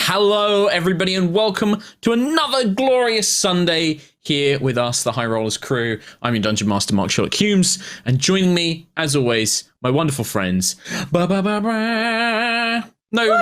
Hello, everybody, and welcome to another glorious Sunday here with us, the High Rollers crew. I'm your Dungeon Master, Mark Sherlock Humes, and joining me, as always, my wonderful friends. No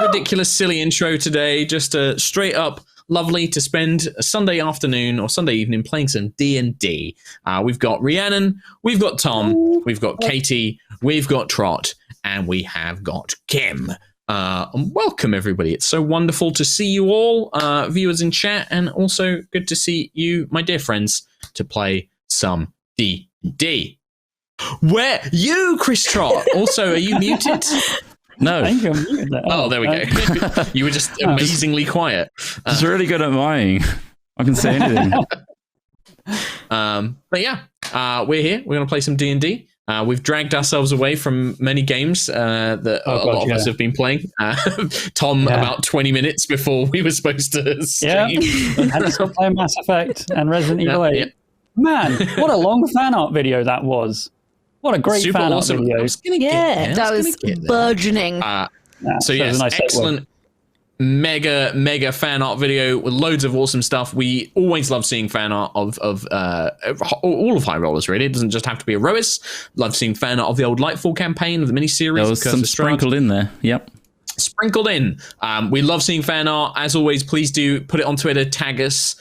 ridiculous, silly intro today, just a straight up lovely to spend a Sunday afternoon or Sunday evening playing some D&D. We've got Rhiannon, we've got Tom, we've got Katie, we've got Trot, and we have got Kim. And welcome, everybody. It's so wonderful to see you all, viewers in chat, and also good to see you, my dear friends, to play some D&D. Where you, Chris Trot? Also, are you muted? No. I think I'm muted there. Oh, there we go. You were just amazingly quiet. Just really good at lying. I can say anything. But yeah, we're here. We're going to play some D&D. We've dragged ourselves away from many games that a lot of us have been playing. Tom, about 20 minutes before we were supposed to stream. Yeah, had to stop playing Mass Effect and Resident Evil 8. Yeah. Man, what a long fan art video that was. What a great Super fan awesome. art video. That was burgeoning. So yes, nice excellent. Mega fan art video with loads of awesome stuff. We always love seeing fan art of all of High Rollers, really. It doesn't just have to be Aerois. Love seeing fan art of the old Lightfall campaign, of the miniseries. There was some sprinkled in there. Yep. Sprinkled in. We love seeing fan art. As always, please do put it on Twitter, tag us,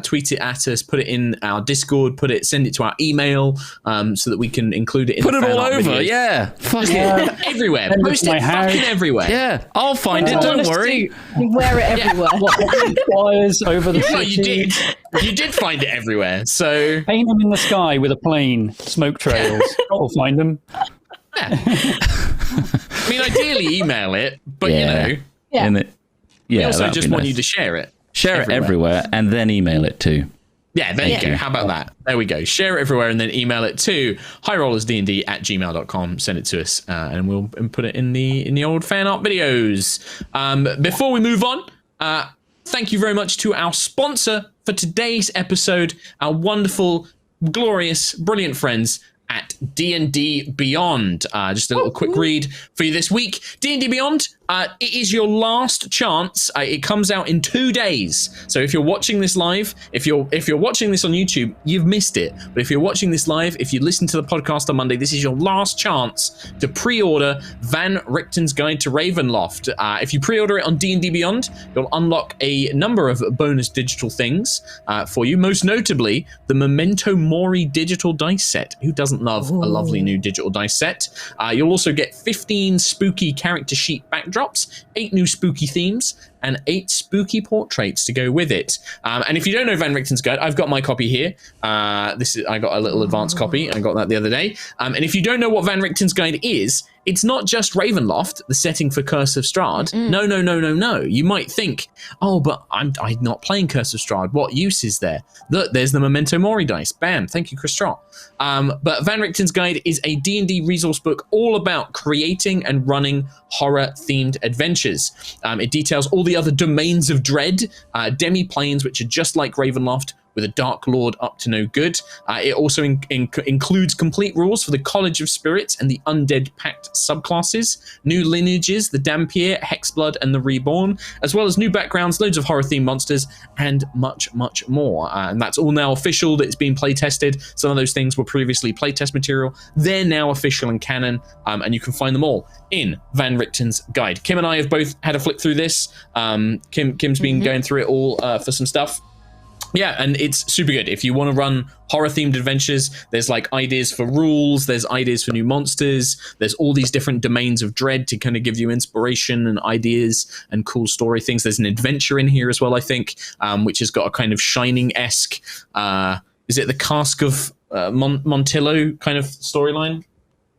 tweet it at us, put it in our Discord, send it to our email, so that we can include it in Put the it fan all art over, videos. yeah. Fuck it. Everywhere. Send it Post to it my house. fucking everywhere. Yeah, I'll find it, don't worry. You wear it everywhere. Flyers over the Well, city. you did. You did find it everywhere. So Paint them in the sky with a plane. Smoke trails. I'll find them. I mean, ideally email it, but you know, Yeah. And it, we yeah, also that'd just be want nice. you to share it. Share it everywhere and then email it too. Yeah, there you Yeah. go. How about that? There we go. Share it everywhere and then email it to highrollersdnd@gmail.com. Send it to us, and we'll put it in the old fan art videos. Before we move on, thank you very much to our sponsor for today's episode, our wonderful, glorious, brilliant friends at D&D Beyond. Just a little quick read for you this week. D&D Beyond, it is your last chance. It comes out in 2 days. So if you're watching this live, if you're watching this on YouTube, you've missed it. But if you're watching this live, if you listen to the podcast on Monday, this is your last chance to pre-order Van Richten's Guide to Ravenloft. If you pre-order it on D&D Beyond, you'll unlock a number of bonus digital things for you. Most notably, the Memento Mori digital dice set. Who doesn't love a lovely new digital dice set? You'll also get 15 spooky character sheet backdrops, 8 new spooky themes, and 8 spooky portraits to go with it. And if you don't know Van Richten's Guide, I've got my copy here. I got a little advanced copy. I got that the other day. And if you don't know what Van Richten's Guide is, it's not just Ravenloft, the setting for Curse of Strahd. No. You might think, oh, but I'm not playing Curse of Strahd. What use is there? Look, there's the Memento Mori dice. Bam. Thank you, Chris Trott. But Van Richten's Guide is a D&D resource book all about creating and running horror-themed adventures. It details all the other domains of dread, demi-planes, which are just like Ravenloft, with a Dark Lord up to no good. It also includes complete rules for the College of Spirits and the Undead Pact subclasses, new lineages, the Dampier, Hexblood, and the Reborn, as well as new backgrounds, loads of horror-themed monsters, and much, much more. And that's all now official. It's been play-tested. Some of those things were previously playtest material. They're now official and canon, and you can find them all in Van Richten's Guide. Kim and I have both had a flick through this. Kim's been going through it all for some stuff. Yeah, and it's super good. If you want to run horror-themed adventures, there's like ideas for rules, there's ideas for new monsters, there's all these different domains of dread to kind of give you inspiration and ideas and cool story things. There's an adventure in here as well, I think, which has got a kind of Shining-esque, is it the Cask of Montillo kind of storyline?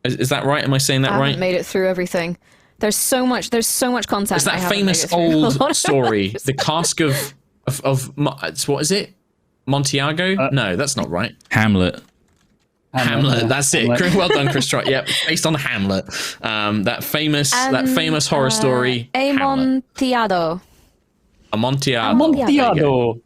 Is that right? Am I saying that right? I haven't made it through everything. There's so much content. It's that famous old story, the Cask of what is it? Montiago? No, that's not right. Hamlet. Hamlet, that's it. Hamlet. Well done, Chris Trott. Yep, based on Hamlet. That famous horror story. Amontillado. Amontillado. Amontillado.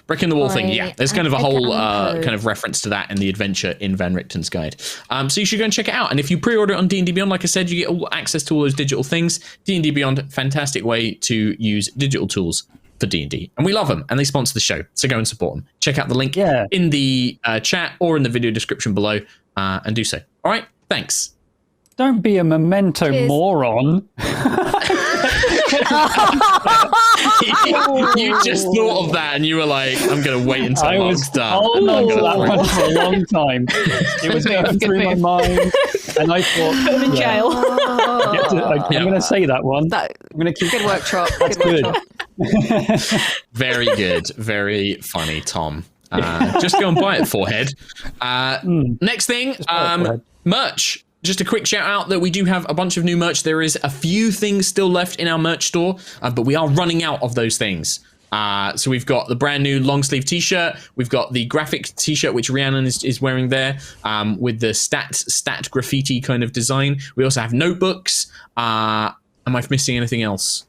Breaking the wall thing, Right. yeah. There's kind of a I whole download. kind of reference to that in the adventure in Van Richten's guide. So you should go and check it out. And if you pre-order it on D&D Beyond, like I said, you get all access to all those digital things. D&D Beyond, fantastic way to use digital tools for D&D. And we love them, and they sponsor the show. So go and support them. Check out the link in the chat or in the video description below, and do so. All right, thanks. Don't be a memento moron. You just thought of that and you were like, I'm going to wait until I was Mark's done. holding on to that one for a long time. It was going through my mind, and I thought, Put him in jail. I'm going to say that one. That, I'm going to keep good work, Trop. That's good. Very good. Very funny, Tom. Just go and buy it, Forehead. Next thing, merch. Just a quick shout out that we do have a bunch of new merch. There is a few things still left in our merch store, but we are running out of those things. So we've got the brand new long sleeve t-shirt. We've got the graphic t-shirt, which Rhiannon is wearing there, with the stat graffiti kind of design. We also have notebooks. Am I missing anything else?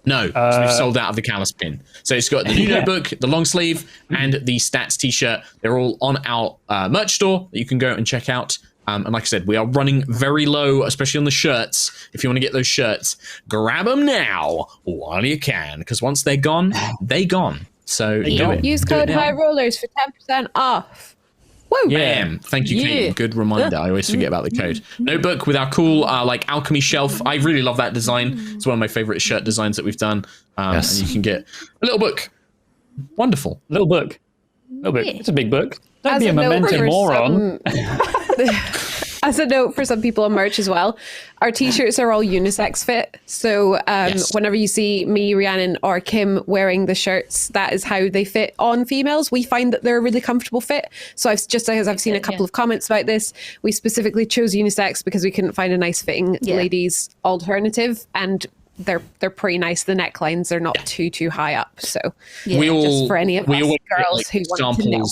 No, so we've sold out of the callus pin. So it's got the new notebook, the long sleeve, and the stats t-shirt. They're all on our merch store that you can go and check out. And like I said, we are running very low, especially on the shirts. If you want to get those shirts, grab them now while you can, because once they're gone, they're gone. So do it. Use code High Rollers for 10% off. Woo! Bam. Thank you, Kate. Good reminder. I always forget about the code. Notebook with our cool like alchemy shelf. I really love that design. It's one of my favorite shirt designs that we've done. And you can get a little book. Wonderful. Little book. It's a big book. Don't As be a a note memento for moron. As a note for some people on merch as well, our t-shirts are all unisex fit. So whenever you see me, Rhiannon, or Kim wearing the shirts, that is how they fit on females. We find that they're a really comfortable fit. So I've seen a couple of comments about this, we specifically chose unisex because we couldn't find a nice fitting ladies alternative, and they're pretty nice. The necklines are not too high up. So just for any of us girls who want to know.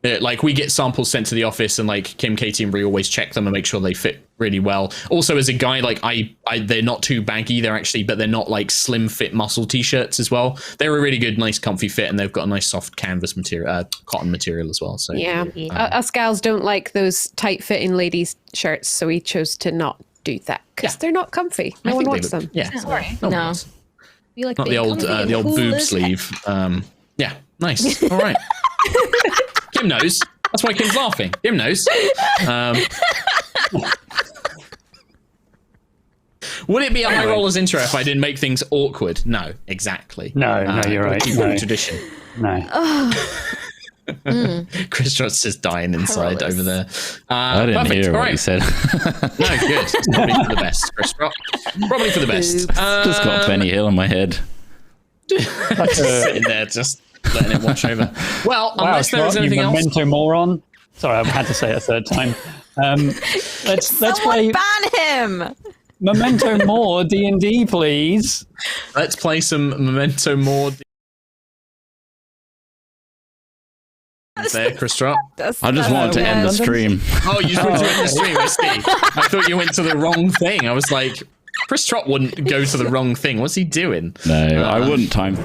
Like we get samples sent to the office, and like Kim, Katie, and Brie always check them and make sure they fit really well. Also, as a guy, like I they're not too baggy. But they're not like slim fit muscle t-shirts as well. They're a really good, nice, comfy fit, and they've got a nice soft canvas material, cotton material as well. So us gals don't like those tight fitting ladies shirts, so we chose to not do that because they're not comfy. No one wants them. Yeah, Sorry. no. You like Not the old boob sleeve. Yeah, nice. All right. Kim knows. That's why Kim's laughing. Kim knows. Would it be a High Rollers intro if I didn't make things awkward? No, exactly. No, you're right. Keep No. tradition. No. Chris Trotz is dying inside over there. I didn't perfect. hear All what right. he said. No, good. It's probably for the best, Chris Trot. Probably for the best. Just got Benny Hill in my head. Sitting there, just letting it wash over. Well, unless there was Scott, anything you else. memento moron. Sorry, I've had to say it a third time. Let's play ban him. Memento More D&D, please. Let's play some Memento More. There, Chris Trot. I just wanted to end the stream. Oh, you just went to end the stream, I see. I thought you went to the wrong thing. I was like, Chris Trot wouldn't go to the wrong thing. What's he doing? No, I wouldn't time.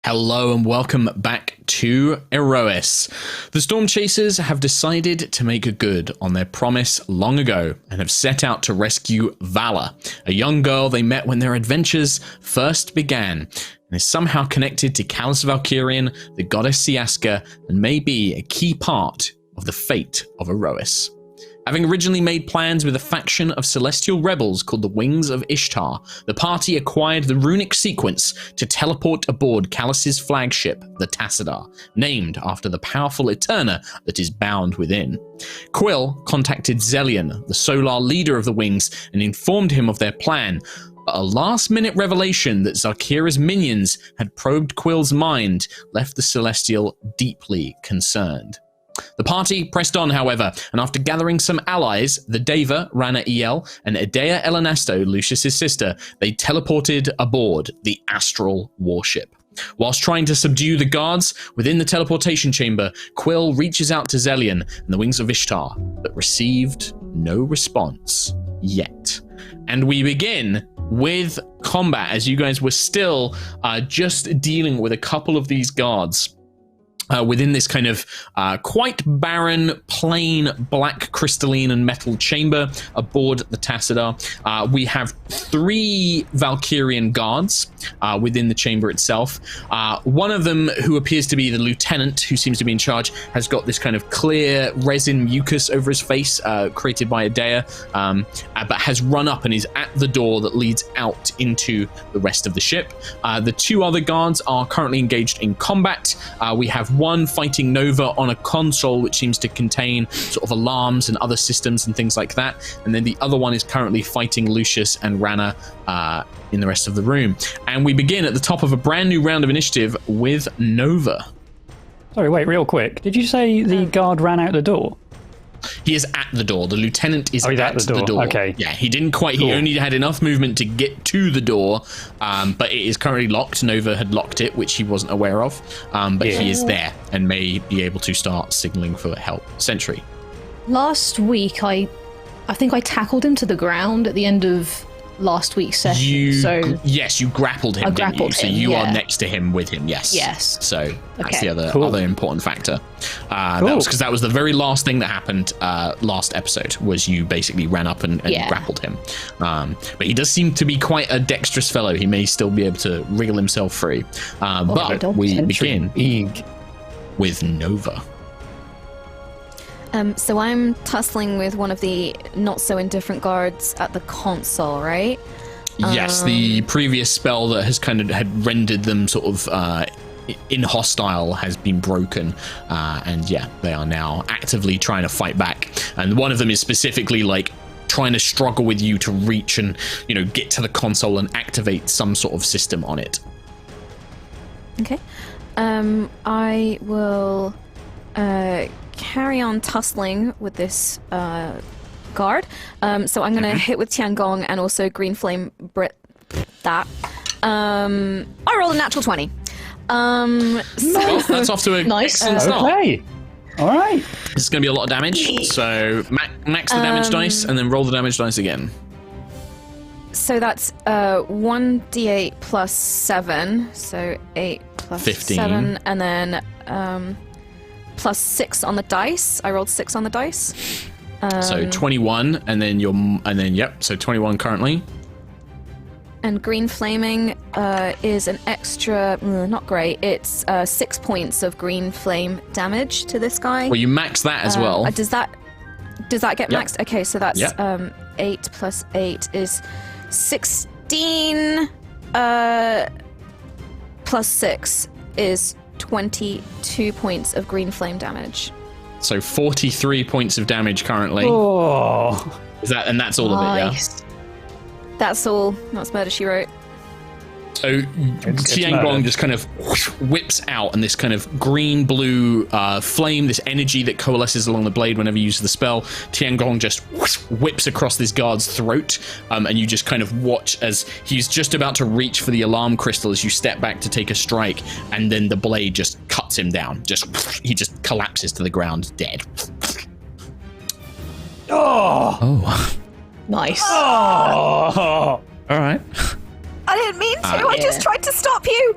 Hello and welcome back to Aerois. The Storm Chasers have decided to make good on their promise long ago and have set out to rescue Valla, a young girl they met when their adventures first began. and is somehow connected to Callus Valkyrian, the goddess Siaska, and may be a key part of the fate of Aerois. Having originally made plans with a faction of celestial rebels called the Wings of Ishtar, the party acquired the runic sequence to teleport aboard Callus's flagship, the Tassadar, named after the powerful Eterna that is bound within. Quill contacted Zelian, the Solar leader of the Wings, and informed him of their plan, but a last-minute revelation that Zakira's minions had probed Quill's mind left the Celestial deeply concerned. The party pressed on, however, and after gathering some allies, the Deva, Rana El, and Idea Elanasto, Lucius's sister, they teleported aboard the Astral warship. Whilst trying to subdue the guards within the teleportation chamber, Quill reaches out to Zelian and the Wings of Ishtar, but received no response yet. And we begin with combat, as you guys were still just dealing with a couple of these guards. Within this kind of quite barren, plain, black crystalline and metal chamber aboard the Tassadar, we have 3 Valkyrian guards within the chamber itself. One of them, who appears to be the lieutenant, who seems to be in charge, has got this kind of clear resin mucus over his face, created by Idea, but has run up and is at the door that leads out into the rest of the ship. The 2 other guards are currently engaged in combat. We have one fighting Nova on a console which seems to contain sort of alarms and other systems and things like that, and then the other one is currently fighting Lucius and Rana in the rest of the room. And we begin at the top of a brand new round of initiative with Nova. Sorry, wait, real quick. Did you say the guard ran out the door? He is at the door. The lieutenant is at the door. Okay. Yeah, he didn't quite. Cool. He only had enough movement to get to the door, but it is currently locked. Nova had locked it, which he wasn't aware of. But he is there and may be able to start signaling for help. Sentry. Last week, I think I tackled him to the ground at the end of last week's session. Yes, you grappled him, didn't you? So you are next to him with him, yes. Yes. So that's the other important factor. That was because that was the very last thing that happened last episode, was you basically ran up and grappled him. But he does seem to be quite a dexterous fellow. He may still be able to wriggle himself free. But we begin with Nova. So I'm tussling with one of the not-so-indifferent guards at the console, right? Yes, the previous spell that has had rendered them sort of inhostile has been broken, and they are now actively trying to fight back. And one of them is specifically trying to struggle with you to reach and get to the console and activate some sort of system on it. Okay. I will carry on tussling with this guard. So I'm going to hit with Tiangong and also Green Flame that. I rolled a natural 20. Well, that's off to a excellent start. Okay. All right. This is going to be a lot of damage. So max the damage dice and then roll the damage dice again. So that's 1d8 plus 7. So 8 plus 15. 7. And then plus 6 on the dice. I rolled 6 on the dice. So 21, and then so 21 currently. And Green Flaming is an extra, not great. It's 6 points of Green Flame damage to this guy. Well, you max that as well. Does that get maxed? Okay, so that's 8 plus 8 is 16. Plus 6 is 22 points of Green Flame damage. So 43 points of damage currently. Oh. That's all of it, yeah? That's all. That's Murder, She Wrote. So Tiangong just kind of whips out, and this kind of green-blue flame, this energy that coalesces along the blade whenever you use the spell, Tiangong just whips across this guard's throat, and you just kind of watch as he's just about to reach for the alarm crystal as you step back to take a strike, and then the blade just cuts him down. He just collapses to the ground, dead. Oh. Nice. Oh. All right. I didn't mean to. I just tried to stop you.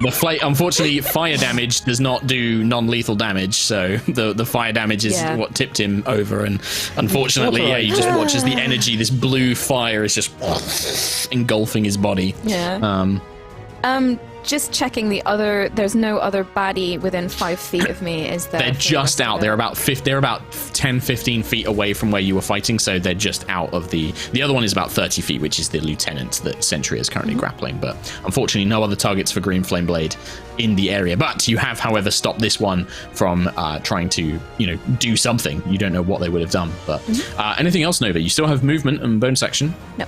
Unfortunately, fire damage does not do non-lethal damage, so the fire damage is what tipped him over, and unfortunately, you just watch as the energy, this blue fire, is just engulfing his body. Just checking there's no other baddie within 5 feet of me, is there? They're just out. They're about 10, 15 feet away from where you were fighting, so they're just out of the other one is about 30 feet, which is the lieutenant that Sentry is currently grappling. But unfortunately, no other targets for Green Flame Blade in the area. But you have, however, stopped this one from trying to, do something. You don't know what they would have done. But anything else, Nova? You still have movement and bonus action? No.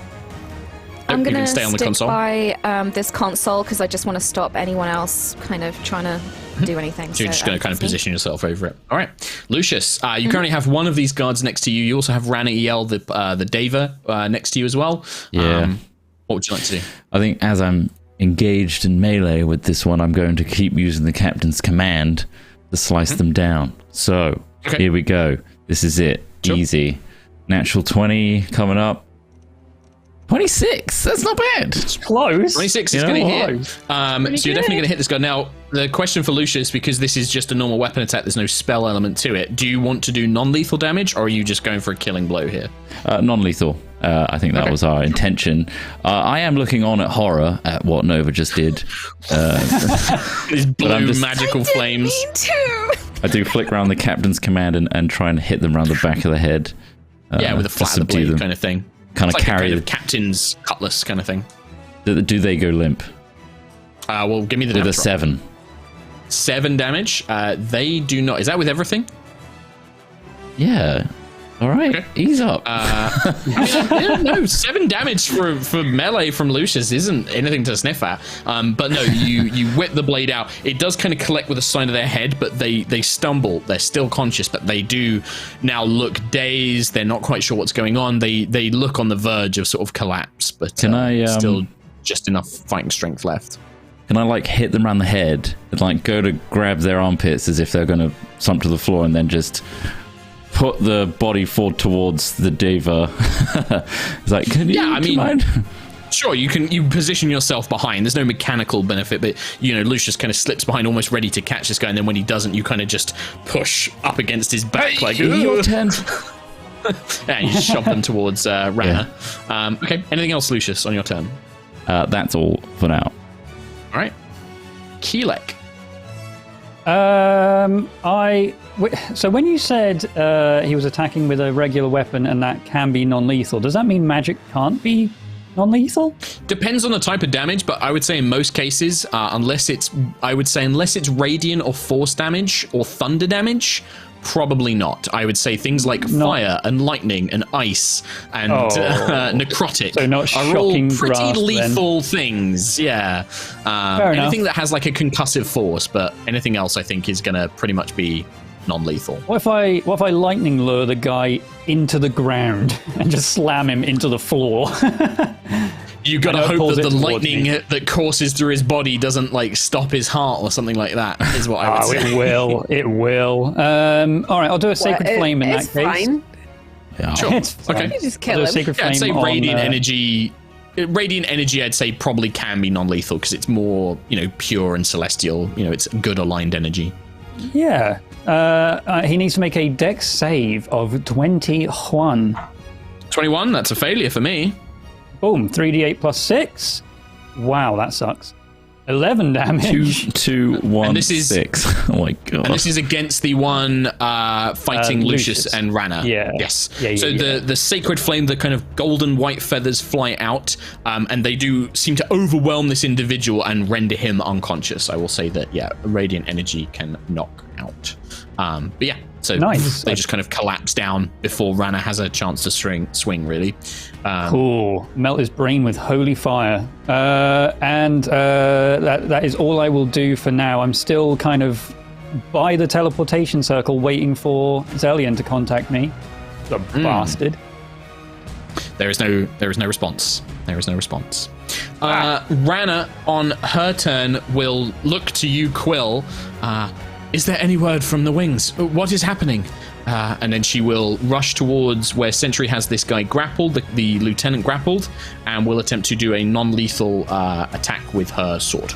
I'm going to stay on the stick console by this console because I just want to stop anyone else kind of trying to do anything. So you're just going to kind of position yourself over it. All right. Lucius, you currently have one of these guards next to you. You also have Rana El, the Deva, next to you as well. Yeah. What would you like to do? I think as I'm engaged in melee with this one, I'm going to keep using the captain's command to slice them down. So here we go. This is it. Sure. Easy. Natural 20 coming up. 26. That's not bad. It's close. 26 is going to hit. So you're definitely going to hit this guy. Now, the question for Lucius, because this is just a normal weapon attack, there's no spell element to it. Do you want to do non-lethal damage, or are you just going for a killing blow here? Non-lethal. I think that was our intention. I am looking on at horror at what Nova just did. These blue magical flames. Me too. I do flick around the captain's command and try and hit them around the back of the head. With a flat of the blade kind of thing. Kind of carry the captain's cutlass kind of thing. Do they go limp? Well, give me the with damage. A 7. 7 damage. They do not. Is that with everything? Yeah. All right. Okay. Ease up. No, 7 damage for melee from Lucius isn't anything to sniff at. But no, you whip the blade out. It does kind of collect with the side of their head, but they stumble. They're still conscious, but they do now look dazed. They're not quite sure what's going on. They look on the verge of sort of collapse, but can I still just enough fighting strength left. Can I hit them around the head and go to grab their armpits as if they're going to slump to the floor and then just put the body forward towards the Deva? It's can you mind? Sure, you position yourself behind. There's no mechanical benefit, but Lucius kind of slips behind, almost ready to catch this guy, and then when he doesn't, you kind of just push up against his back, your turn. And you shove them towards Rana. Yeah. Okay. Anything else, Lucius, on your turn? That's all for now. All right. Keelek. So when you said he was attacking with a regular weapon and that can be non-lethal, does that mean magic can't be non-lethal? Depends on the type of damage, but I would say in most cases, unless it's radiant or force damage or thunder damage, probably not. I would say things like fire and lightning and ice and necrotic are all pretty lethal things. Yeah. Anything that has a concussive force, but anything else I think is going to pretty much be non-lethal. What if I lightning lure the guy into the ground and just slam him into the floor? You gotta hope that the lightning that courses through his body doesn't stop his heart or something like that, is what I would say. It will. All right, I'll do a sacred flame in that case. Fine. Yeah. Sure. It's fine. Okay. You just kill him. Sacred flame I'd say on, radiant energy. Radiant energy, I'd say, probably can be non-lethal because it's more, pure and celestial. It's good aligned energy. Yeah. He needs to make a dex save of 21. 21, that's a failure for me. Boom, 3d8 plus 6. Wow, that sucks. 11 damage. 2, 1, and this is 6. Oh my god. And this is against the one fighting Lucius and Rana. Yeah. Yes. Yeah, so the sacred flame, the kind of golden white feathers fly out, and they do seem to overwhelm this individual and render him unconscious. I will say that, radiant energy can knock out. But yeah, so nice. They just kind of collapse down before Rana has a chance to swing really. Cool. Melt his brain with holy fire. And that is all I will do for now. I'm still kind of by the teleportation circle waiting for Zelian to contact me. The bastard. There is no response. There is no response. Rana, on her turn, will look to you, Quill. Is there any word from the wings? What is happening? And then she will rush towards where Sentry has this guy grappled, the lieutenant grappled, and will attempt to do a non-lethal attack with her sword.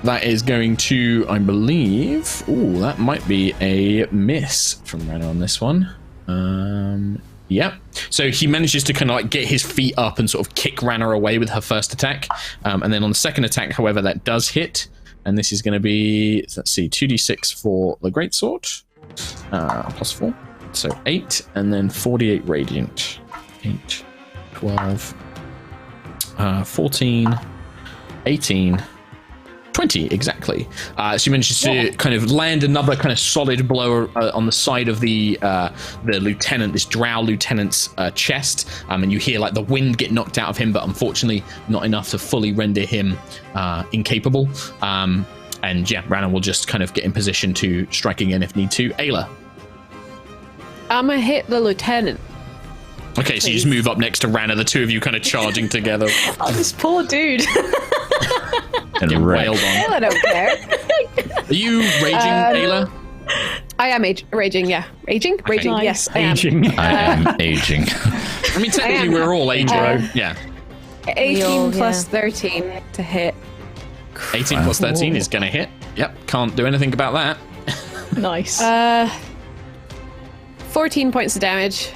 That is going to, I believe... Ooh, that might be a miss from Rana on this one. Yep. So he manages to kind of like get his feet up and sort of kick Rana away with her first attack. And then on the second attack, however, that does hit. And this is going to be, let's see, 2d6 for the greatsword. Plus 4. So 8, and then 48 radiant. 8, 12, 14, 18... 20 exactly. She manages to kind of land another kind of solid blow on the side of the lieutenant, this drow lieutenant's chest, and you hear like the wind get knocked out of him, but unfortunately not enough to fully render him incapable. And yeah, Rana will just kind of get in position to strike again if need to. Ayla. I'm gonna hit the lieutenant. Okay, so you just move up next to Rana, the two of you kind of charging together. Oh, this poor dude. And Get wailed on. I don't care. Are you raging, Ayla? I am raging, yeah. Raging? Raging, Nice. yes, I am. Aging. I am aging. I mean, technically we're all aging. Yeah. 18 plus 13 to hit. 18 plus 13 is going to hit. Yep, can't do anything about that. Nice. 14 points of damage.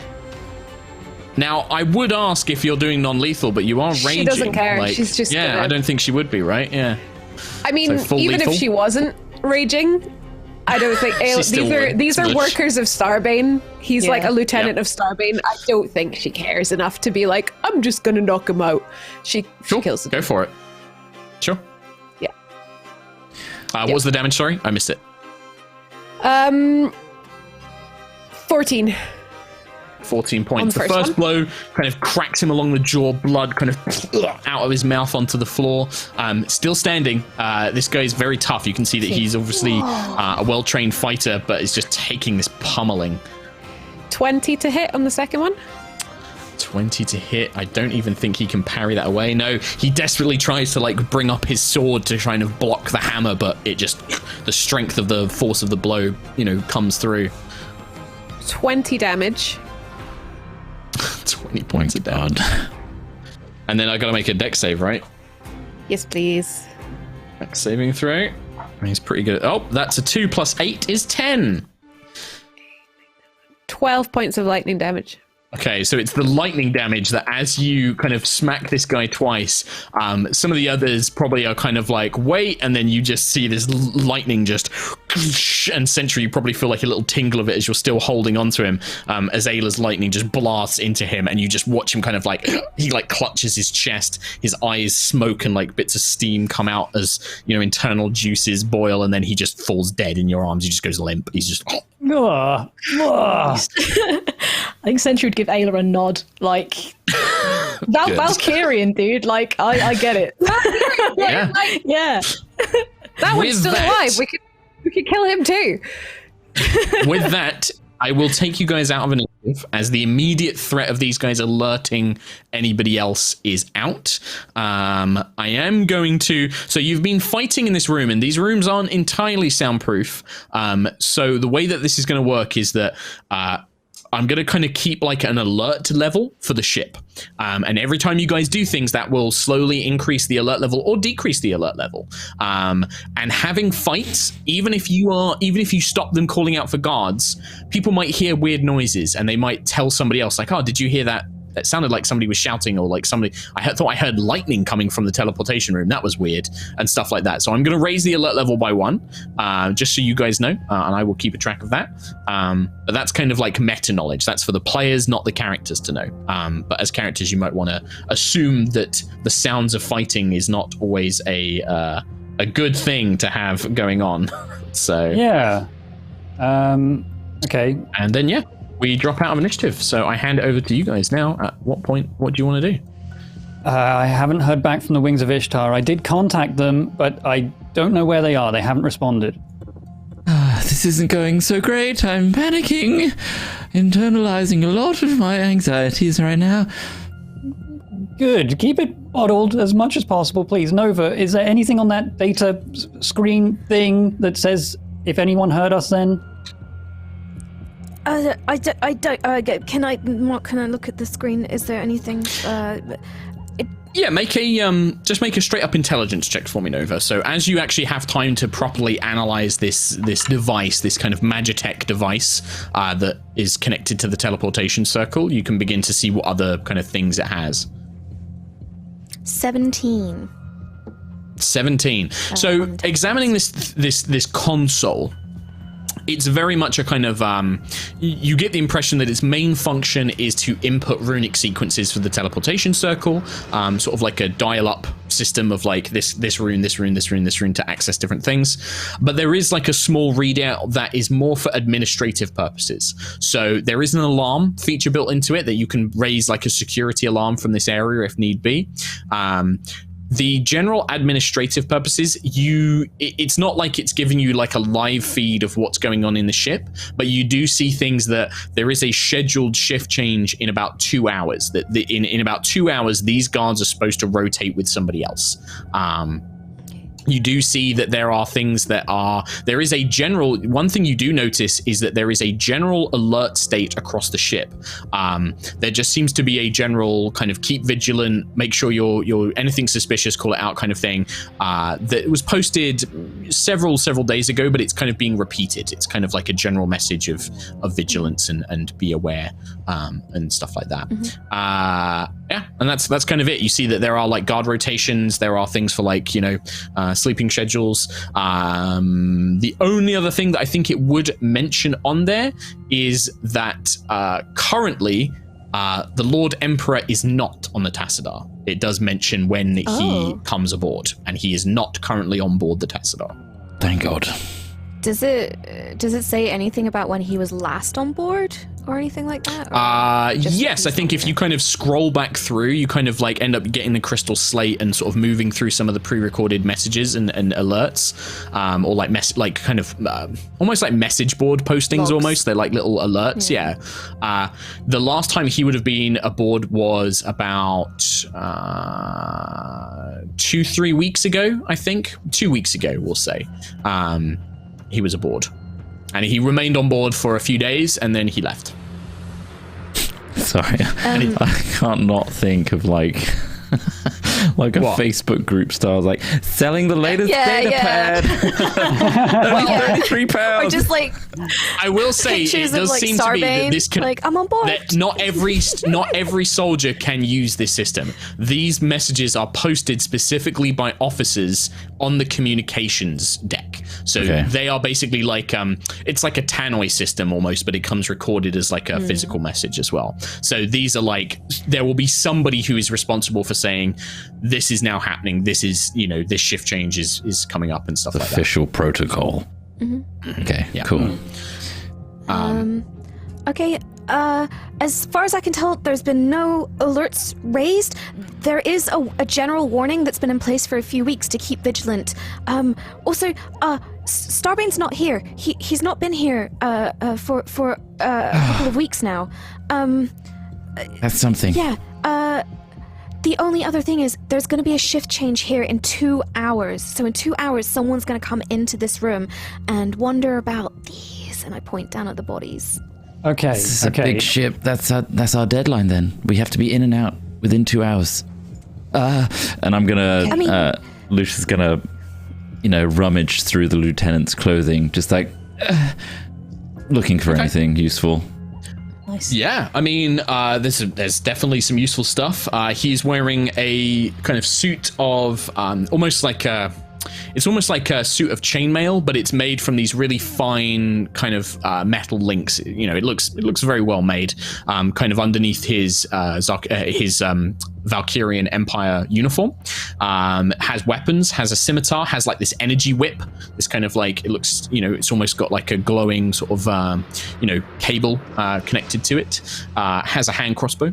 Now, I would ask if you're doing non-lethal, but you are raging. She doesn't care. Like, She's just yeah, gonna... I don't think she would be, right? Yeah. I mean, So full even lethal? if she wasn't raging, I don't think still would. these are Smush. workers of Starbane. He's like a lieutenant Yep. of Starbane. I don't think she cares enough to be like, I'm just gonna knock him out. She kills him. Go for it. Sure. Yeah. What was the damage? Sorry, I missed it. 14. 14 points. The first first one? blow kind of cracks him along the jaw, blood kind of out of his mouth onto the floor. Still standing. This guy is very tough. You can see that he's obviously a well-trained fighter, but is just taking this pummeling. 20 to hit on the second one. 20 to hit. I don't even think he can parry that away. No, he desperately tries to like bring up his sword to try and block the hammer, but it just, the strength of the force of the blow, comes through. 20 damage. 20 points of damage. And then I gotta make a dex save, right? Yes, please. Dex saving throw. He's pretty good. Oh, that's a 2 plus 8 is 10. 12 points of lightning damage. Okay, so it's the lightning damage that as you kind of smack this guy twice, some of the others probably are kind of like, wait, and then you just see this lightning just, and Sentry, you probably feel like a little tingle of it as you're still holding onto him, as Ayla's lightning just blasts into him, and you just watch him kind of like, he like clutches his chest, his eyes smoke and like bits of steam come out as, internal juices boil, and then he just falls dead in your arms. He just goes limp. He's just... Ugh. Ugh. I think Sentry would give Ayla a nod, like Valkyrian, dude. Like I get it. Yeah. Yeah. That one's With still that- alive. We could kill him too. With that, I will take you guys out of initiative as the immediate threat of these guys alerting anybody else is out. I am going to... So you've been fighting in this room, and these rooms aren't entirely soundproof. So the way that this is going to work is that... I'm going to kind of keep like an alert level for the ship. And every time you guys do things, that will slowly increase the alert level or decrease the alert level. And having fights, even if you stop them calling out for guards, people might hear weird noises and they might tell somebody else like, oh, did you hear that? It sounded like somebody was shouting, or like somebody, thought I heard lightning coming from the teleportation room. That was weird, and stuff like that. So I'm going to raise the alert level by 1, just so you guys know, and I will keep a track of that. But that's kind of like meta knowledge. That's for the players, not the characters to know. But as characters, you might want to assume that the sounds of fighting is not always a good thing to have going on. So Yeah. Okay. And then we drop out of initiative. So I hand it over to you guys now. At what point, what do you want to do? I haven't heard back from the Wings of Ishtar. I did contact them, but I don't know where they are. They haven't responded. This isn't going so great. I'm panicking, internalizing a lot of my anxieties right now. Good. Keep it bottled as much as possible, please. Nova, is there anything on that data screen thing that says if anyone heard us then? I don't. Can I look at the screen? Is there anything? Yeah, make a just make a straight up intelligence check for me, Nova. So as you actually have time to properly analyze this device, this kind of Magitech device that is connected to the teleportation circle, you can begin to see what other kind of things it has. 17. 17. So examining this console, it's very much a kind of you get the impression that its main function is to input runic sequences for the teleportation circle, sort of like a dial-up system of like this rune to access different things. But there is like a small readout that is more for administrative purposes. So there is an alarm feature built into it that you can raise like a security alarm from this area if need be. The general administrative purposes, it's not like it's giving you like a live feed of what's going on in the ship, but you do see things that there is a scheduled shift change in about 2 hours. That in about 2 hours, these guards are supposed to rotate with somebody else. You do see that there are things there is a general, one thing you do notice is that there is a general alert state across the ship. There just seems to be a general kind of keep vigilant, make sure you're anything suspicious, call it out kind of thing. That was posted several days ago, but it's kind of being repeated. It's kind of like a general message of vigilance and be aware and stuff like that. Yeah, and that's kind of it. You see that there are like guard rotations, there are things for like, sleeping schedules. The only other thing that I think it would mention on there is that currently the Lord Emperor is not on the Tassadar. It does mention when he comes aboard, and he is not currently on board the Tassadar. Thank God. Does it say anything about when he was last on board or anything like that? Yes, I think if you kind of scroll back through, you kind of like end up getting the crystal slate and sort of moving through some of the pre-recorded messages and alerts, or like kind of almost like message board postings. Logs. Almost. They're like little alerts. Yeah. The last time he would have been aboard was about 2-3 weeks ago, I think. 2 weeks ago, we'll say. He was aboard, and he remained on board for a few days, and then he left. Sorry, I can't not think of like like a Facebook group style, like selling the latest data pad. £33. Or just like I will say it does of, like, seem to be that this can, like I'm on board. that not every soldier can use this system. These messages are posted specifically by officers on the communications deck. So they are basically like it's like a tannoy system almost, but it comes recorded as like a physical message as well. So these are like, there will be somebody who is responsible for saying this is now happening, this is, this shift change is coming up and stuff like that. Official protocol. Okay, cool. Okay, as far as I can tell, there's been no alerts raised. There is a general warning that's been in place for a few weeks to keep vigilant. Also, Starbane's not here. He's not been here for a couple of weeks now. That's something. Yeah, the only other thing is there's going to be a shift change here in 2 hours. So in 2 hours, someone's going to come into this room and wonder about these. And I point down at the bodies. Okay. This is a big ship. That's our deadline then. We have to be in and out within 2 hours. And I'm gonna, Lucia's gonna, rummage through the lieutenant's clothing, just like looking for anything useful. Nice. Yeah, I mean, there's definitely some useful stuff. He's wearing a kind of suit of almost like a suit of chainmail, but it's made from these really fine kind of metal links. It looks very well made. Kind of underneath his Valkyrian Empire uniform, has weapons, has a scimitar, has like this energy whip. This kind of like, it looks, it's almost got like a glowing sort of, cable connected to it. Has a hand crossbow.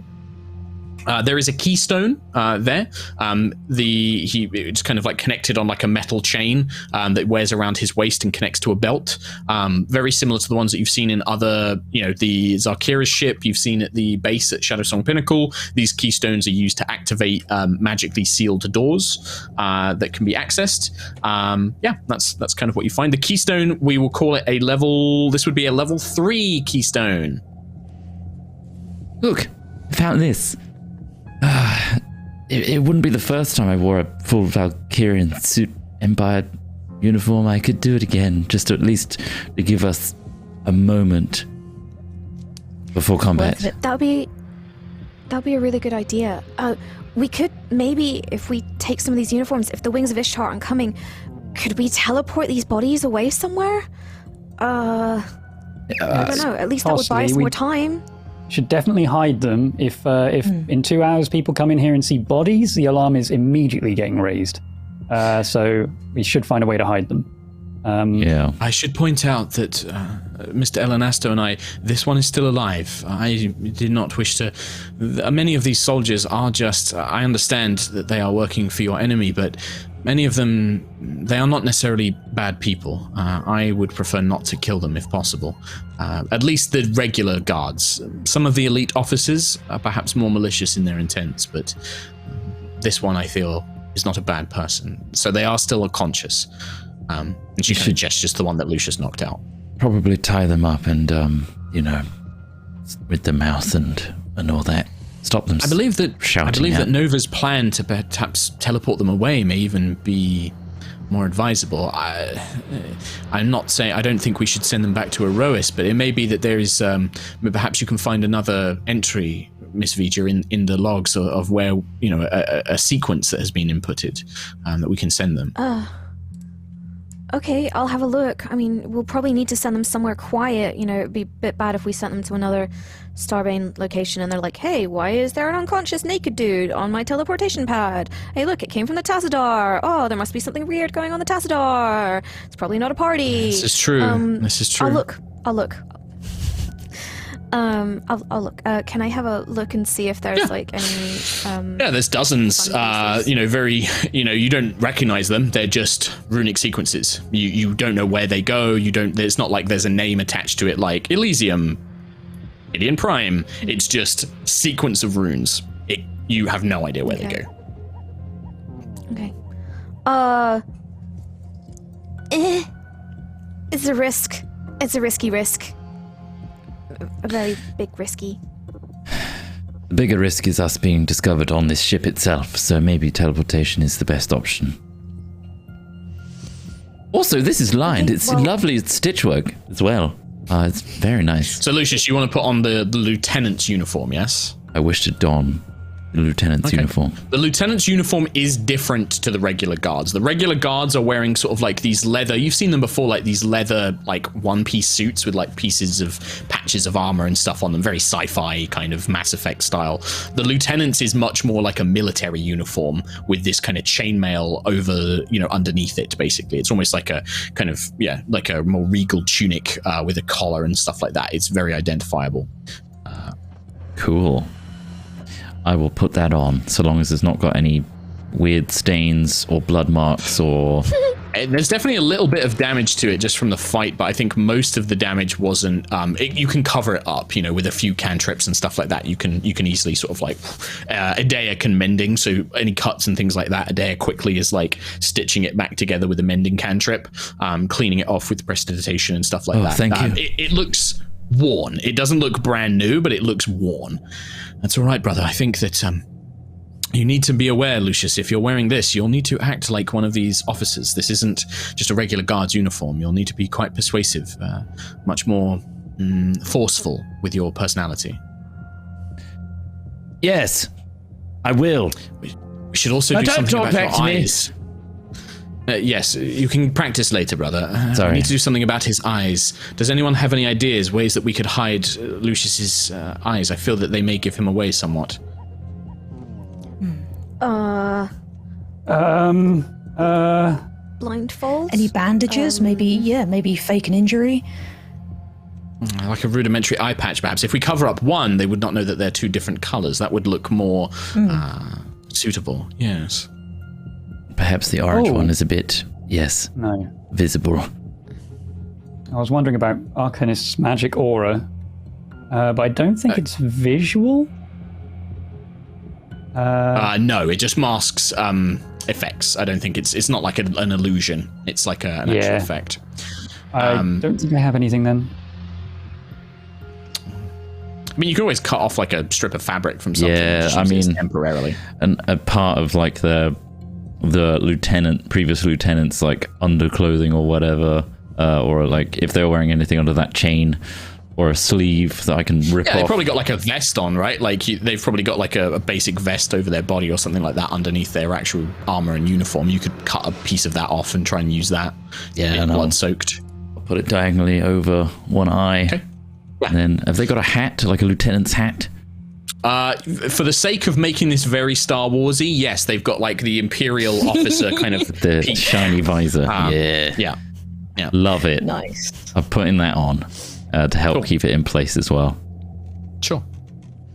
There is a keystone there. It's kind of like connected on like a metal chain that wears around his waist and connects to a belt. Very similar to the ones that you've seen in other, the Zarkira's ship. You've seen at the base at Shadowsong Pinnacle. These keystones are used to activate magically sealed doors that can be accessed. That's kind of what you find. The keystone, we will call it this would be a level 3 keystone. Look, I found this. it wouldn't be the first time I wore a full Valkyrian Empire uniform. I could do it again, just at least to give us a moment before combat. That'd be a really good idea. We could maybe, if we take some of these uniforms, if the Wings of Ishtar aren't coming, could we teleport these bodies away somewhere? I don't know. At least that would buy us more time. Should definitely hide them. If in 2 hours people come in here and see bodies, the alarm is immediately getting raised. So we should find a way to hide them. Yeah. I should point out that Mr. Elanasto and I, this one is still alive. I did not wish to... Many of these soldiers are just... I understand that they are working for your enemy, but many of them, they are not necessarily bad people. I would prefer not to kill them if possible. At least the regular guards. Some of the elite officers are perhaps more malicious in their intents, but this one I feel is not a bad person. So they are still unconscious. And she kind of gestures to the one that Lucius knocked out. Probably tie them up and, with the mouth and all that. Stop them. I believe that shouting that Nova's plan to perhaps teleport them away may even be more advisable. I'm not saying I don't think we should send them back to Aerois, but it may be that there is perhaps you can find another entry, Miss Vija, in the logs of where a sequence that has been inputted that we can send them. Okay, I'll have a look. I mean, we'll probably need to send them somewhere quiet. It'd be a bit bad if we sent them to another Starbane location and they're like, hey, why is there an unconscious naked dude on my teleportation pad? Hey, look, it came from the Tassadar. Oh, there must be something weird going on the Tassadar. It's probably not a party. This is true. This is true. I'll look. I'll look. Can I have a look and see if there's like any? Yeah, there's dozens. You don't recognize them. They're just runic sequences. You don't know where they go. It's not like there's a name attached to it, like Elysium, Gideon Prime. It's just sequence of runes. You have no idea where they go. Okay. It's a risk. It's a risky risk. A very big risky. The bigger risk is us being discovered on this ship itself, so maybe teleportation is the best option. Also, this is lined. It's lovely stitchwork as well. It's very nice. So, Lucius, you want to put on the lieutenant's uniform, yes? I wish to don the lieutenant's uniform. The lieutenant's uniform is different to the regular guards. The regular guards are wearing sort of like these leather, you've seen them before, like these leather, like one-piece suits with like pieces of patches of armor and stuff on them, very sci-fi kind of Mass Effect style. The lieutenant's is much more like a military uniform with this kind of chainmail over, underneath it, basically. It's almost like a kind of, like a more regal tunic with a collar and stuff like that. It's very identifiable. Cool. I will put that on, so long as it's not got any weird stains or blood marks or... There's definitely a little bit of damage to it just from the fight, but I think most of the damage wasn't... you can cover it up, with a few cantrips and stuff like that. You can easily sort of like... Aerois can mending, so any cuts and things like that, Aerois quickly is like stitching it back together with a mending cantrip, cleaning it off with prestidigitation and stuff like that. Thank you. It looks worn. It doesn't look brand new, but it looks worn. That's all right, brother. I think that you need to be aware, Lucius. If you're wearing this, you'll need to act like one of these officers. This isn't just a regular guard's uniform. You'll need to be quite persuasive, much more forceful with your personality. Yes, I will. We should also do something about your eyes. Yes, you can practice later, brother. Sorry. We need to do something about his eyes. Does anyone have any ideas, ways that we could hide Lucius's eyes? I feel that they may give him away somewhat. Blindfold? Any bandages? Maybe fake an injury. Like a rudimentary eye patch, perhaps. If we cover up one, they would not know that they're two different colors. That would look more suitable, yes. Perhaps the orange one is a bit, visible. I was wondering about Arcanist's magic aura, but I don't think it's visual. No, it just masks effects. I don't think it's not like an illusion. It's like an actual effect. I don't think I have anything then. I mean, you can always cut off like a strip of fabric from something. Yeah, and I just use it mean, temporarily. And a part of like the previous lieutenant's like underclothing or whatever, or like if they were wearing anything under that chain or a sleeve that I can rip off. They've probably got like a vest on, right? Like they've probably got like a basic vest over their body or something like that underneath their actual armor and uniform. You could cut a piece of that off and try and use that. Yeah, blood soaked. I'll put it diagonally over one eye. Okay. Yeah. And then have they got a hat, like a lieutenant's hat? For the sake of making this very Star Warsy, yes, they've got like the Imperial officer kind of The peak. shiny visor. Yeah. Love it. Nice. I'm putting that on to help keep it in place as well. Sure.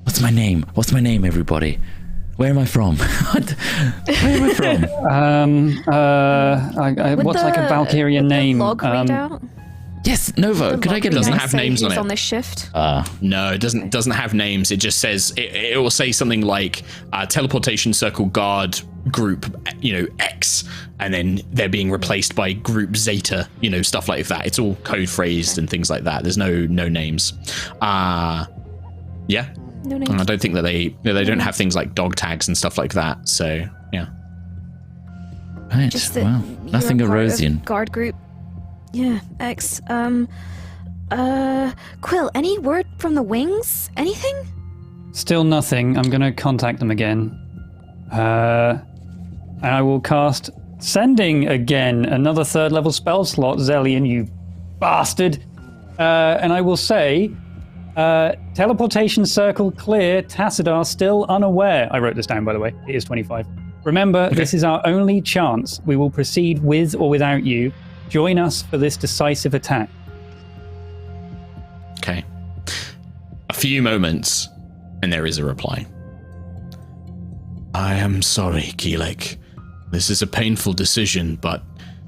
What's my name? What's my name, everybody? Where am I from? Where am I from? What's like a Valkyrian name? Log readout? Yes, Nova. Could I get a Doesn't name? have names on it. On this shift. No, it doesn't have names. It just says it will say something like teleportation circle guard group, X, and then they're being replaced by group Zeta, stuff like that. It's all code phrased and things like that. There's no names. Yeah. No names. I don't think that they don't have things like dog tags and stuff like that. So yeah. Right. Just that Wow. you're Nothing a part of Erosian. Guard group. Yeah, X. Quill, any word from the wings? Anything? Still nothing. I'm going to contact them again. And I will cast Sending again. Another 3rd level spell slot, Zellian, you bastard. And I will say, teleportation circle clear, Tassadar still unaware. I wrote this down, by the way. It is 25. Remember, This is our only chance. We will proceed with or without you. Join us for this decisive attack. Okay. A few moments, and there is a reply. I am sorry, Keelek. This is a painful decision, but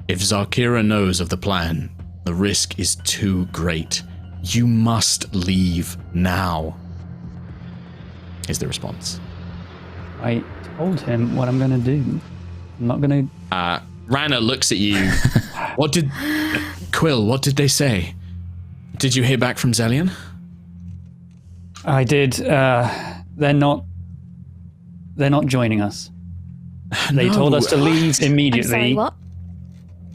if Zarkira knows of the plan, the risk is too great. You must leave now. Is the response. I told him what I'm going to do. I'm not going to... Rana looks at you. Quill, what did they say? Did you hear back from Zellian? I did. They're not joining us. They told us to leave immediately. I'm sorry, what?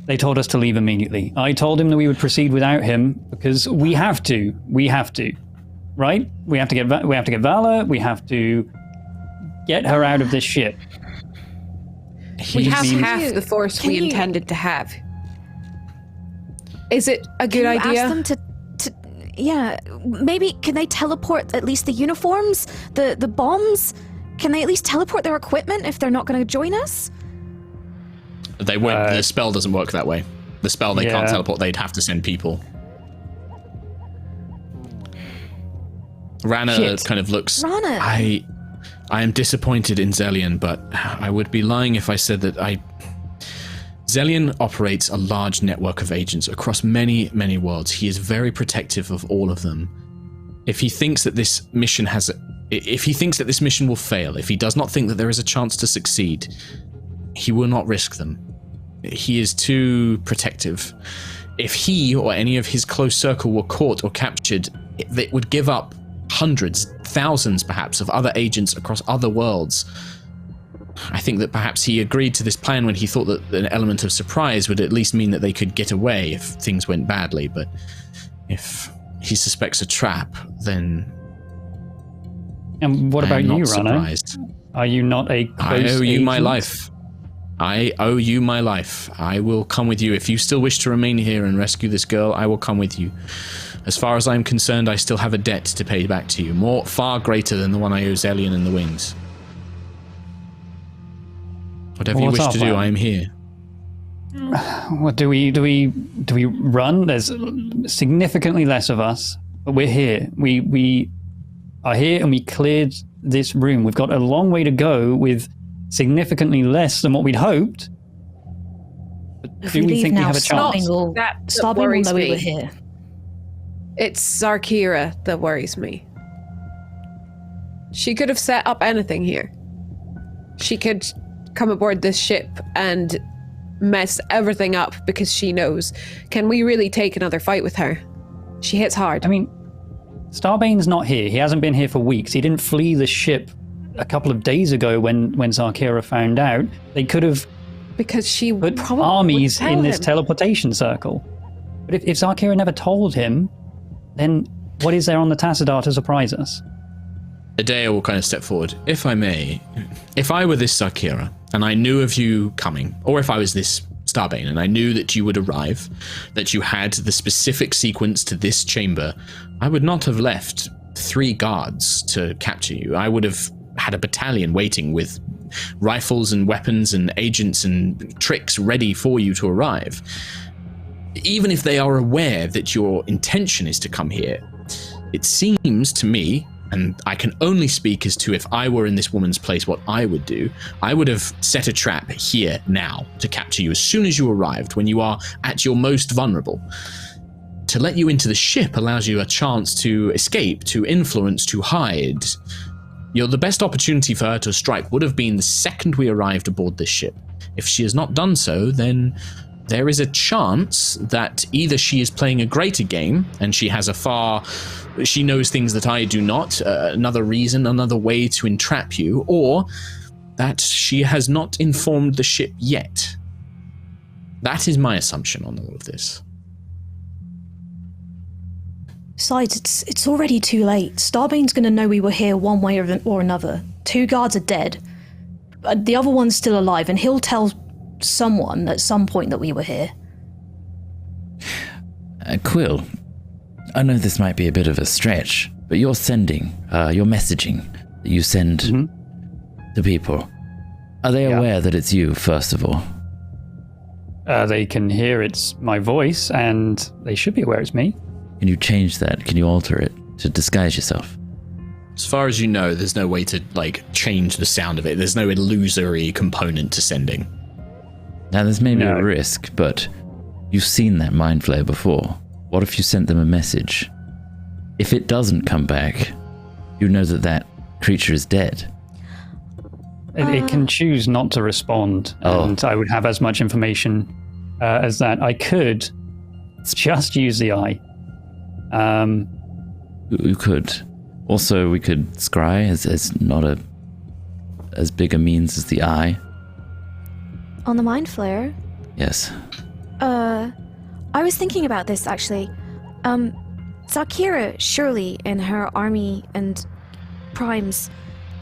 They told us to leave immediately. I told him that we would proceed without him because we have to. We have to, right? We have to get Valla. We have to get her out of this ship. We have means- half the force we intended to have. Is it a good Can you idea? ask them to yeah, maybe can they teleport at least the uniforms, the bombs? Can they at least teleport their equipment if they're not going to join us? They won't. The spell doesn't work that way. The spell they can't Yeah. teleport. They'd have to send people. Rana Shit. kind of looks. Rana. I am disappointed in Zellian, but I would be lying if I said that Zellian operates a large network of agents across many, many worlds. He is very protective of all of them. If he thinks that this mission will fail, if he does not think that there is a chance to succeed, he will not risk them. He is too protective. If he or any of his close circle were caught or captured, it would give up hundreds, thousands perhaps, of other agents across other worlds. I think that perhaps he agreed to this plan when he thought that an element of surprise would at least mean that they could get away if things went badly, but if he suspects a trap, then And what I about am you, not Rana? surprised. Are you not a close I owe you my agent? life. I owe you my life. I will come with you. If you still wish to remain here and rescue this girl, I will come with you. As far as I'm concerned, I still have a debt to pay back to you, far greater than the one I owe Zellian and the Wings. Whatever you What's wish our to do, plan? I am here. What do we run? There's significantly less of us, but we're here. We are here and we cleared this room. We've got a long way to go with significantly less than what we'd hoped. But If do we we leave think we now, have a chance? Starving will worries know we me. were here. It's Zarkira that worries me. She could have set up anything here. She could come aboard this ship and mess everything up because she knows. Can we really take another fight with her? She hits hard. I mean, Starbane's not here. He hasn't been here for weeks. He didn't flee the ship a couple of days ago when Zarkira found out. They could have Because she put probably armies would in tell this him. teleportation circle. But if Zarkira never told him, then what is there on the Tassadar to surprise us? Adea will kind of step forward. If I may, if I were this Zarkira and I knew of you coming, or if I was this Starbane and I knew that you would arrive, that you had the specific sequence to this chamber, I would not have left 3 guards to capture you. I would have had a battalion waiting with rifles and weapons and agents and tricks ready for you to arrive. Even if they are aware that your intention is to come here, it seems to me, and I can only speak as to if I were in this woman's place what I would do, I would have set a trap here now to capture you as soon as you arrived, when you are at your most vulnerable. To let you into the ship allows you a chance to escape, to influence, to hide. The best opportunity for her to strike would have been the second we arrived aboard this ship. If she has not done so, then there is a chance that either she is playing a greater game and she knows things that I do not, another reason, another way to entrap you, or that she has not informed the ship yet. That is my assumption on all of this. Besides, it's already too late. Starbane's gonna know we were here one way or another. 2 guards are dead. The other one's still alive, and he'll tell someone at some point that we were here. Quill, I know this might be a bit of a stretch, but your messaging that you send to people, are they aware that it's you, first of all? They can hear it's my voice, and they should be aware it's me. Can you change that? Can you alter it to disguise yourself? As far as you know, there's no way to change the sound of it. There's no illusory component to sending. Now, there's maybe a risk, but you've seen that mind flare before. What if you sent them a message? If it doesn't come back, you know that creature is dead. It can choose not to respond, and I would have as much information as that. I could just use the eye. You could. Also, we could scry as not as big a means as the eye. On the Mind Flayer? Yes. I was thinking about this, actually. Zarkira, surely, in her army and primes,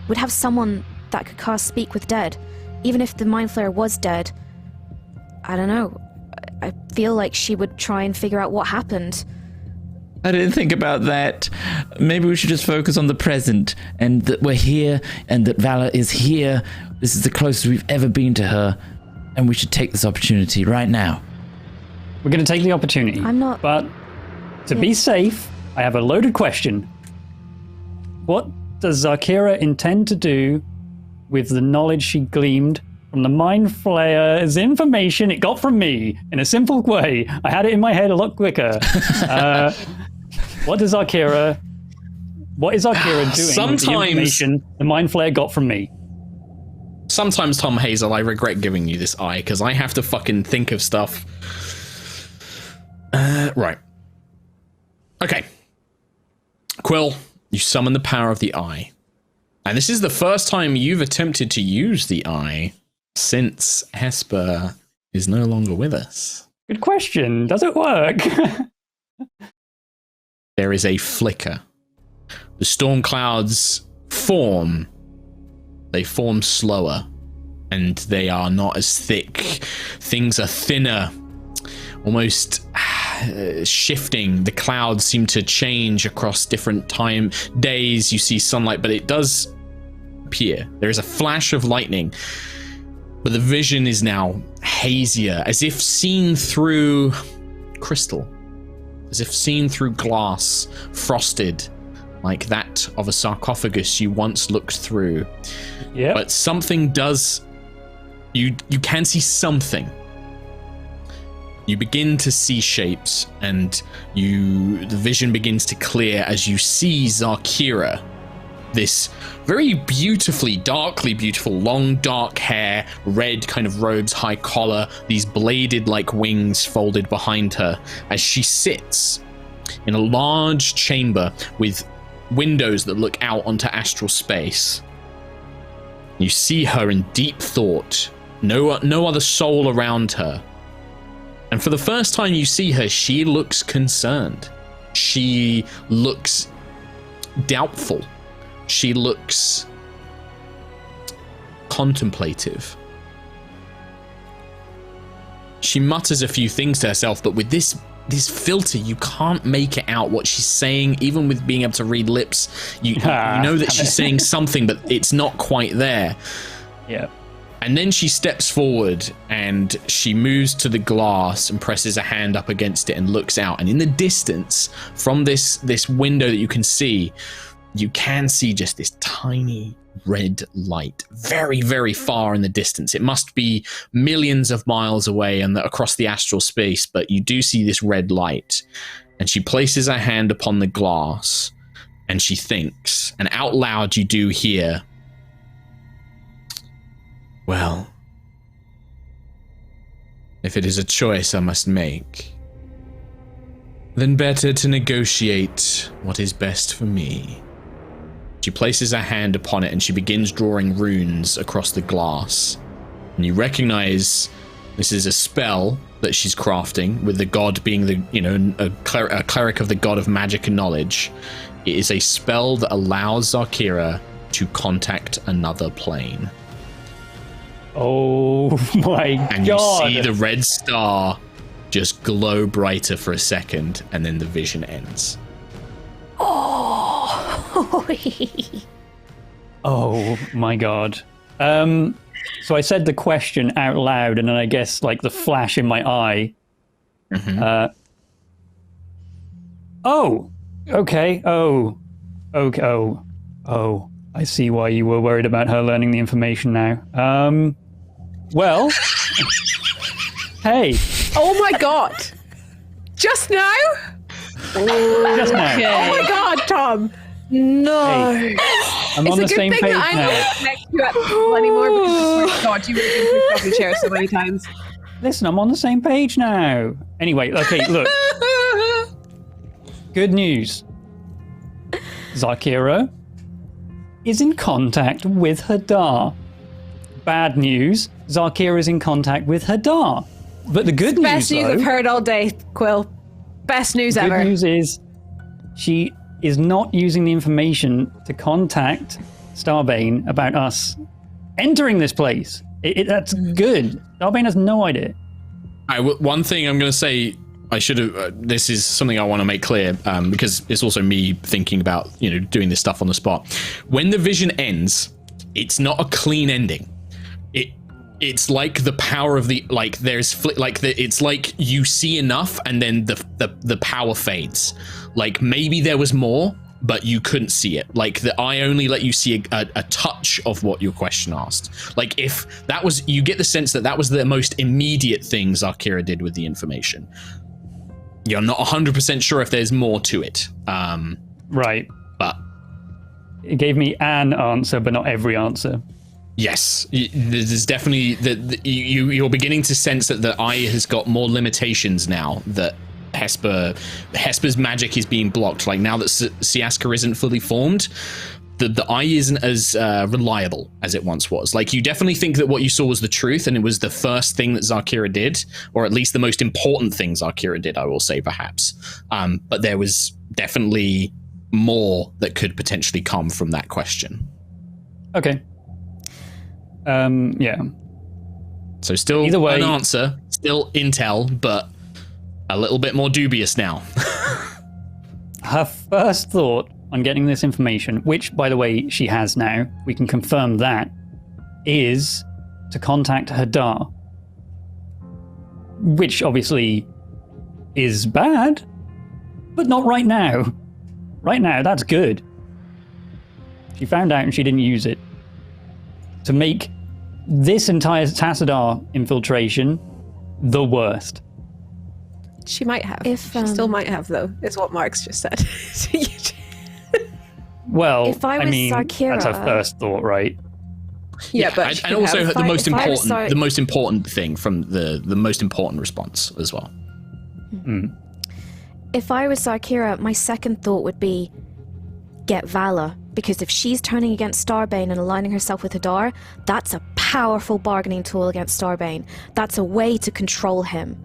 would have someone that could cast Speak with Dead. Even if the Mind Flayer was dead, I don't know. I feel like she would try and figure out what happened. I didn't think about that. Maybe we should just focus on the present, and that we're here, and that Valla is here. This is the closest we've ever been to her, and we should take this opportunity right now. We're going to take the opportunity. I'm not... But to be safe, I have a loaded question. What does Zarkira intend to do with the knowledge she gleaned from the Mind Flayer's information it got from me in a simple way? I had it in my head a lot quicker. What is Zarkira doing with the information the Mind Flayer got from me? Sometimes, Tom Hazel, I regret giving you this eye, because I have to fucking think of stuff. Right. Okay. Quill, you summon the power of the eye. And this is the first time you've attempted to use the eye since Hesper is no longer with us. Good question. Does it work? There is a flicker. The storm clouds form. They form slower, and they are not as thick. Things are thinner, almost shifting. The clouds seem to change across different days. You see sunlight, but it does appear. There is a flash of lightning, but the vision is now hazier, as if seen through crystal, as if seen through glass, frosted, like that of a sarcophagus you once looked through. Yeah. But something does... You can see something. You begin to see shapes, and the vision begins to clear as you see Zarkira. This very beautifully, darkly beautiful, long dark hair, red kind of robes, high collar, these bladed like wings folded behind her as she sits in a large chamber with windows that look out onto astral space. You see her in deep thought, no other soul around her. And for the first time you see her, she looks concerned. She looks doubtful. She looks contemplative. She mutters a few things to herself, but with this filter, you can't make it out what she's saying. Even with being able to read lips, you know that she's saying something, but it's not quite there. Yeah. And then she steps forward and she moves to the glass and presses a hand up against it and looks out. And in the distance, from this window that you can see just this tiny red light, very, very far in the distance. It must be millions of miles away and across the astral space, but you do see this red light. And she places her hand upon the glass and she thinks, and out loud you do hear, well, if it is a choice I must make, then better to negotiate what is best for me. She places her hand upon it and she begins drawing runes across the glass. And you recognize this is a spell that she's crafting, with the god being a cleric of the god of magic and knowledge. It is a spell that allows Zarkira to contact another plane. Oh my god. And you see the red star just glow brighter for a second, and then the vision ends. Oh my god. So I said the question out loud, and then I guess like the flash in my eye. Mm-hmm. Oh, okay. Oh, okay. Oh, I see why you were worried about her learning the information now. Well, hey. Oh my god! Just now? Just now. Okay. Oh my god, Tom! No. Hey, I'm on the same page now. I'm not next to you at the table anymore because, oh my god, you would have been through the chair so many times. Listen, I'm on the same page now. Anyway, okay, look. Good news. Zarkira is in contact with Hadar. Bad news, Zarkira is in contact with Hadar. But the good news, Best news I've heard all day, Quill. Best news ever. Good news is she is not using the information to contact Starbane about us entering this place. That's good. Starbane has no idea. One thing I'm going to say, I should have. This is something I want to make clear, because it's also me thinking about doing this stuff on the spot. When the vision ends, it's not a clean ending. It's like the power of the it's like you see enough and then the power fades. Like maybe there was more, but you couldn't see it. Like the eye only let you see a touch of what your question asked. Like if that was, you get the sense that was the most immediate thing Zarkira did with the information. You're not 100% sure if there's more to it. Right. But it gave me an answer, but not every answer. Yes, there's definitely you're beginning to sense that the eye has got more limitations now that Hesper's magic is being blocked. Like now that Siaska isn't fully formed, the eye isn't as reliable as it once was. Like you definitely think that what you saw was the truth, and it was the first thing that Zarkira did, or at least the most important thing Zarkira did, I will say, perhaps. But there was definitely more that could potentially come from that question. Okay. Yeah. So still either way, an answer, still intel, but a little bit more dubious now. Her first thought on getting this information, which, by the way, she has now, we can confirm that, is to contact Hadar. Which, obviously, is bad, but not right now. Right now, that's good. She found out and she didn't use it. To make this entire Tassadar infiltration the worst. She might have. If, she still might have, though, is what Mark's just said. Well, if I was Zarkira, that's her first thought, right? Yeah, but and also have. the most important thing from the most important response as well. if I was Zarkira, my second thought would be get Valla. Because if she's turning against Starbane and aligning herself with Hadar, that's a powerful bargaining tool against Starbane. That's a way to control him.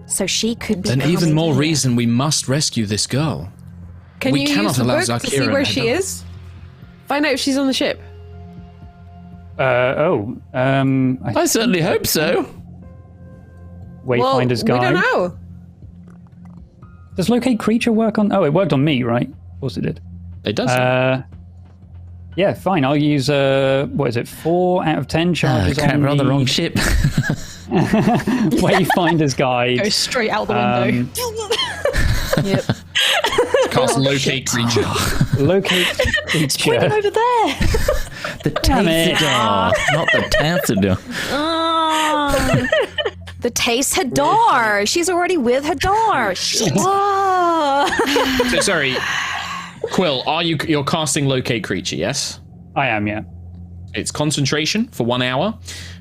So she could be. Then even more reason we must rescue this girl. Can we you cannot use the allow book to Zarkira see where and she Hadar. is? Find out if she's on the ship. I certainly hope so. Wayfinder's well, Guide. we don't know. Does locate creature work on? Oh, it worked on me, right? Of course it did. It does. Yeah, fine. I'll use 4 out of 10 charges Crap, on we're on the wrong ship. Wayfinder's Guide. Go straight out the window. Yep. Cast locate creature. Locate creature. Over there. The Tassadar, not the Tassadar. Oh, the Taste Hadar. She's already with Hadar. Shit. So, sorry, Quill. You're casting locate creature? Yes. I am, yeah. It's concentration for 1 hour.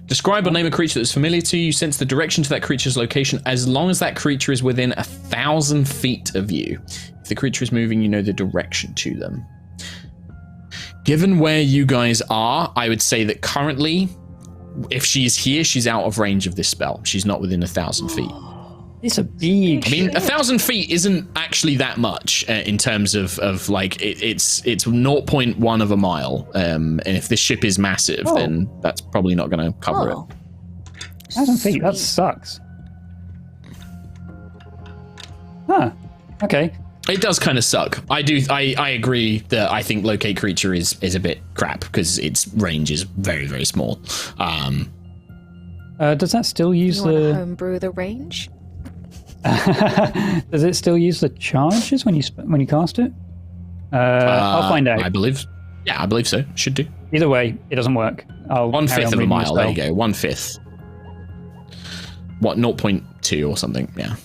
Describe or name a creature that's familiar to you. Sense the direction to that creature's location as long as that creature is within 1,000 feet of you. If the creature is moving, you know the direction to them. Given where you guys are, I would say that currently, if she's here, she's out of range of this spell. She's not within 1,000 feet. It's a big. I mean, 1,000 feet isn't actually that much in terms of like it's 0.1 of a mile. And if this ship is massive, then that's probably not going to cover it. 1,000 feet. That sucks. Huh. Okay. It does kind of suck. I agree that I think locate creature is a bit crap because its range is very, very small. Does that still use You want to the? homebrew the range? Does it still use the charges when you cast it? I'll find out. I believe so. Should do. Either way, it doesn't work. I'll 1/5 of a reading the mile. There you spell. go. 1/5. What 0.2 or something? Yeah.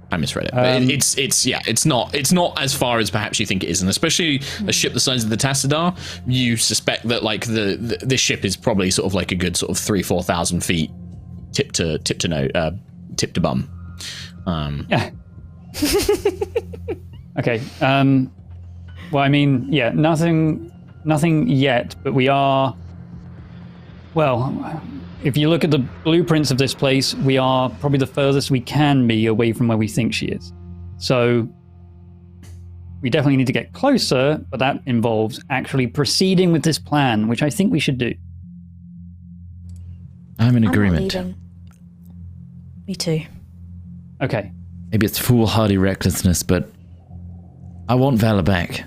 I misread it. But it's not as far as perhaps you think it is, and especially a ship the size of the Tassadar, you suspect that like this ship is probably sort of like a good sort of 3,000-4,000 feet tip to bum. Yeah. Okay. Well, I mean, yeah, nothing yet, but we are. Well, if you look at the blueprints of this place, we are probably the furthest we can be away from where we think she is. So we definitely need to get closer, but that involves actually proceeding with this plan, which I think we should do. I'm in I'm not agreement. leaving. Me too. Okay. Maybe it's foolhardy recklessness, but I want Valla back.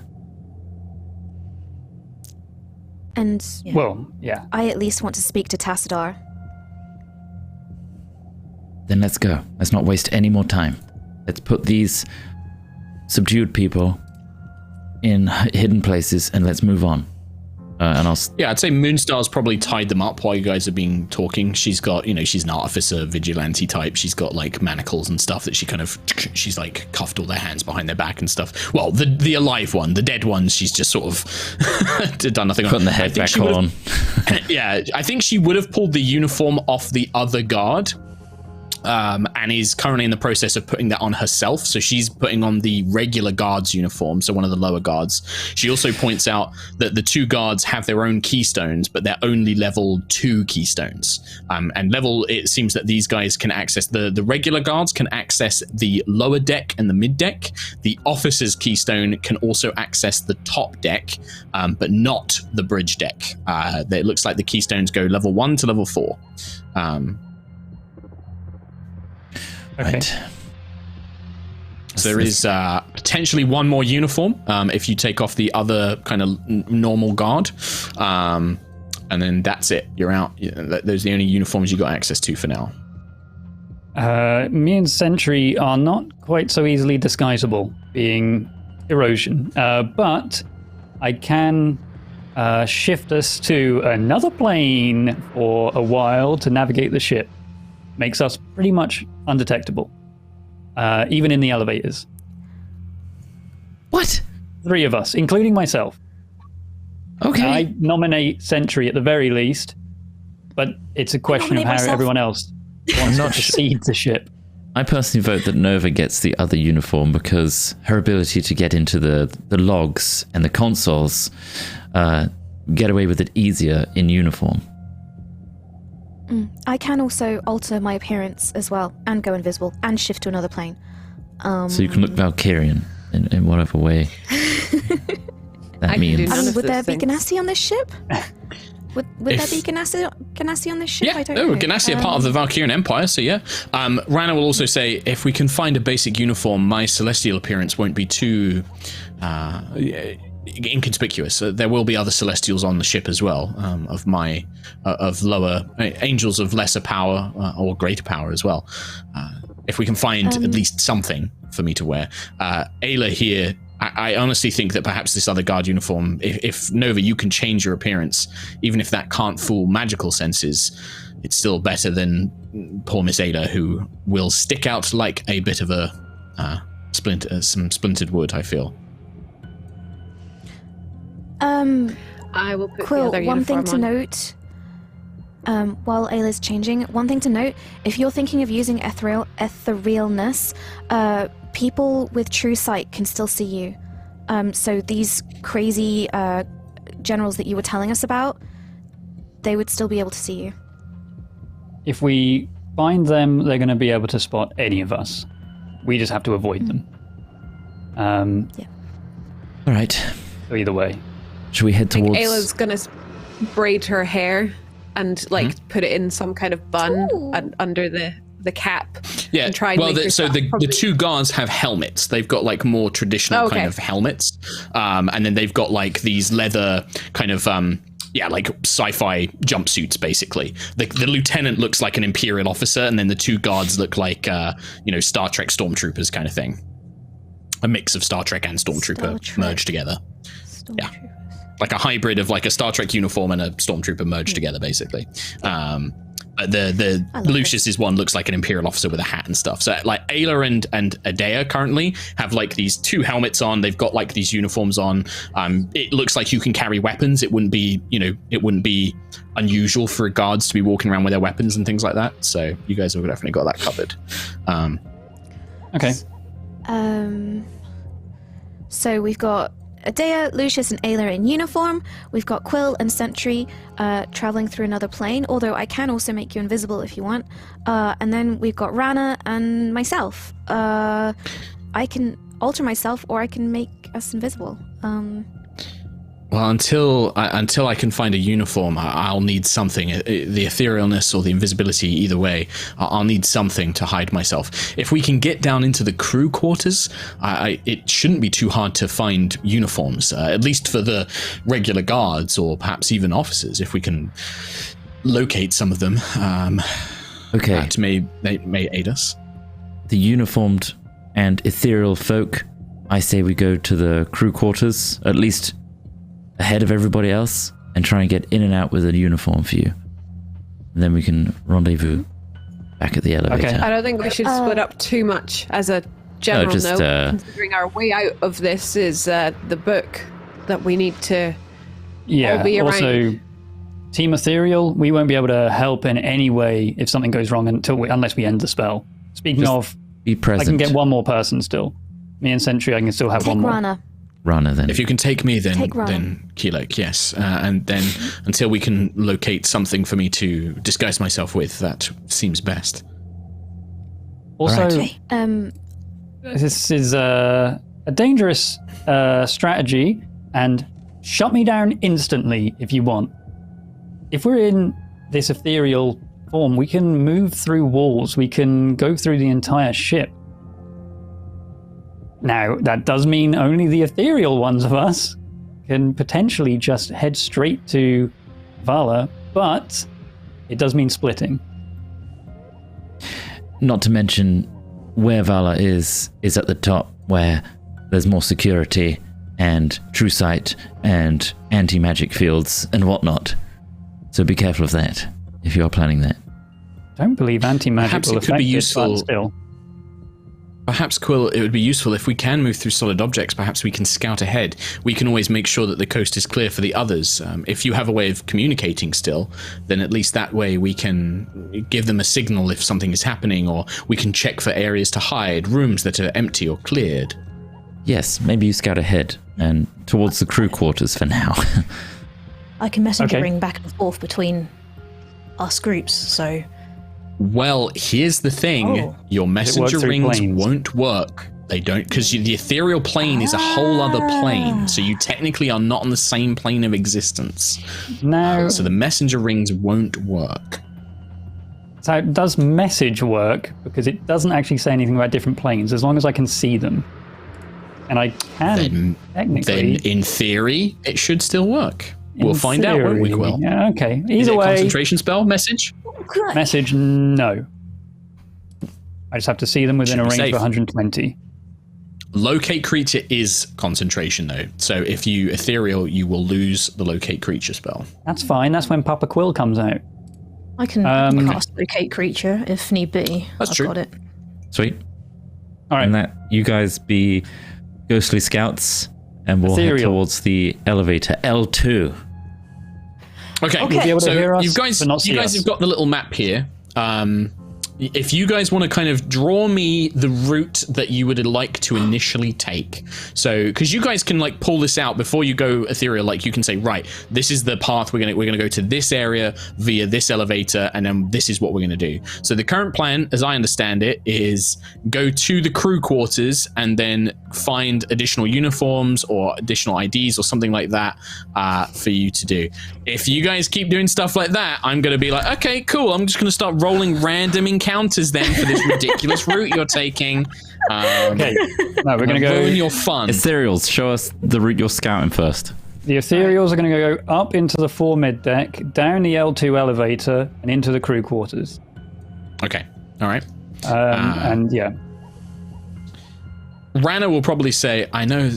And Well, yeah. I at least want to speak to Tassadar. Then let's go. Let's not waste any more time. Let's put these subdued people in hidden places and let's move on. And Yeah, I'd say Moonstar's probably tied them up while you guys have been talking. She's got, she's an artificer, vigilante type. She's got like manacles and stuff that she's like cuffed all their hands behind their back and stuff. Well, the alive one, the dead ones, she's just sort of done nothing. putting the head back on. Yeah, I think she would have pulled the uniform off the other guard. And is currently in the process of putting that on herself. So she's putting on the regular guard's uniform, so one of the lower guards. She also points out that the two guards have their own keystones, but they're only level 2 keystones. It seems that these guys can access, the regular guards can access the lower deck and the mid deck. The officer's keystone can also access the top deck, but not the bridge deck. It looks like the keystones go level 1 to level 4. Okay. Right. So there is potentially one more uniform if you take off the other kind of normal guard. And then that's it. You're out. Those are the only uniforms you got access to for now. Me and Sentry are not quite so easily disguisable, being erosion. But I can shift us to another plane for a while to navigate the ship. Makes us pretty much undetectable, even in the elevators. What? 3 of us, including myself. Okay. I nominate Sentry at the very least, but it's a question of how myself. everyone else wants to proceed the ship. I personally vote that Nova gets the other uniform because her ability to get into the logs and the consoles get away with it easier in uniform. I can also alter my appearance as well, and go invisible, and shift to another plane. So you can look Valkyrian in whatever way that means. Would there be Ganassi on this ship? Would there be Ganassi on this ship? Yeah, I don't know. Ganassi are part of the Valkyrian Empire, so yeah. Rana will also say, if we can find a basic uniform, my celestial appearance won't be too inconspicuous. There will be other celestials on the ship as well, of lower angels of lesser power or greater power as well. If we can find at least something for me to wear. Ayla here, I honestly think that perhaps this other guard uniform, if Nova, you can change your appearance, even if that can't fool magical senses, it's still better than poor Miss Ayla, who will stick out like a bit of a some splintered wood, I feel. I will put Quill, the other one thing uniform to on. note, while Ayla's changing, one thing to note, if you're thinking of using etherealness, people with true sight can still see you. So these crazy generals that you were telling us about, they would still be able to see you. If we find them, they're going to be able to spot any of us. We just have to avoid them. Yeah. All right. So either way. Should we head I think towards... Ayla's gonna braid her hair and put it in some kind of bun under the cap. Yeah, and try and make herself the two guards have helmets. They've got like more traditional kind of helmets, and then they've got like these leather kind of like sci-fi jumpsuits. Basically, the lieutenant looks like an Imperial officer, and then the two guards look like Star Trek stormtroopers kind of thing. A mix of Star Trek and Stormtrooper merged together. Yeah, like a hybrid of like a Star Trek uniform and a Stormtrooper merged together, basically. The Lucius's one looks like an Imperial officer with a hat and stuff. So like Ayla and Adea currently have like these two helmets on. They've got like these uniforms on. It looks like you can carry weapons. It wouldn't be unusual for guards to be walking around with their weapons and things like that. So you guys have definitely got that covered. Okay. So we've got Adea, Lucius, and Ayla in uniform. We've got Quill and Sentry traveling through another plane, although I can also make you invisible if you want. And then we've got Rana and myself. I can alter myself, or I can make us invisible. Well, until I can find a uniform, I'll need something. The etherealness or the invisibility, either way, I'll need something to hide myself. If we can get down into the crew quarters, it shouldn't be too hard to find uniforms, at least for the regular guards or perhaps even officers, if we can locate some of them. Okay. That may aid us. The uniformed and ethereal folk, I say we go to the crew quarters, at least ahead of everybody else, and try and get in and out with a uniform for you. And then we can rendezvous back at the elevator. Okay. I don't think we should split up too much as a general note, considering our way out of this is the book that we need to all be around. Also, Team Ethereal, we won't be able to help in any way if something goes wrong unless we end the spell. Speaking of, be present. I can get one more person still. Me and Sentry, I can still have one more. Rana, then. If you can take me, then Keelok, yes. And then until we can locate something for me to disguise myself with, that seems best. Also, right. This is a dangerous strategy, and shut me down instantly if you want. If we're in this ethereal form, we can move through walls. We can go through the entire ship. Now, that does mean only the ethereal ones of us can potentially just head straight to Valla, but it does mean splitting. Not to mention where Valla is at the top, where there's more security and true sight and anti-magic fields and whatnot. So be careful of that if you are planning that. Don't believe anti-magic Perhaps will it could affect be it, useful. but still. Perhaps, Quill, it would be useful if we can move through solid objects. Perhaps we can scout ahead. We can always make sure that the coast is clear for the others. If you have a way of communicating still, then at least that way we can give them a signal if something is happening, or we can check for areas to hide, rooms that are empty or cleared. Yes, maybe you scout ahead and towards the crew quarters for now. I can messenger ring back and forth between us groups, so... Well, here's the thing. Oh. Your messenger rings planes? won't work. They don't, because the ethereal plane is a whole other plane, so you technically are not on the same plane of existence. No. So the messenger rings won't work. So does message work? Because it doesn't actually say anything about different planes, as long as I can see them. And I can, technically... Then, in theory, it should still work. We'll find out, won't we, Quill? Yeah, okay. Is it Either a way, concentration spell message? message, no. I just have to see them within Should a be range safe. of 120. Locate creature is concentration, though. So if you ethereal, you will lose the locate creature spell. That's fine. That's when Papa Quill comes out. I can cast locate creature if need be. That's I've true. got it. Sweet. All right. And that you guys be ghostly scouts, and we'll head Ethereal. towards the elevator L2. Okay, You'll be able to so hear us, you guys but not see us. have got the little map here. If you guys want to kind of draw me the route that you would like to initially take, so because you guys can like pull this out before you go ethereal, like you can say, right, this is the path we're gonna go to this area via this elevator, and then this is what we're gonna do. So the current plan, as I understand it, is go to the crew quarters and then find additional uniforms or additional IDs or something like that for you to do. If you guys keep doing stuff like that, I'm gonna be like, okay, cool. I'm just gonna start rolling random encounters then for this ridiculous route you're taking. Okay. No, we're going to ruin go... your fun. Ethereals, show us the route you're scouting first. The Ethereals are going to go up into the 4 mid deck, down the L2 elevator, and into the crew quarters. Okay, all right. And yeah. Rana will probably say, I know,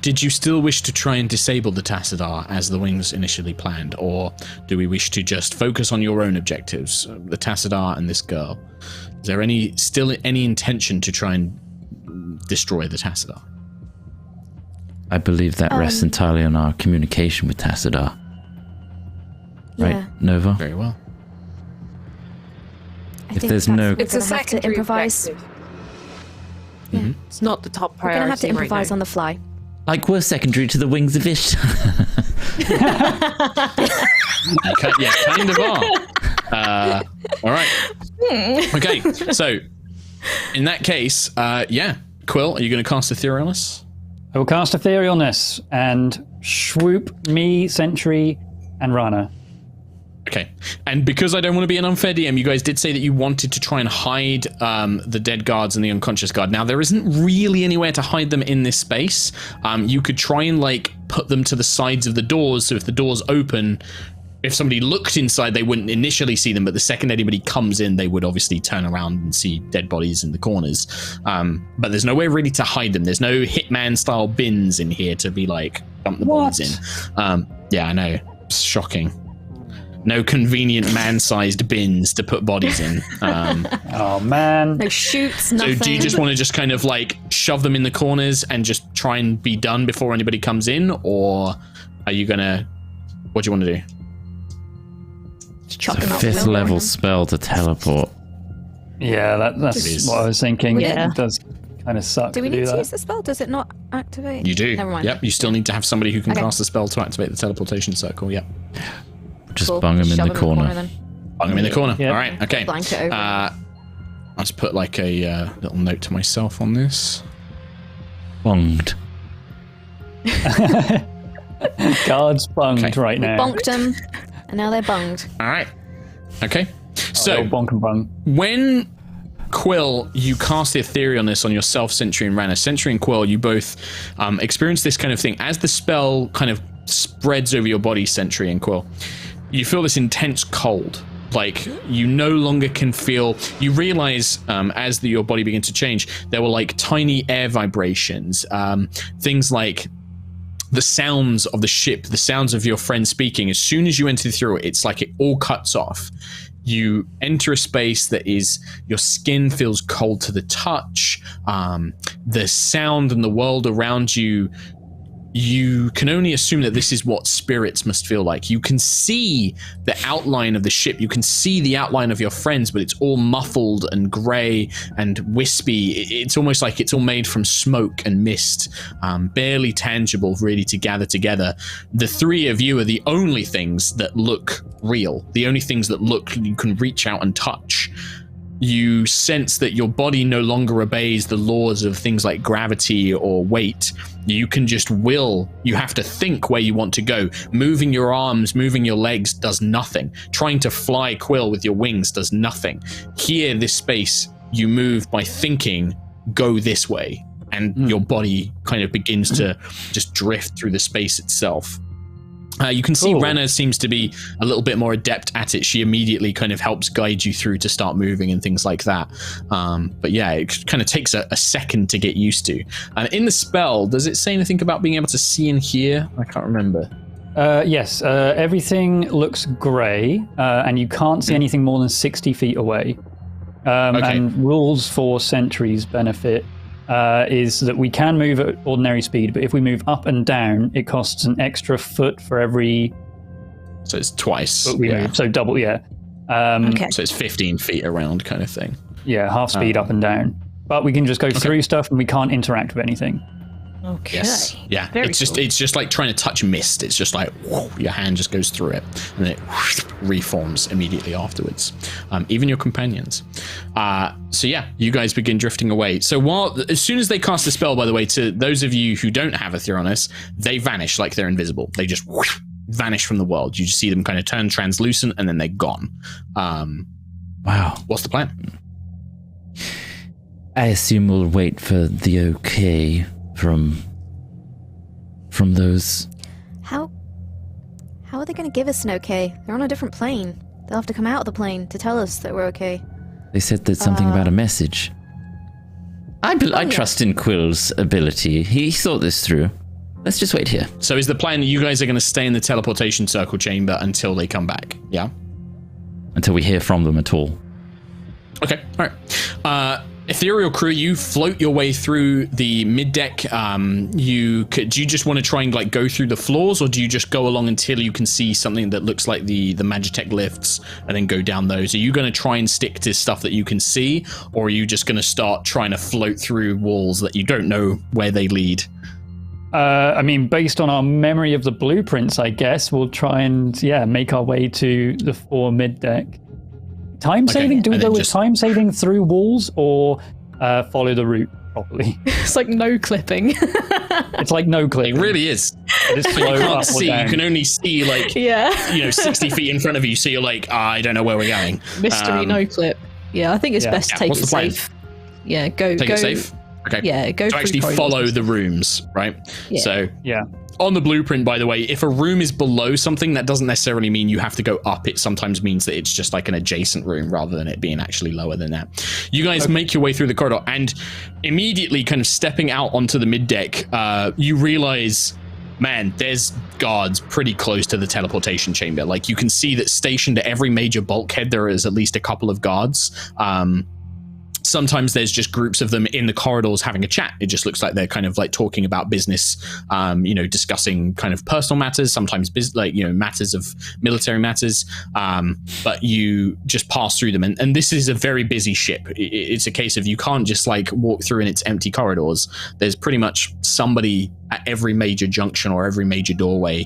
did you still wish to try and disable the Tassadar as the wings initially planned, or do we wish to just focus on your own objectives, the Tassadar and this girl? Is there still any intention to try and destroy the Tassadar? I believe that rests entirely on our communication with Tassadar. Right, Yeah. Nova? Very well. I If think there's that's- no- we're It's a gonna have to secondary improvise. objective. It's not the top We're priority. gonna have to improvise right on the fly. Like we're secondary to the wings of Ishtar. You kind of are. All right. Okay, so in that case, Quill, are you going to cast Etherealness? I will cast Etherealness and swoop me, Sentry, and Rana. Okay, and because I don't want to be an unfair DM, you guys did say that you wanted to try and hide the dead guards and the unconscious guard. Now, there isn't really anywhere to hide them in this space. You could try and like put them to the sides of the doors, so if the doors open, if somebody looked inside, they wouldn't initially see them, but the second anybody comes in, they would obviously turn around and see dead bodies in the corners. But there's nowhere really to hide them. There's no Hitman-style bins in here to be like, dump the bodies in. Yeah, I know. It's shocking. No convenient man-sized bins to put bodies in. Oh, man. No shoots, So nothing. do you just want to just kind of like shove them in the corners and just try and be done before anybody comes in? Or are you gonna, what do you want to do? Chuck It's a them out 5th the window. level spell to teleport. Yeah, It that's is. what I was thinking. Yeah. It does kind of suck Do we to need do to that. use the spell? Does it not activate? You do. Never mind. Yep, you still need to have somebody who can Okay. cast the spell to activate the teleportation circle. Yep. Just Cool. bung him in Shove the corner. then. Bung him in the corner. Yeah. All right, okay. Blanket over. I'll just put like a little note to myself on this. Bunged. Guards bunged Okay. right now. Bonked them, and now they're bunged. All right. Okay. So So bonk and bung. when Quill, you cast the etherealness on yourself, Sentry and Rana. Sentry and Quill, you both experience this kind of thing. As the spell kind of spreads over your body, Sentry and Quill, you feel this intense cold. Like you no longer can feel, you realize as your body begins to change, there were like tiny air vibrations, things like the sounds of the ship, the sounds of your friend speaking. As soon as you enter through it, it's like it all cuts off. You enter a space that is, your skin feels cold to the touch. The sound and the world around you, you can only assume that this is what spirits must feel like. You can see the outline of the ship. You can see the outline of your friends, but it's all muffled and grey and wispy. It's almost like it's all made from smoke and mist, barely tangible, really, to gather together. The three of you are the only things that look real, the only things that look you can reach out and touch. You sense that your body no longer obeys the laws of things like gravity or weight. You can just will. You have to think where you want to go. Moving your arms, moving your legs does nothing. Trying to fly Quill with your wings does nothing. Here, this space, you move by thinking, go this way. And your body kind of begins to just drift through the space itself. You can see Rana seems to be a little bit more adept at it. She immediately kind of helps guide you through to start moving and things like that. But yeah, it kind of takes a second to get used to. In the spell, does it say anything about being able to see and hear? I can't remember. Yes, everything looks grey, and you can't see anything more than 60 feet away. And rules for sentries benefit is that we can move at ordinary speed, but if we move up and down, it costs an extra foot for every... So it's twice. Foot we move. So double, yeah. So it's 15 feet around kind of thing. Yeah, half speed up and down. But we can just go through stuff and we can't interact with anything. Okay. Yes. Yeah. Very it's cool. just like trying to touch mist. It's just like whoo, your hand just goes through it and then it reforms immediately afterwards. Even your companions. So yeah, you guys begin drifting away. So as soon as they cast the spell, by the way, to those of you who don't have Aerois, they vanish like they're invisible. They just vanish from the world. You just see them kind of turn translucent and then they're gone. Wow. What's the plan? I assume we'll wait for the okay from those. How are they going to give us an okay? They're on a different plane. They'll have to come out of the plane to tell us that we're okay. They said that something about a message. I trust in Quill's ability. He thought this through. Let's just wait here. So is the plan that you guys are going to stay in the teleportation circle chamber until they come back? Yeah? Until we hear from them at all. Okay, all right. Ethereal crew, you float your way through the mid-deck. Do you just want to try and like go through the floors, or do you just go along until you can see something that looks like the Magitech lifts and then go down those? Are you going to try and stick to stuff that you can see, or are you just going to start trying to float through walls that you don't know where they lead? I mean, based on our memory of the blueprints, I guess we'll try and make our way to the 4 mid-deck. Time saving? Do we go with time saving through walls or follow the route properly? It's like no clipping. It's like no clipping. It really is. It's you can't see. You can only see like 60 feet in front of you. So you're like, I don't know where we're going. Mystery no clip. Yeah, I think it's best to take it safe. Yeah, go. Take it safe. Okay. Yeah, go. To actually follow the rooms, right? Yeah. So yeah. On the blueprint, by the way, if a room is below something, that doesn't necessarily mean you have to go up. It sometimes means that it's just like an adjacent room rather than it being actually lower than that. You guys make your way through the corridor and immediately kind of stepping out onto the mid-deck, you realize, man, there's guards pretty close to the teleportation chamber. Like you can see that stationed at every major bulkhead, there is at least a couple of guards. Sometimes there's just groups of them in the corridors having a chat. It just looks like they're kind of like talking about business, discussing kind of personal matters, sometimes matters of military matters. But you just pass through them. And this is a very busy ship. It's a case of you can't just like walk through in its empty corridors. There's pretty much somebody at every major junction or every major doorway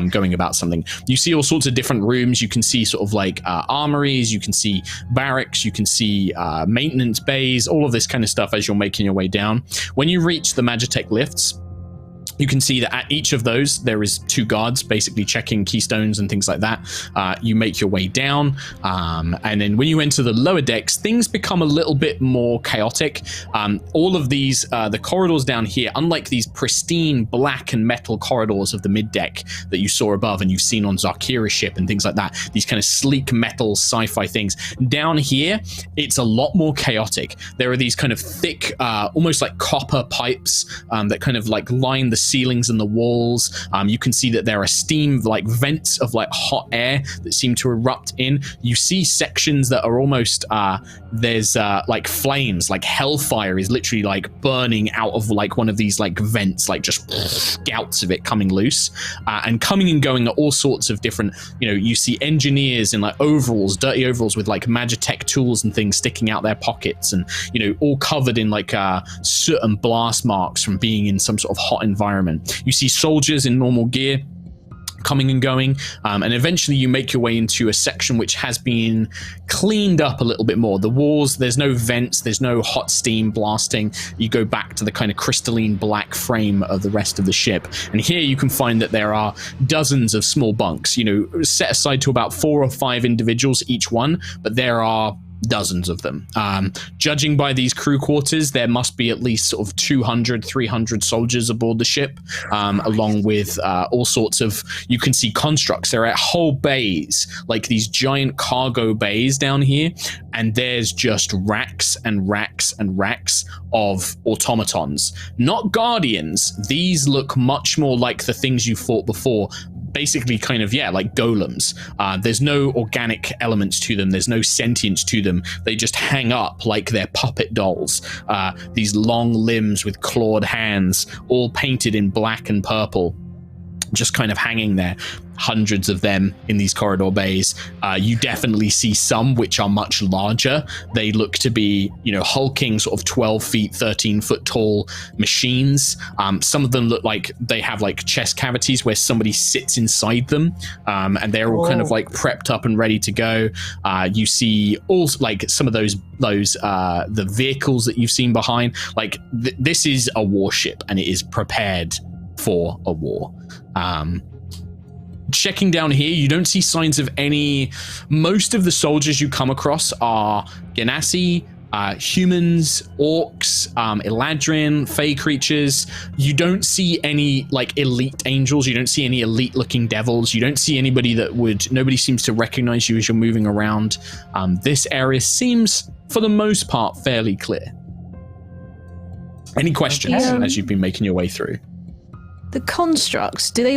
going about something. You see all sorts of different rooms. You can see sort of like armories. You can see barracks. You can see maintenance bays, all of this kind of stuff as you're making your way down. When you reach the Magitech lifts, you can see that at each of those, there is 2 guards basically checking keystones and things like that. You make your way down. And then when you enter the lower decks, things become a little bit more chaotic. All of these, the corridors down here, unlike these pristine black and metal corridors of the mid-deck that you saw above and you've seen on Zakira's ship and things like that, these kind of sleek metal sci-fi things, down here, it's a lot more chaotic. There are these kind of thick, almost like copper pipes that kind of like line the ceilings and the walls. You can see that there are steam like vents of like hot air that seem to erupt in. You see sections that are almost there's like flames, like hellfire is literally like burning out of like one of these like vents, like just gouts of it coming loose, and coming and going at all sorts of different, you see engineers in like overalls, dirty overalls with like magitech tools and things sticking out their pockets, and all covered in like soot and blast marks from being in some sort of hot environment. You see soldiers in normal gear coming and going, and eventually you make your way into a section which has been cleaned up a little bit more. The walls, there's no vents, there's no hot steam blasting. You go back to the kind of crystalline black frame of the rest of the ship, and here you can find that there are dozens of small bunks, set aside to about 4 or 5 individuals each one, but there are dozens of them. Judging by these crew quarters, there must be at least sort of 200, 300 soldiers aboard the ship, along with all sorts of, you can see constructs. There are whole bays, like these giant cargo bays down here, and there's just racks and racks and racks of automatons. Not guardians. These look much more like the things you fought before, basically kind of, like golems. There's no organic elements to them. There's no sentience to them. They just hang up like they're puppet dolls. These long limbs with clawed hands, all painted in black and purple, just kind of hanging there. Hundreds of them in these corridor bays. You definitely see some which are much larger. They look to be, hulking sort of 12 feet, 13 foot tall machines. Some of them look like they have like chest cavities where somebody sits inside them, and they're all kind of like prepped up and ready to go. You see all like some of those the vehicles that you've seen behind. Like this is a warship, and it is prepared for a war. Checking down here, you don't see signs of any. Most of the soldiers you come across are Genasi, humans, orcs, Eladrin, fey creatures. You don't see any like elite angels. You don't see any elite looking devils. You don't see anybody nobody seems to recognize you as you're moving around. This area seems, for the most part, fairly clear. Any questions as you've been making your way through? The constructs, do they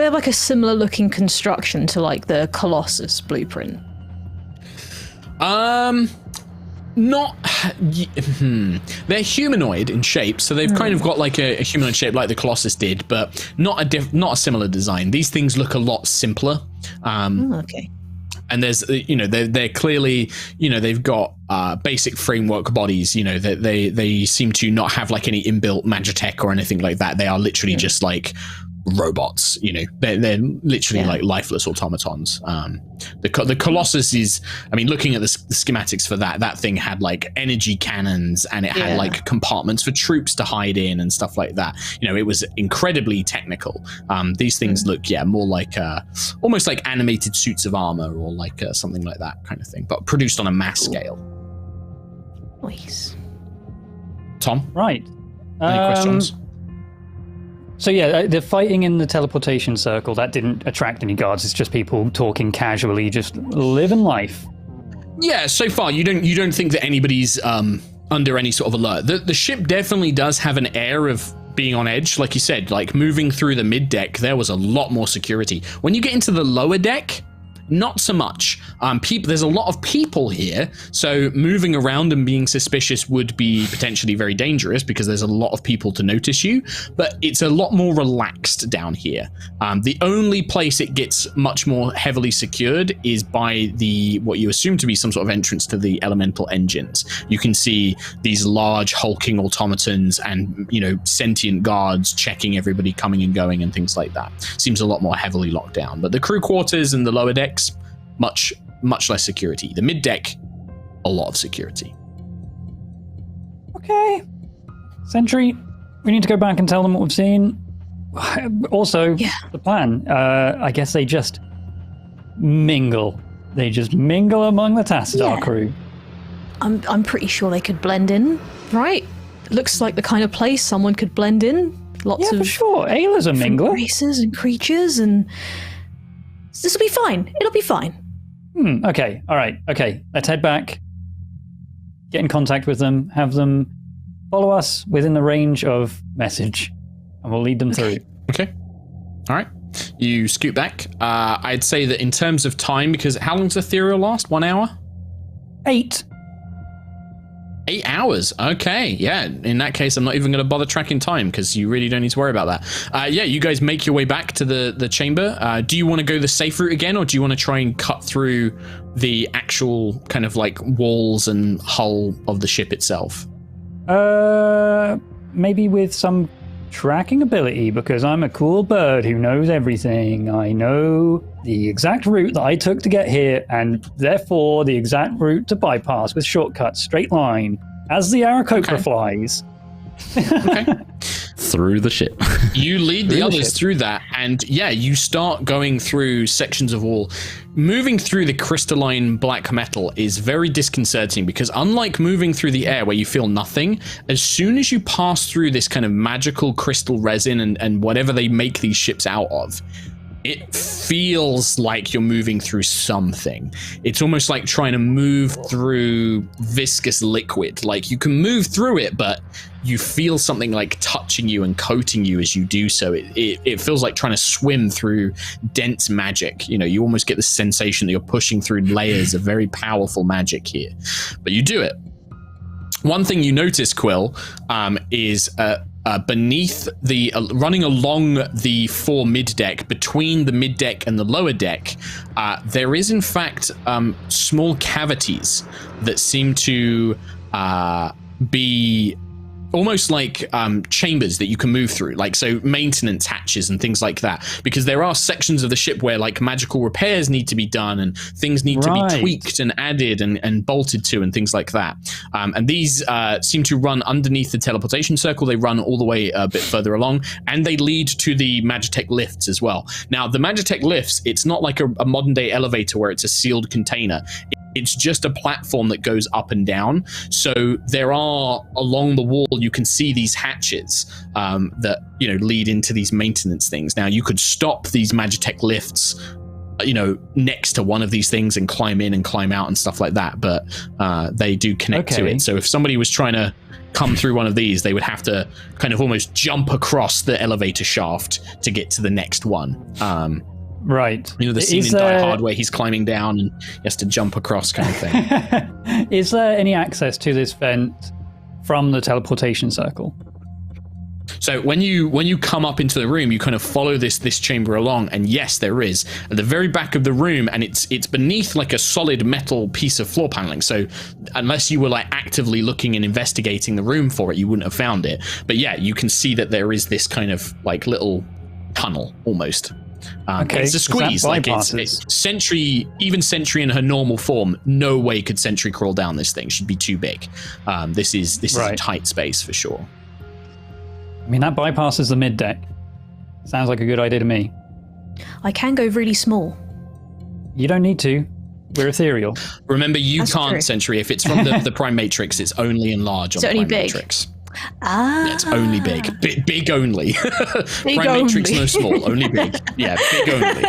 have like a similar looking construction to like the Colossus blueprint? Not. They're humanoid in shape, so they've kind of got like a humanoid shape like the Colossus did, but not a similar design. These things look a lot simpler. Okay. And there's, they're clearly, they've got basic framework bodies. They seem to not have like any inbuilt magitech or anything like that. They are literally just like robots. They're literally like lifeless automatons. The Colossus is, looking at the schematics for that thing had like energy cannons, and it had like compartments for troops to hide in and stuff like that. It was incredibly technical. These things look more like almost like animated suits of armor, or like something like that kind of thing, but produced on a mass scale. Nice. Tom, right? Any questions? So the fighting in the teleportation circle, that didn't attract any guards. It's just people talking casually, just living life. Yeah, so far you don't think that anybody's under any sort of alert. The ship definitely does have an air of being on edge, like you said. Like moving through the mid deck, there was a lot more security. When you get into the lower deck, not so much. There's a lot of people here, so moving around and being suspicious would be potentially very dangerous because there's a lot of people to notice you, but it's a lot more relaxed down here. The only place it gets much more heavily secured is by what you assume to be some sort of entrance to the elemental engines. You can see these large hulking automatons and, sentient guards checking everybody coming and going and things like that. Seems a lot more heavily locked down, but the crew quarters and the lower deck, much less security. The mid deck, a lot of security. Okay. Sentry, we need to go back and tell them what we've seen. Also, the plan. I guess they just mingle. They just mingle among the Tassadar crew. I'm pretty sure they could blend in, right? Looks like the kind of place someone could blend in. Lots of for sure. Ayla's a mingler. Races and creatures, and this will be fine. It'll be fine. Okay. All right. Okay. Let's head back. Get in contact with them. Have them follow us within the range of message. and we'll lead them through. Okay. All right. You scoot back. I'd say that in terms of time, because how long does ethereal last? 1 hour? 8. 8 hours. Okay. Yeah. In that case, I'm not even going to bother tracking time because you really don't need to worry about that. Yeah. You guys make your way back to the chamber. Do you want to go the safe route again, or do you want to try and cut through the actual kind of like walls and hull of the ship itself? Maybe with some tracking ability, because I'm a cool bird who knows everything. I know the exact route that I took to get here, and therefore the exact route to bypass with shortcuts, straight line, as the Aarakocra flies. Okay. Through the ship. You lead the others through that, and yeah, you start going through sections of wall. Moving through the crystalline black metal is very disconcerting because unlike moving through the air where you feel nothing, as soon as you pass through this kind of magical crystal resin and whatever they make these ships out of, it feels like you're moving through something. It's almost like trying to move through viscous liquid. Like you can move through it, but you feel something like touching you and coating you as you do so. It feels like trying to swim through dense magic. You know, you almost get the sensation that you're pushing through layers of very powerful magic here. But you do it. One thing you notice, Quill, is beneath the running along the fore mid deck, between the mid deck and the lower deck, there is in fact small cavities that seem to be almost like chambers that you can move through, like so maintenance hatches and things like that, because there are sections of the ship where like magical repairs need to be done and things need to be tweaked and added and bolted to and things like that. And these seem to run underneath the teleportation circle. They run all the way a bit further along, and they lead to the Magitech lifts as well. Now, the Magitech lifts, it's not like a modern day elevator where it's a sealed container. It's just a platform that goes up and down. So there are, along the wall, you can see these hatches that, you know, lead into these maintenance things. Now, you could stop these Magitech lifts, you know, next to one of these things and climb in and climb out and stuff like that. But they do connect to it. So if somebody was trying to come through one of these, they would have to kind of almost jump across the elevator shaft to get to the next one. Right. You know, the scene in Die Hard where he's climbing down and he has to jump across kind of thing. Is there any access to this vent from the teleportation circle? So when you come up into the room, you kind of follow this chamber along, and yes, there is at the very back of the room, and it's beneath like a solid metal piece of floor paneling. So unless you were like actively looking and investigating the room for it, you wouldn't have found it. But yeah, you can see that there is this kind of like little tunnel almost. It's a squeeze, like it's Sentry, even Sentry in her normal form, no way could Sentry crawl down this thing. She'd be too big. This is a tight space for sure. I mean, that bypasses the mid deck. Sounds like a good idea to me. I can go really small. You don't need to. We're ethereal. Remember, you That's can't true. Sentry. If it's from the Prime Matrix, it's only enlarge on the Prime Matrix. Ah, It's only big. Big only. Big Prime Matrix, only. no small, only big. Yeah, big only.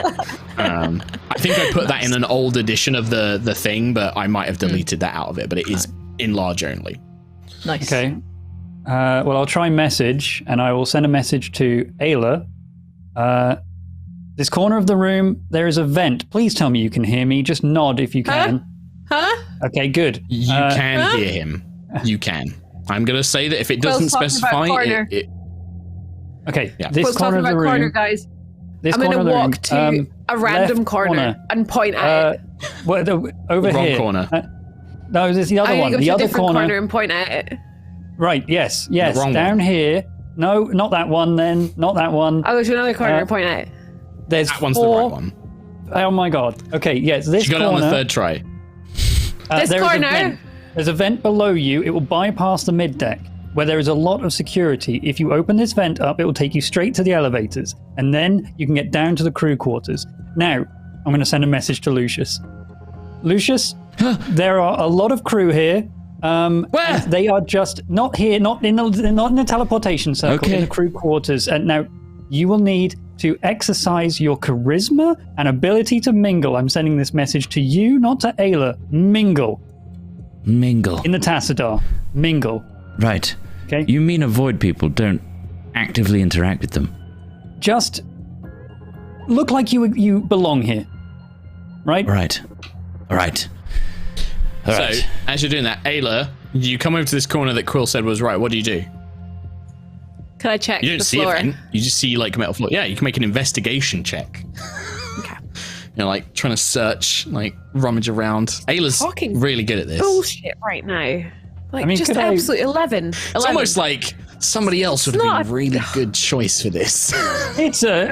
I think I put that in an old edition of the thing, but I might have deleted that out of it. But it is in large only. nice. Okay. Well, I'll try message, and I will send a message to Ayla. This corner of the room, there is a vent. Please tell me you can hear me. Just nod if you can. Huh? Okay, good. You can hear him. You can. I'm going to say that if it doesn't specify it. Okay, Yeah. this What's corner talking of the about corner, room. guys? This I'm corner going of to the room, walk to a random left corner and point at it. Over Wrong here. corner. No, there's the other I'm one. going to The go to a other different corner. corner and point at it. Right, yes. wrong Down one. here. No, not that one then. Not that one. I'll go to another corner and point at it. There's That one's four. the right one. Oh my god. Okay, yes, this You got corner. it on the third try. This there is a corner. vent. There's a vent below you. It will bypass the mid deck, where there is a lot of security. If you open this vent up, it will take you straight to the elevators, and then you can get down to the crew quarters. Now, I'm going to send a message to Lucius. Lucius, there are a lot of crew here. Where? They are just not here, not in the teleportation circle, Okay. in the crew quarters. And now, you will need to exercise your charisma and ability to mingle. I'm sending this message to you, not to Ayla. Mingle. Mingle. In the Tassadar. Mingle. Right. Okay? You mean avoid people, don't actively interact with them. Just look like you belong here, right? Right. All right. All right. So, as you're doing that, Ayla, you come over to this corner that Quill said was right. What do you do? Can I check You don't the see floor? a vent. You just see like metal floor. Yeah, you can make an investigation check. Okay. Like trying to search, like rummage around. Ayla's Fucking really good at this. Bullshit right now. Like, I mean, just could I- absolute 11. It's almost like somebody else would have not been a really good choice for this. It's a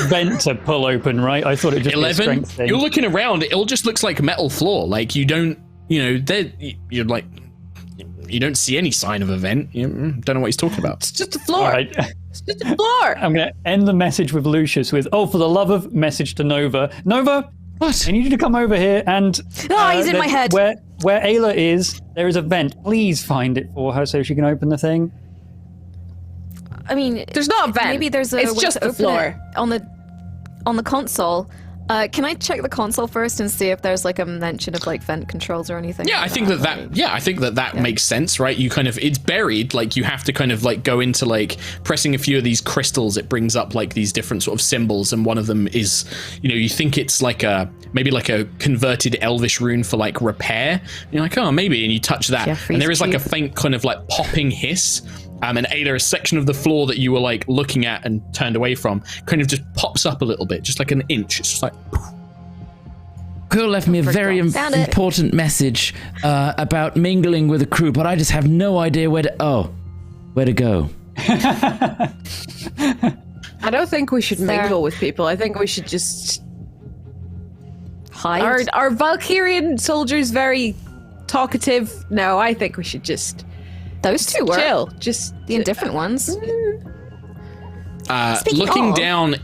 vent to pull open, right? I thought it just be a 11. strength thing. You're looking around. It all just looks like metal floor. Like you don't, you're like, you don't see any sign of a vent. You don't know what he's talking about. It's just a floor. All right. It's just a floor. I'm going to end the message with Lucius with, oh, for the love of message to Nova. Nova, What? I need you to come over here and... He's in my head. Where Ayla is, there is a vent. Please find it for her so she can open the thing. I mean, There's not a vent. maybe there's a It's way just to the open floor. it on the console. Can I check the console first and see if there's like a mention of like vent controls or anything? Yeah, like I think that makes sense, right? You kind of, it's buried, like you have to kind of like go into like pressing a few of these crystals, it brings up like these different sort of symbols, and one of them is, you think it's like maybe like a converted elvish rune for like repair. And you're like, oh, maybe, and you touch that, Jeffrey's and there is like a cube. faint kind of like popping hiss. And Ada, a section of the floor that you were like looking at and turned away from kind of just pops up a little bit, just like an inch. It's just like, Quill left me a very Found it. important message about mingling with the crew, but I just have no idea where to go. I don't think we should Sarah. mingle with people. I think we should just... hide. Are Valkyrian soldiers very talkative? No, I think we should just Those two were chill. Just the indifferent ones. Speaking looking of- down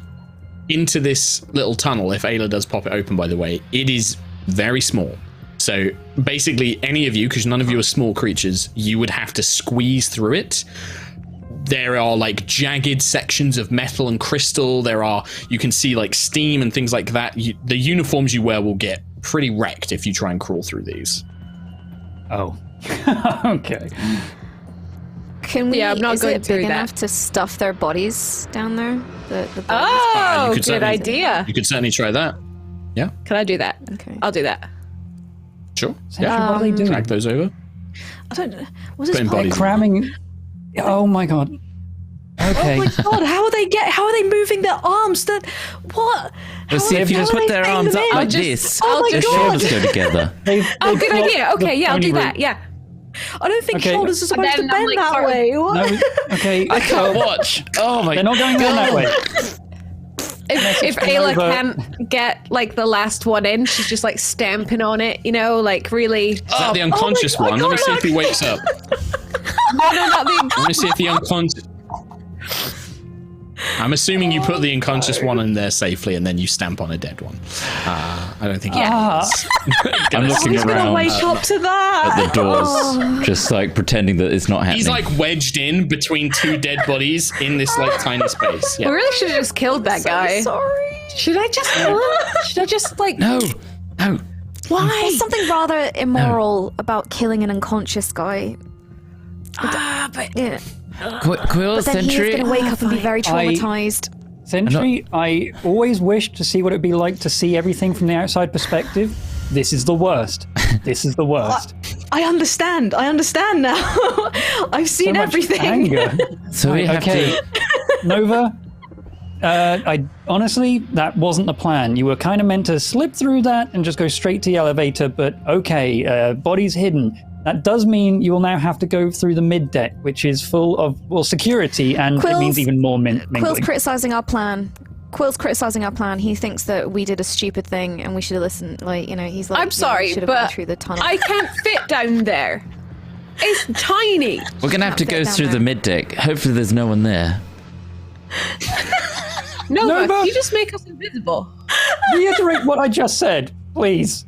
into this little tunnel, if Ayla does pop it open, by the way, it is very small. So basically any of you, because none of you are small creatures, you would have to squeeze through it. There are like jagged sections of metal and crystal. You can see like steam and things like that. The uniforms you wear will get pretty wrecked if you try and crawl through these. Oh. Okay. Can we? Yeah, I'm not is going it through big that. enough to stuff their bodies down there? The bodies? Oh, you could good certainly- idea. You could certainly try that. Yeah, Can I do that? Okay. I'll do that. sure. Sentry, Yeah, what are they doing? drag those over. I don't know. Was this Putting part- bodies. Cramming. Oh my god. Okay. Oh my god! How are they moving their arms? What? Well, How see, are- if you how just are put they their fitting arms them up in? like just- this, Oh my their god! shoulders go together. Oh, good idea. Okay, yeah, I'll do that. Yeah. I don't think Okay. shoulders are supposed then to I'm, bend like, that sort of- way. What? No, okay. I can't watch. Oh my They're not going down that way. If from Ayla over. can't get like the last one in, she's just like stamping on it, like really. Is that the unconscious my one? Let me God, see if he wakes up. No, not the. Let me see if the unconscious. I'm assuming you put the unconscious one in there safely and then you stamp on a dead one. I don't think. Ah. I'm looking Who's gonna around wake up to that? at the doors, just like pretending that it's not happening. He's like wedged in between two dead bodies in this like tiny space. We Yeah. really should have just killed that guy. Sorry. Should I just kill him? Should I just like? no. There's something rather immoral about killing an unconscious guy. But Yeah. Quill, But then he Sentry. is going to wake up and be very I- traumatized. Sentry, I always wished to see what it'd be like to see everything from the outside perspective. This is the worst. This is the worst. I understand. I understand now. I've So seen much everything. anger. So we have Okay. to. Nova, I honestly, that wasn't the plan. You were kind of meant to slip through that and just go straight to the elevator, but okay, body's hidden. That does mean you will now have to go through the mid deck, which is full of, security, and it means even more Quill's mingling. criticizing our plan. He thinks that we did a stupid thing and we should have listened. He's like, I'm sorry, we should have gone but through the tunnel. I can't fit down there. It's tiny. We're gonna have to Can't go fit down through the there. mid deck. Hopefully, there's no one there. Nova, Nova. you just make us invisible. Reiterate what I just said, please.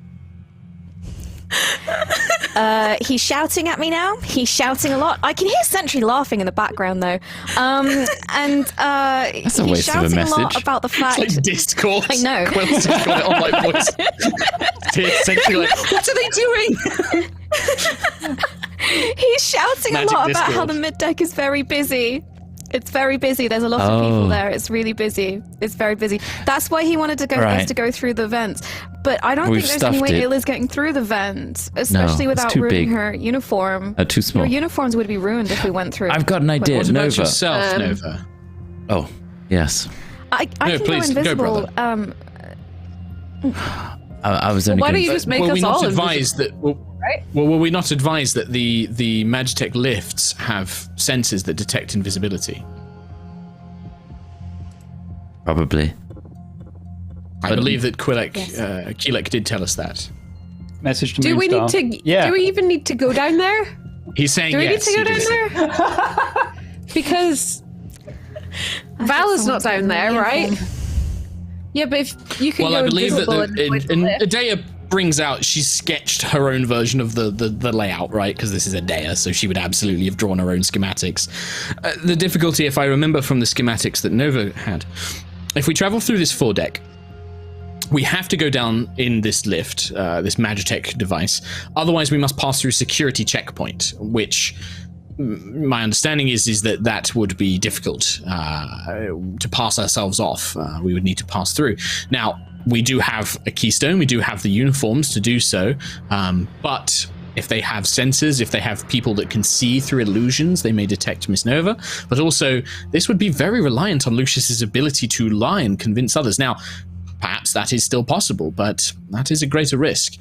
He's shouting at me now. He's shouting a lot. I can hear Sentry laughing in the background though. a He's waste of a shouting a lot message. about the fact. It's like Discord. I know. Quill's just got it on like voice. Essentially like, what are they doing? He's shouting Magic a lot about how Discord. the mid deck is very busy. It's very busy. There's a lot of people there. It's really busy. It's very busy. That's why he wanted to go Right. us to go through the vents. But I don't We've think there's any way stuffed it. Illa's getting through the vents, especially No, it's without too ruining big. her uniform. Too small. Your uniforms would be ruined if we went through. I've got an idea, What about Nova. yourself, Nova? Oh, yes. I No, can please, go go, invisible. brother. I was only Why don't gonna- you just make Were us we all not invisible? advised that? Well, were we not advised that the Magitech lifts have sensors that detect invisibility? Probably. I believe that Keelek did tell us that. Message to Do we need Moonstar. to? Yeah. Do we even need to go down there? He's saying Do we yes. need to go he down did. there? Because Vala's not down there, right? Yeah, but if you can Well, go I believe that invisible and avoid the lift. Adea brings out, she's sketched her own version of the layout, right? Because this is Adea, so she would absolutely have drawn her own schematics. The difficulty, if I remember from the schematics that Nova had, if we travel through this foredeck, we have to go down in this lift, this Magitech device. Otherwise, we must pass through security checkpoint, which my understanding is that would be difficult to pass ourselves off. We would need to pass through. Now, we do have a keystone. We do have the uniforms to do so. But if they have sensors, if they have people that can see through illusions, they may detect Miss Nova. But also, this would be very reliant on Lucius's ability to lie and convince others. Now, perhaps that is still possible, but that is a greater risk.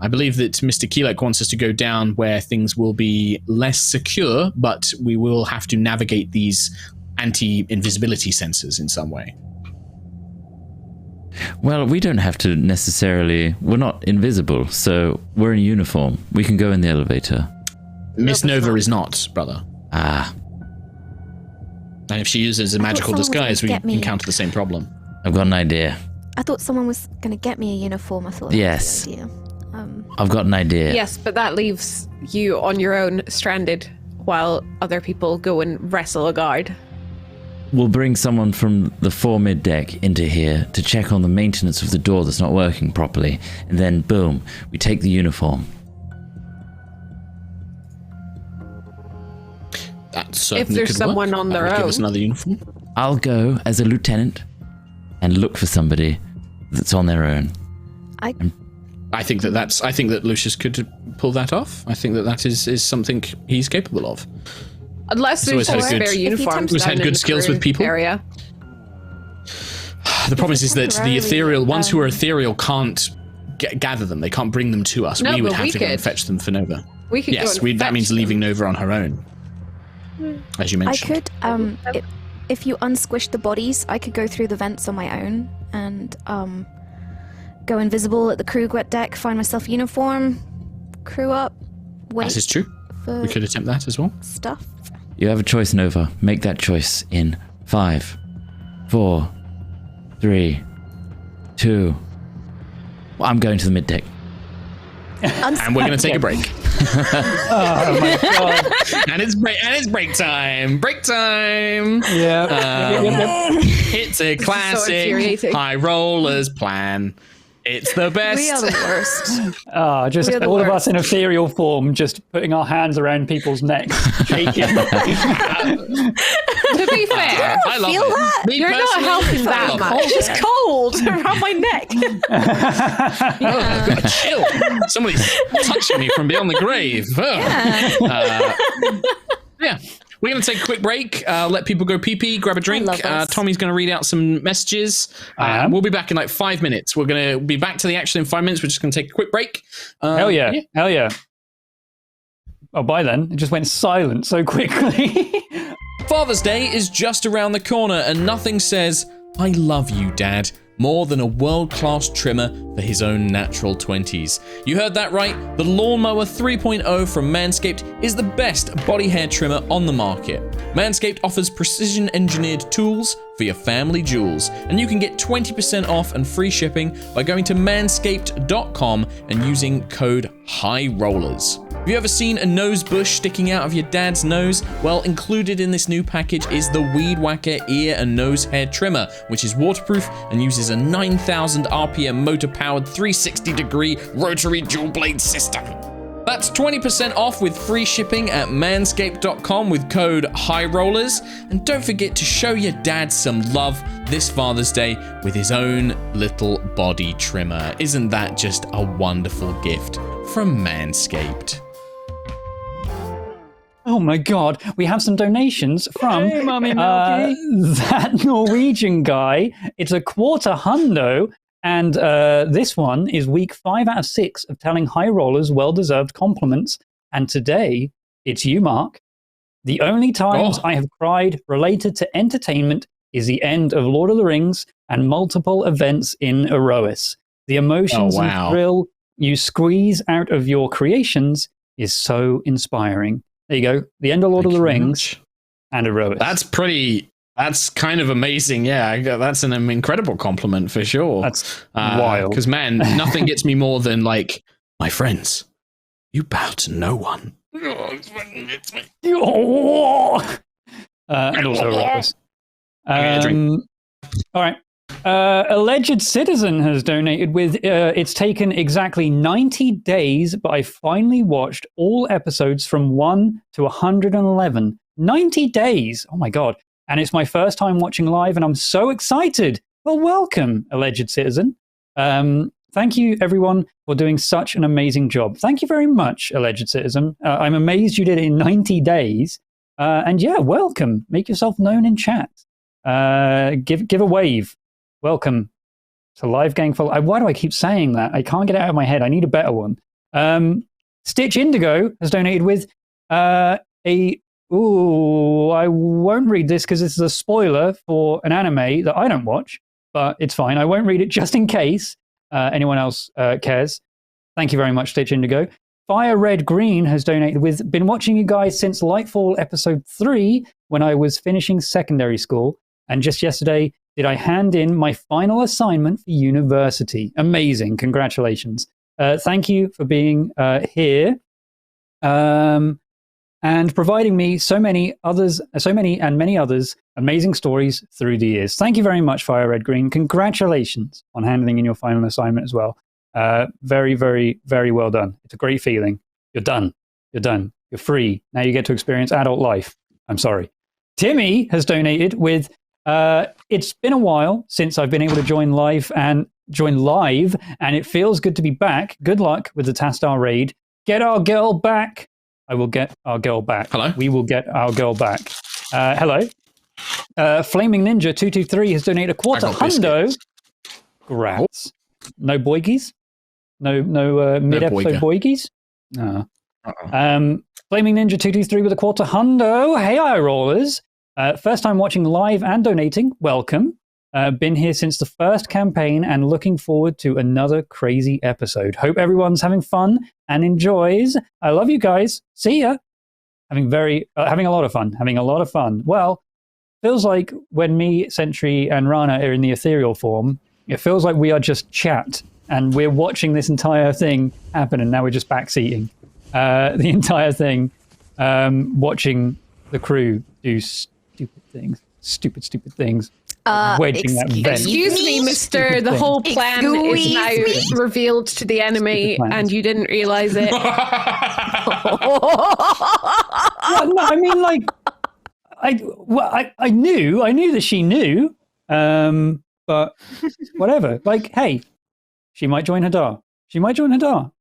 I believe that Mr. Keelek wants us to go down where things will be less secure, but we will have to navigate these anti-invisibility sensors in some way. Well, we don't have to necessarily. We're not invisible, so we're in uniform. We can go in the elevator. Miss Nova is not, brother. Ah, And if she uses a magical someone was gonna disguise, we get me. encounter the same problem. I've got an idea. I thought someone was going to get me a uniform. I thought that Yes. was the idea. I've got an idea. Yes, but that leaves you on your own, stranded, while other people go and wrestle a guard. We'll bring someone from the fore mid deck into here to check on the maintenance of the door that's not working properly, and then boom, we take the uniform. That certainly there's could someone work. on That their would give own. us another uniform. I'll go as a lieutenant and look for somebody that's on their own. I think that Lucius could pull that off. I think that is something he's capable of. Unless He's there's always some had good- spare uniforms He's had down in good the skills crew with people. area. The problem is that the temporarily, ethereal ones who are ethereal can't gather them. They can't bring them to us. No, we would but have we to go and could. fetch them for Nova. We could Yes, go and that fetch means them. leaving Nova on her own, as you I mentioned. could, if you unsquish the bodies, I could go through the vents on my own and go invisible at the crew deck, find myself a uniform, crew up, wait That is true. for We could attempt that as well. stuff. You have a choice, Nova. Make that choice in 5, 4, 3, 2. Well, I'm going to the mid deck. And we're going to take a break. Oh my god. And it's break time. Break time. Yeah. It's a classic infuriating. high rollers plan. It's the best. We are the worst. Just We're the all of worst. us in ethereal form, just putting our hands around people's necks, shaking. To be fair, I love Feel it. that? Me you're not personally, helping I that love much. it. It's cold around my neck. I've got a chill. Somebody's touching me from beyond the grave. Yeah. We're going to take a quick break, let people go pee-pee, grab a drink. love this. Tommy's going to read out some messages. I am. We'll be back in like 5 minutes. We're going to be back to the action in 5 minutes. We're just going to take a quick break. Hell yeah. Hell yeah. Oh, by then, it just went silent so quickly. Father's Day is just around the corner, and nothing says, "I love you, Dad," more than a world-class trimmer for his own natural 20s. You heard that right. The Lawnmower 3.0 from Manscaped is the best body hair trimmer on the market. Manscaped offers precision-engineered tools for your family jewels, and you can get 20% off and free shipping by going to manscaped.com and using code HIGHROLLERS. Have you ever seen a nose bush sticking out of your dad's nose? Well, included in this new package is the Weed Whacker ear and nose hair trimmer, which is waterproof and uses a 9,000 RPM motor-powered 360-degree rotary dual blade system. That's 20% off with free shipping at manscaped.com with code HIGHROLLERS. And don't forget to show your dad some love this Father's Day with his own little body trimmer. Isn't that just a wonderful gift from Manscaped? Oh my God, we have some donations from that Norwegian guy. It's a quarter hundo, and this one is week 5 out of 6 of telling high rollers well-deserved compliments. And today, it's you, Mark. The only times I have cried related to entertainment is the end of Lord of the Rings and multiple events in Aerois. The emotions and thrill you squeeze out of your creations is so inspiring. There you go. The end of Lord of the Rings and Aerois. That's kind of amazing. Yeah, that's an incredible compliment for sure. That's wild. Because, man, nothing gets me more than, like, my friends, you bow to no one. And also Aerois. All right. Alleged Citizen has donated with, it's taken exactly 90 days, but I finally watched all episodes from 1 to 111. 90 days! Oh my God. And it's my first time watching live, and I'm so excited. Well, welcome, Alleged Citizen. Thank you, everyone, for doing such an amazing job. Thank you very much, Alleged Citizen. I'm amazed you did it in 90 days. And yeah, welcome. Make yourself known in chat. Give a wave. Welcome to Live Gang for... Why do I keep saying that? I can't get it out of my head. I need a better one. Stitch Indigo has donated with I won't read this because this is a spoiler for an anime that I don't watch, but it's fine. I won't read it just in case anyone else cares. Thank you very much, Stitch Indigo. Fire Red Green has donated with, been watching you guys since Lightfall episode 3 when I was finishing secondary school, and just yesterday did I hand in my final assignment for university. Amazing. Congratulations. Thank you for being here and providing me so many and many others amazing stories through the years. Thank you very much, Fire Red Green. Congratulations on handing in your final assignment as well. Very, very, very well done. It's a great feeling. You're done. You're done. You're free. Now you get to experience adult life. I'm sorry. Timmy has donated with, it's been a while since I've been able to join live, and it feels good to be back. Good luck with the Tassadar raid. Get our girl back. I will get our girl back. Hello. We will get our girl back. Hello. Flaming Ninja 223 has donated a quarter hundo. Grats. No boigies? No mid-episode boigies? No. Flaming Ninja 223 with a quarter hundo. Hey, eye rollers. First time watching live and donating. Welcome. Been here since the first campaign and looking forward to another crazy episode. Hope everyone's having fun and enjoys. I love you guys. See ya. Having a lot of fun. Well, feels like when me, Sentry, and Rana are in the ethereal form, it feels like we are just chat and we're watching this entire thing happen, and now we're just backseating the entire thing, watching the crew do stupid things. Wedging that vent. Excuse me, mister. The whole plan is now revealed to the enemy, and you didn't realize it. Well, no, I mean, like, I knew that she knew, but whatever. Like, hey, she might join Hadar.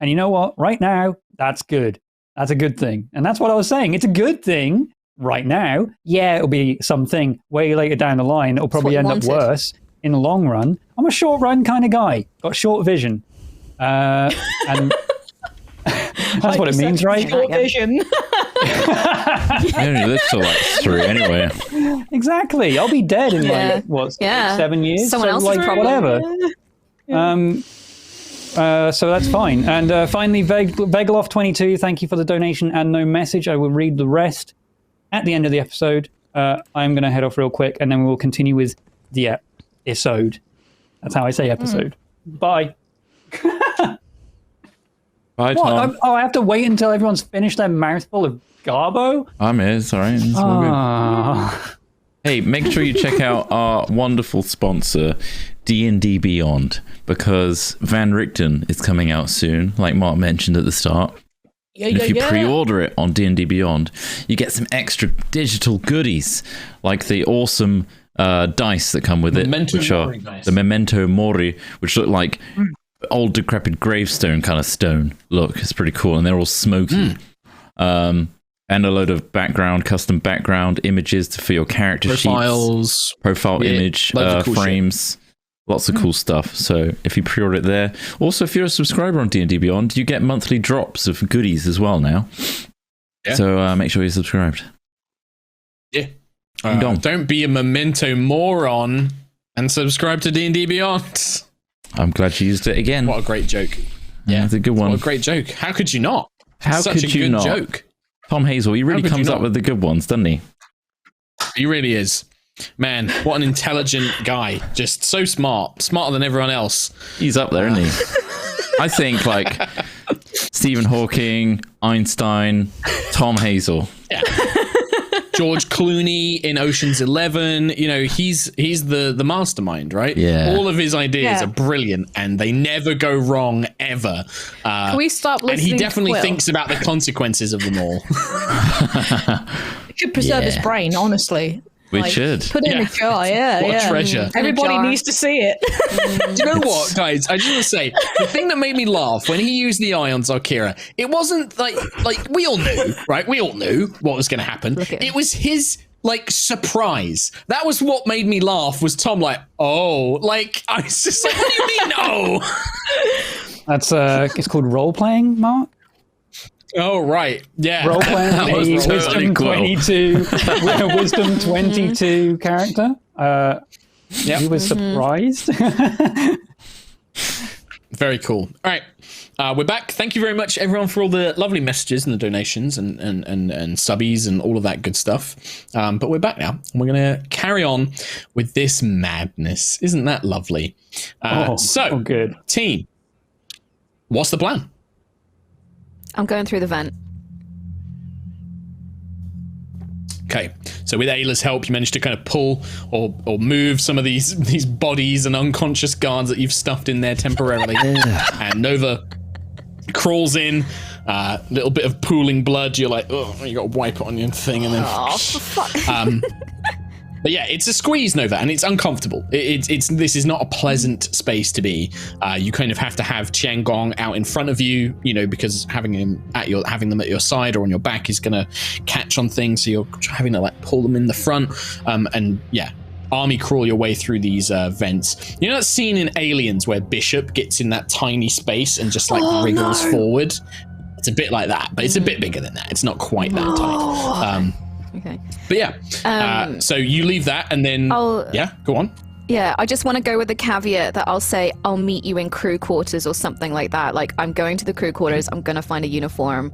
And you know what? Right now, that's good. That's a good thing. And that's what I was saying. It's a good thing. Right now, yeah, it'll be something way later down the line. It'll probably end up worse in the long run. I'm a short run kind of guy. Got short vision. And that's what it means, right? Short vision. You only live till like 3 anyway. Exactly. I'll be dead in like 7 years. Someone else like probably. Whatever. So that's fine. And finally, Vegaloff22, thank you for the donation and no message. I will read the rest at the end of the episode. I'm going to head off real quick, and then we will continue with the episode. That's how I say episode. Bye. Bye, Tom. I have to wait until everyone's finished their mouthful of garbo? I'm here, it's all right. It's all good. Hey, make sure you check out our wonderful sponsor, D&D Beyond, because Van Richten is coming out soon, like Mark mentioned at the start. And if you pre-order it on D&D Beyond, you get some extra digital goodies, like the awesome dice that come with it, which are the Memento Mori, which look like old decrepit gravestone kind of stone look. It's pretty cool, and they're all smoky. And a load of custom background images for your character profiles, sheets, profile image cool frames. Shit. Lots of cool stuff. So if you pre-order it there, also if you're a subscriber on D&D Beyond, you get monthly drops of goodies as well now. Yeah. So make sure you're subscribed. Yeah. Don't be a memento moron and subscribe to D&D Beyond. I'm glad you used it again. What a great joke. Yeah, it's a good one. What a great joke. How could you not? Such a good joke. Tom Hazel, he really comes up with the good ones, doesn't he? He really is. Man, what an intelligent guy. Just so smart. Smarter than everyone else. He's up there, isn't he? I think like Stephen Hawking, Einstein, Tom Hazel. Yeah. George Clooney in Ocean's 11. You know, he's the mastermind, right? Yeah. All of his ideas are brilliant and they never go wrong ever. Can we stop listening? And he definitely to Quill? thinks about the consequences of them all. It should preserve his brain, honestly. We should. Put it in a jar, What a treasure. Everybody needs to see it. Do you know what, guys? I just want to say, the thing that made me laugh when he used the eye on Zarkira, it wasn't like we all knew, right? We all knew what was going to happen. It was his surprise. That was what made me laugh. Was Tom like, oh, like I was just like, what do you mean, oh? That's it's called role playing, Mark. Oh right, yeah. Role playing a wisdom 22, wisdom 22 character. He was surprised. Very cool. All right, we're back. Thank you very much, everyone, for all the lovely messages and the donations and subbies and all of that good stuff. But we're back now, and we're gonna carry on with this madness. Isn't that lovely? So good. Team, what's the plan? I'm going through the vent. Okay, so with Ayla's help, you managed to kind of pull or move some of these bodies and unconscious guards that you've stuffed in there temporarily. And Nova crawls in, little bit of pooling blood. You're like, oh, you got to wipe it on your thing, and then. Oh, for fuck. But yeah, it's a squeeze, Nova, and it's uncomfortable. This is not a pleasant space to be. You kind of have to have Tiangong out in front of you, you know, because having them at your side or on your back is gonna catch on things. So you're having to pull them in the front, and yeah, army crawl your way through these vents. You know that scene in Aliens where Bishop gets in that tiny space and just wriggles forward? It's a bit like that, but it's a bit bigger than that. It's not quite that tight. Okay. But yeah, so you leave that and then, yeah, go on. Yeah, I just want to go with the caveat that I'll say I'll meet you in crew quarters or something like that. Like, I'm going to the crew quarters, I'm going to find a uniform.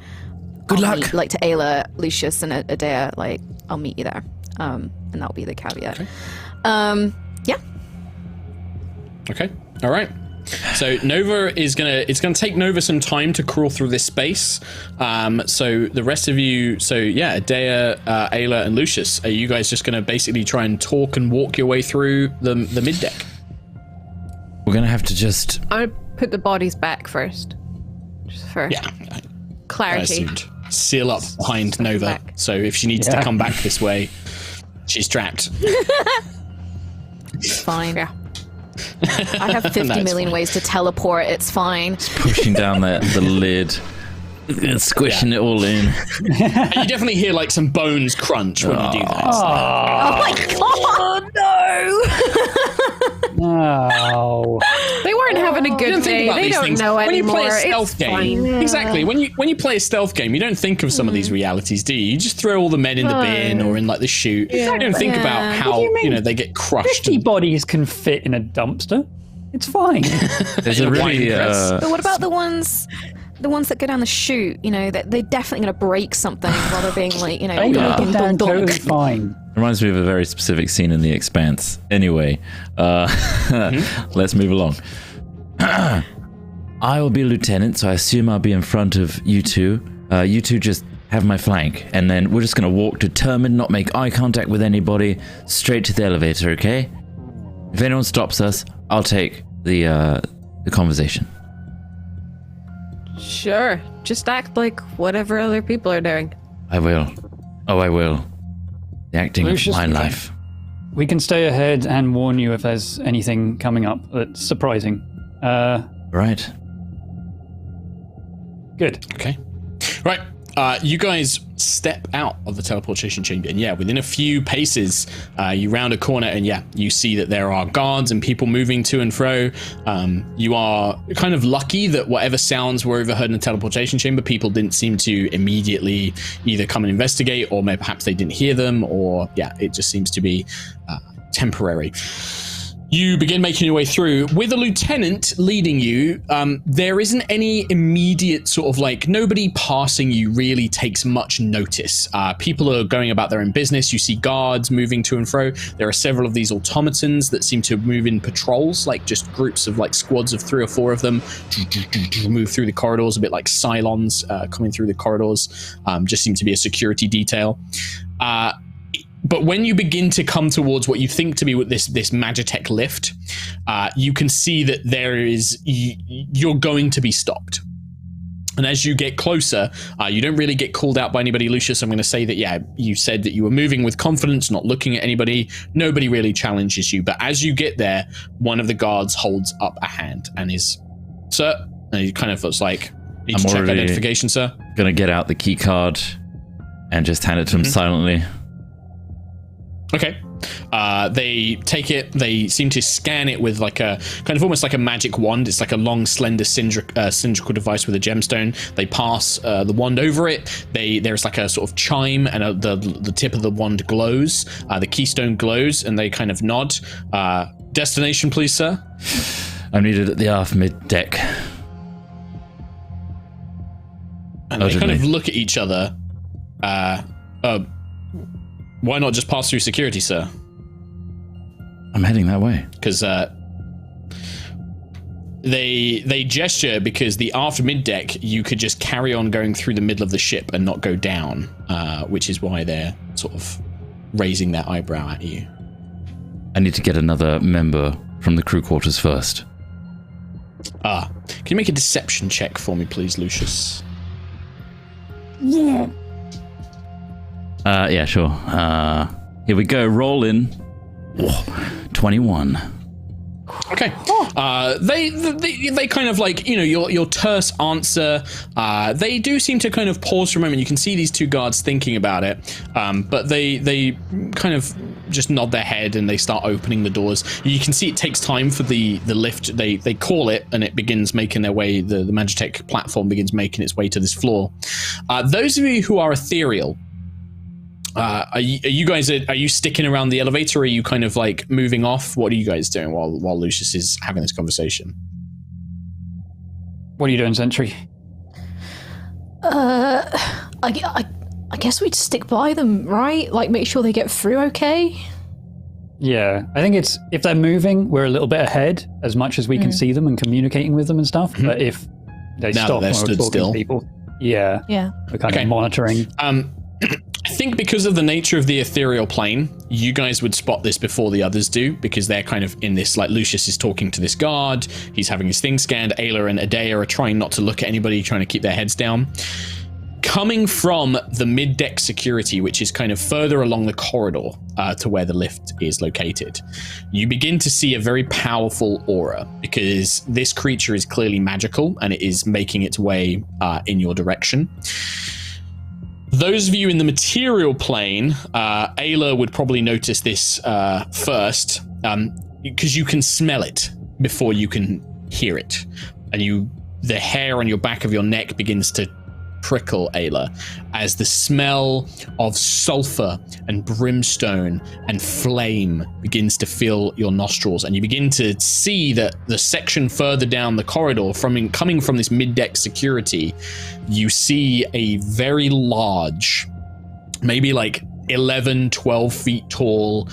Good luck. Meet, to Ayla, Lucius, and Adea, I'll meet you there. And that'll be the caveat. Okay. Yeah. Okay, all right. So Nova it's gonna take Nova some time to crawl through this space. So the rest of you, Adea, Ayla, and Lucius, are you guys just gonna basically try and talk and walk your way through the mid deck? We're gonna have to just. I'm gonna put the bodies back first, just for clarity. Seal up behind Nova, back. so if she needs to come back this way, she's trapped. It's fine. Yeah. I have 50 million ways to teleport. It's fine. Pushing down the lid, squishing it all in. And you definitely hear some bones crunch when you do that. Oh my god! No. They weren't having a good day. They don't know anymore. When you play a stealth it's game, fine. exactly. When you play a stealth game, you don't think of some of these realities, do you? You just throw all the men in the bin or in the chute. You don't think about how they get crushed. 50 bodies can fit in a dumpster. It's fine. There's a really. But what about the ones that go down the chute? You know, that they're definitely going to break something while they're being Totally fine. Reminds me of a very specific scene in The Expanse. Anyway, let's move along. I will be lieutenant, so I assume I'll be in front of you two. You two just have my flank, and then we're just going to walk determined, not make eye contact with anybody, straight to the elevator, okay? If anyone stops us, I'll take the conversation. Sure. Just act like whatever other people are doing. I will. Oh, I will. The acting of Lucius, my life. We can stay ahead and warn you if there's anything coming up that's surprising. Right. Good. Okay. Right. You guys step out of the teleportation chamber, and yeah, within a few paces, you round a corner, and yeah, you see that there are guards and people moving to and fro. You are kind of lucky that whatever sounds were overheard in the teleportation chamber, people didn't seem to immediately either come and investigate, or maybe perhaps they didn't hear them, or yeah, it just seems to be temporary. You begin making your way through with a lieutenant leading you. There isn't any immediate sort of like, nobody passing you really takes much notice. People are going about their own business. You see guards moving to and fro. There are several of these automatons that seem to move in patrols, like just groups of like squads of 3 or 4 of them move through the corridors, a bit like Cylons coming through the corridors. Just seem to be a security detail. But when you begin to come towards what you think to be this Magitech lift, you can see that you're going to be stopped. And as you get closer, you don't really get called out by anybody, Lucius. I'm going to say that, yeah, you said that you were moving with confidence, not looking at anybody. Nobody really challenges you. But as you get there, one of the guards holds up a hand and is, sir, and he kind of looks like, need to check identification, sir. Gonna get out the key card and just hand it to him silently. Okay. They take it, they seem to scan it with like a kind of almost like a magic wand. It's like a long, slender cylindrical device with a gemstone. They pass the wand over it. There's like a sort of chime, and the tip of the wand glows. The keystone glows, and they kind of nod. Destination, please, sir. I'm needed at the aft mid deck. And they kind of look at each other. Why not just pass through security, sir? I'm heading that way. Because they gesture, because the aft mid deck, you could just carry on going through the middle of the ship and not go down, which is why they're sort of raising their eyebrow at you. I need to get another member from the crew quarters first. Can you make a deception check for me, please, Lucius? Yeah. Yeah, sure. Here we go. Roll in. 21. Okay. They kind of like, you know, your terse answer. They do seem to kind of pause for a moment. You can see these 2 guards thinking about it, but they kind of just nod their head and they start opening the doors. You can see it takes time for the lift. They call it, and it begins making their way. The Magitech platform begins making its way to this floor. Those of you who are ethereal, are you sticking around the elevator, or are you kind of like moving off? What are you guys doing while Lucius is having this conversation? What are you doing, Sentry? I guess we'd stick by them, right? Like, make sure they get through okay? Yeah, I think it's, if they're moving, we're a little bit ahead as much as we can see them and communicating with them and stuff. But if they Now stop that they're when we're stood talking still. to people, yeah, we're kind of monitoring. I think because of the nature of the ethereal plane, you guys would spot this before the others do, because they're kind of in this, like, Lucius is talking to this guard, he's having his thing scanned, Ayla and Adea are trying not to look at anybody, trying to keep their heads down. Coming from the mid-deck security, which is kind of further along the corridor to where the lift is located, you begin to see a very powerful aura, because this creature is clearly magical and it is making its way in your direction. Those of you in the material plane, Ayla would probably notice this first, because you can smell it before you can hear it. And the hair on your back of your neck begins to prickle, Ayla, as the smell of sulfur and brimstone and flame begins to fill your nostrils, and you begin to see that the section further down the corridor, coming from this mid-deck security, you see a very large, maybe like 11, 12 feet tall,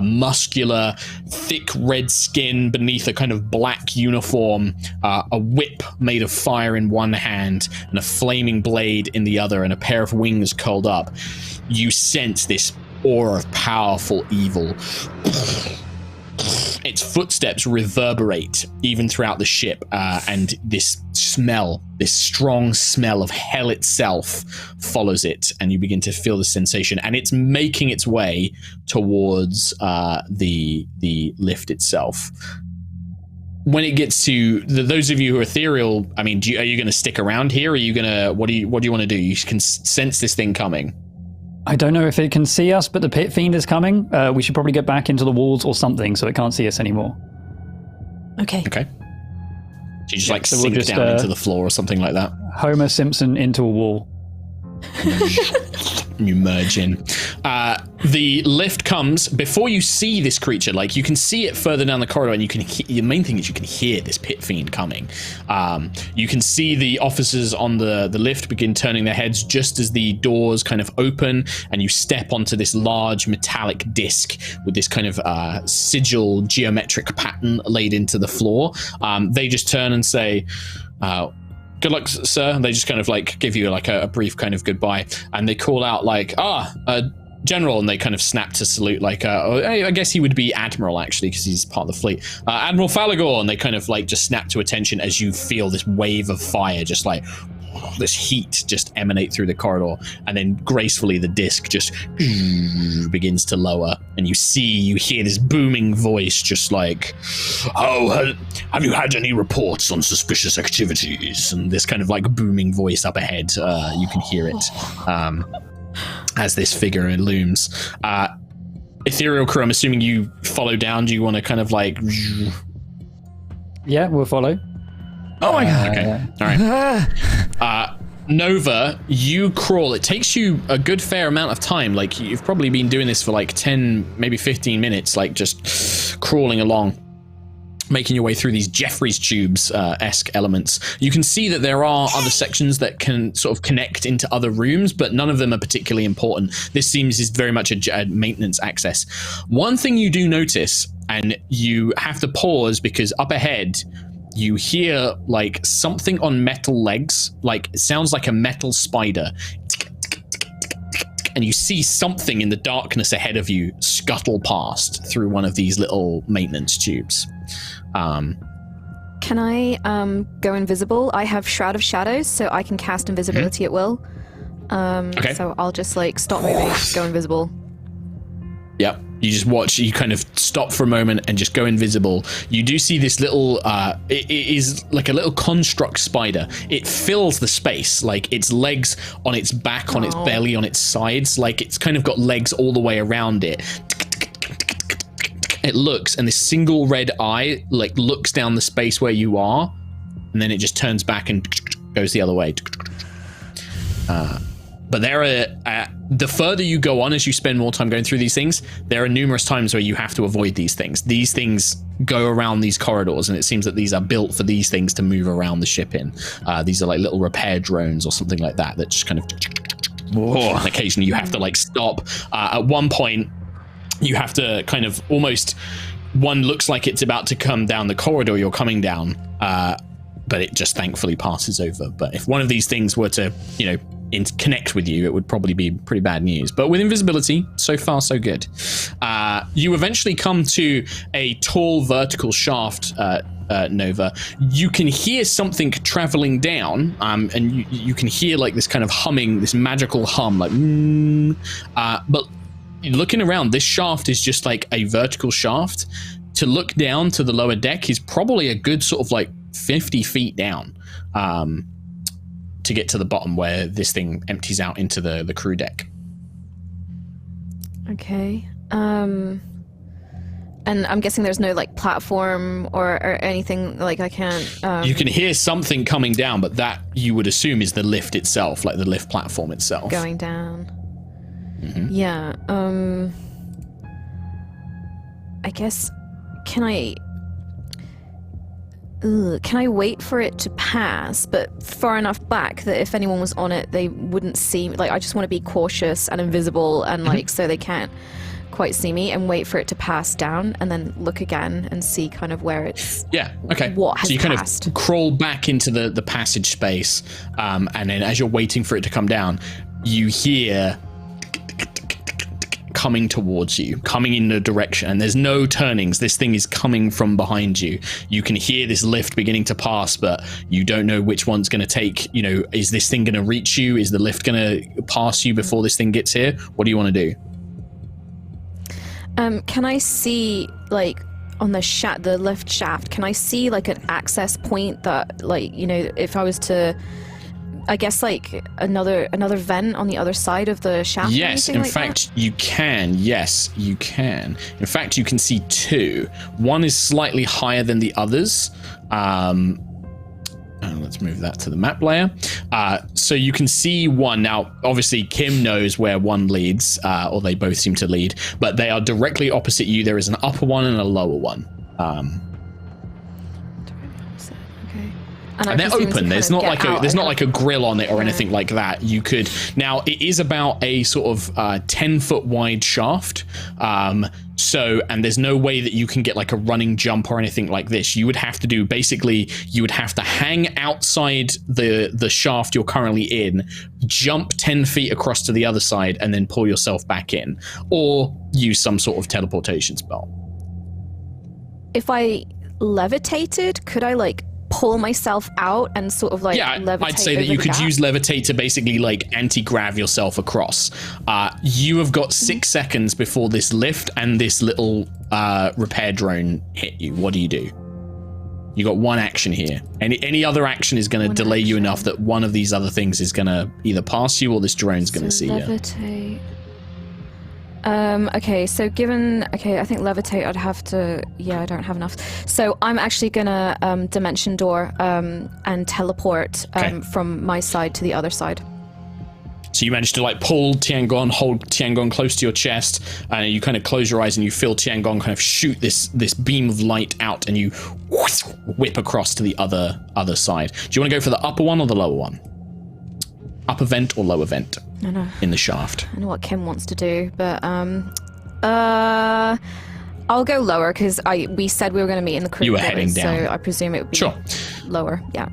muscular, thick red skin beneath a kind of black uniform, a whip made of fire in one hand and a flaming blade in the other, and a pair of wings curled up. You sense this aura of powerful evil. Its footsteps reverberate even throughout the ship, and this smell, this strong smell of hell itself follows it, and you begin to feel the sensation, and it's making its way towards the lift itself. When it gets to those of you who are ethereal, I mean, are you going to stick around here? Or are you going to, what do you want to do? You can sense this thing coming. I don't know if it can see us, but the pit fiend is coming. We should probably get back into the walls or something so it can't see us anymore. Okay. So you just sink down into the floor or something like that. Homer Simpson into a wall. You merge in. The lift comes before you see this creature. Like, you can see it further down the corridor, and you can the main thing is you can hear this pit fiend coming. You can see the officers on the lift begin turning their heads just as the doors kind of open, and you step onto this large metallic disc with this kind of sigil geometric pattern laid into the floor. They just turn and say, good luck, sir. And they just kind of like give you like a brief kind of goodbye, and they call out like, General, and they kind of snap to salute like, I guess he would be Admiral actually, because he's part of the fleet. Admiral Falagor, and they kind of like just snap to attention as you feel this wave of fire, just like this heat just emanate through the corridor, and then gracefully the disc just begins to lower, and you hear this booming voice just like, oh, have you had any reports on suspicious activities? And this kind of like booming voice up ahead, you can hear it as this figure looms. Ethereal crew, I'm assuming you follow down. Do you want to kind of like... Yeah, we'll follow. Oh my god. Okay. All right. Nova, you crawl. It takes you a good fair amount of time. Like, you've probably been doing this for like 10, maybe 15 minutes, like just crawling along, making your way through these Jeffries tubes esque elements. You can see that there are other sections that can sort of connect into other rooms, but none of them are particularly important. This seems is very much a maintenance access. One thing you do notice, and you have to pause because up ahead you hear like something on metal legs, like it sounds like a metal spider, and you see something in the darkness ahead of you scuttle past through one of these little maintenance tubes. Can I go invisible? I have Shroud of Shadows, so I can cast invisibility at will. Okay. So I'll just like stop moving, go invisible. Yep. You just watch, you kind of stop for a moment and just go invisible. You do see this little, it is like a little construct spider. It fills the space, like its legs on its back, on its belly, on its sides, like it's kind of got legs all the way around it. It looks, and this single red eye like looks down the space where you are, and then it just turns back and goes the other way. But there are, the further you go on as you spend more time going through these things, there are numerous times where you have to avoid these things. These things go around these corridors, and it seems that these are built for these things to move around the ship in. These are like little repair drones or something like that that just kind of, and occasionally you have to like stop. At one point, you have to kind of almost, one looks like it's about to come down the corridor you're coming down, but it just thankfully passes over. But if one of these things were to, connect with you, it would probably be pretty bad news. But with invisibility, so far so good. You eventually come to a tall vertical shaft, Nova. You can hear something traveling down, and you can hear like this kind of humming, this magical hum, like but looking around, this shaft is just like a vertical shaft. To look down to the lower deck is probably a good sort of like 50 feet down, to get to the bottom where this thing empties out into the crew deck. Okay. And I'm guessing there's no like platform or anything, like I can't... You can hear something coming down, but that you would assume is the lift itself, like the lift platform itself. Going down. Mm-hmm. Yeah. I guess, can I wait for it to pass, but far enough back that if anyone was on it, they wouldn't see me? Like, I just want to be cautious and invisible, and like, so they can't quite see me, and wait for it to pass down, and then look again and see kind of where it's... Yeah, okay. What has so you passed. Kind of crawl back into the passage space, and then as you're waiting for it to come down, you hear coming towards you, coming in a direction, and there's no turnings. This thing is coming from behind you. You can hear this lift beginning to pass, but you don't know which one's going to take, is this thing going to reach you? Is the lift going to pass you before this thing gets here? What do you want to do? Can I see, like, on the lift shaft, can I see, like, an access point that, like, if I was to, I guess, like, another vent on the other side of the shaft? Yes, in fact, you can. Yes, you can. In fact, you can see two. One is slightly higher than the others. Let's move that to the map layer. So you can see one. Now, obviously, Kim knows where one leads, or they both seem to lead, but they are directly opposite you. There is an upper one and a lower one. And they're open. There's not like a grill on it or anything like that. You could now. It is about a sort of 10-foot wide shaft. And there's no way that you can get like a running jump or anything like this. You would have to do you would have to hang outside the shaft you're currently in, jump 10 feet across to the other side, and then pull yourself back in, or use some sort of teleportation spell. If I levitated, could I like pull myself out and sort of like levitate? I'd say that you could use levitate to basically like anti-grav yourself across. You have got 6 seconds before this lift and this little repair drone hit you. What do? You got one action here. Any other action is going to delay you enough that one of these other things is going to either pass you or this drone's going to see you. Okay, so I think levitate, I'd have to, I don't have enough. So I'm actually gonna dimension door and teleport from my side to the other side. So you manage to like pull Tiangong, hold Tiangong close to your chest, and you kind of close your eyes and you feel Tiangong kind of shoot this beam of light out, and you whip across to the other side. Do you want to go for the upper one or the lower one? Upper vent or lower vent? I know. In the shaft. I know what Kim wants to do, but I'll go lower because we said we were going to meet in the crew. You were heading down, so I presume it would be lower. Yeah.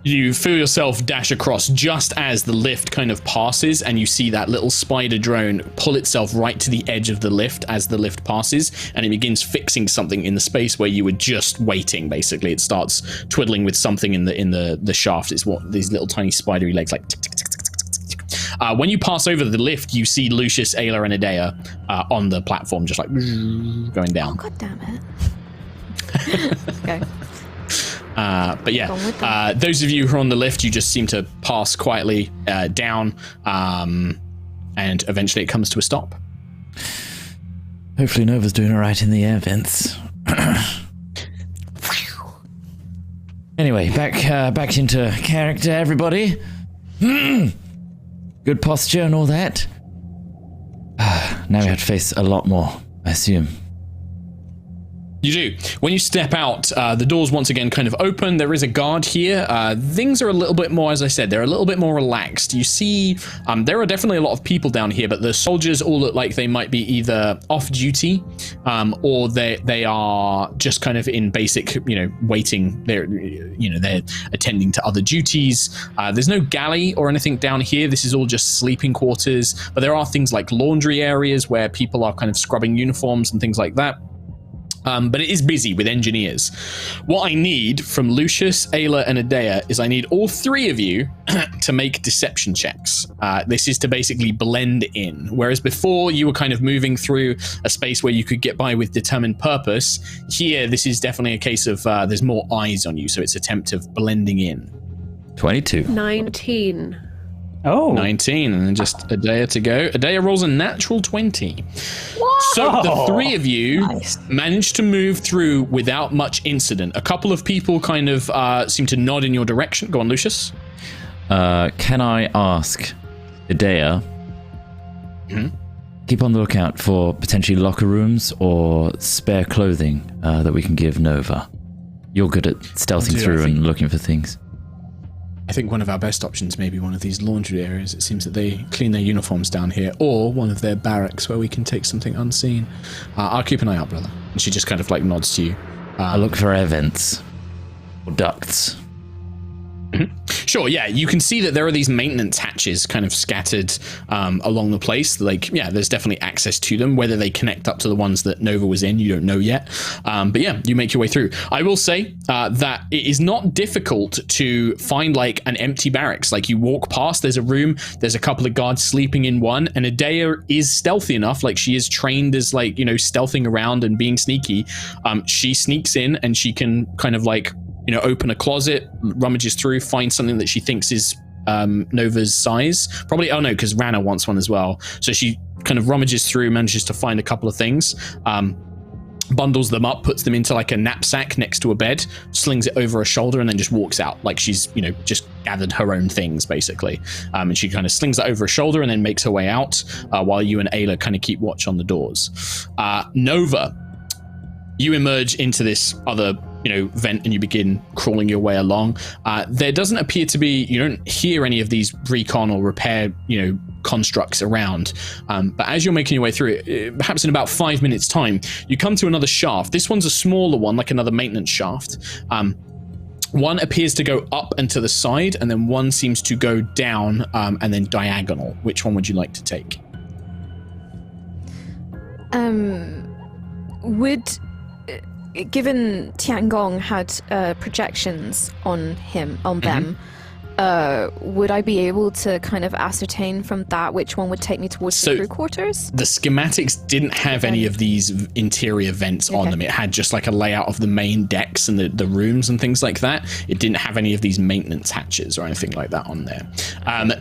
You feel yourself dash across just as the lift kind of passes, and you see that little spider drone pull itself right to the edge of the lift as the lift passes, and it begins fixing something in the space where you were just waiting. Basically, it starts twiddling with something in the shaft. It's what these little tiny spidery legs like. Tick, tick, tick, tick, tick, tick, tick. When you pass over the lift, you see Lucius, Ayla, and Aerois on the platform, just like going down. Oh, God damn it. Okay. But yeah, those of you who are on the lift, you just seem to pass quietly down, and eventually it comes to a stop. Hopefully Nova's doing all right in the air vents. Anyway, back into character, everybody. Good posture and all that. Now we have to face a lot more, I assume. You do. When you step out, the doors once again kind of open. There is a guard here. Things are a little bit more, as I said, they're a little bit more relaxed. You see, there are definitely a lot of people down here, but the soldiers all look like they might be either off duty, or they are just kind of in basic, waiting. They're attending to other duties. There's no galley or anything down here. This is all just sleeping quarters, but there are things like laundry areas where people are kind of scrubbing uniforms and things like that. But it is busy with engineers. What I need from Lucius, Ayla, and Aerois is I need all three of you to make deception checks. This is to basically blend in. Whereas before you were kind of moving through a space where you could get by with determined purpose, here this is definitely a case of there's more eyes on you, so it's an attempt of blending in. 22. 19. Oh. 19, and then just Aerois to go. Aerois rolls a natural 20. What? So the three of you managed to move through without much incident. A couple of people kind of seem to nod in your direction. Go on, Lucius. Can I ask Aerois, keep on the lookout for potentially locker rooms or spare clothing that we can give Nova? You're good at stealthing through and looking for things. I think one of our best options may be one of these laundry areas. It seems that they clean their uniforms down here, or one of their barracks where we can take something unseen. I'll keep an eye out, brother. And she just kind of like nods to you. I look for air vents or ducts. Sure, yeah. You can see that there are these maintenance hatches kind of scattered along the place. Like, yeah, there's definitely access to them. Whether they connect up to the ones that Nova was in, you don't know yet. But yeah, you make your way through. I will say that it is not difficult to find like an empty barracks. Like you walk past, there's a room, there's a couple of guards sleeping in one, and Aerois is stealthy enough, like she is trained as like, you know, stealthing around and being sneaky. She sneaks in and she can kind of like, you know, open a closet, rummages through, find something that she thinks is Nova's size. Probably, oh no, because Rana wants one as well. So she kind of rummages through, manages to find a couple of things, bundles them up, puts them into like a knapsack next to a bed, slings it over her shoulder, and then just walks out like she's, you know, just gathered her own things basically. And she kind of slings it over her shoulder and then makes her way out while you and Ayla kind of keep watch on the doors. Nova, you emerge into this other, you know, vent, and you begin crawling your way along. There doesn't appear to be, you don't hear any of these recon or repair, you know, constructs around. But as you're making your way through it, perhaps in about 5 minutes time, you come to another shaft. This one's a smaller one, like another maintenance shaft. One appears to go up and to the side, and then one seems to go down and then diagonal. Which one would you like to take? Given Tiangong had projections on them, would I be able to kind of ascertain from that which one would take me towards the crew quarters? The schematics didn't have any of these interior vents on them. It had just like a layout of the main decks and the rooms and things like that. It didn't have any of these maintenance hatches or anything like that on there.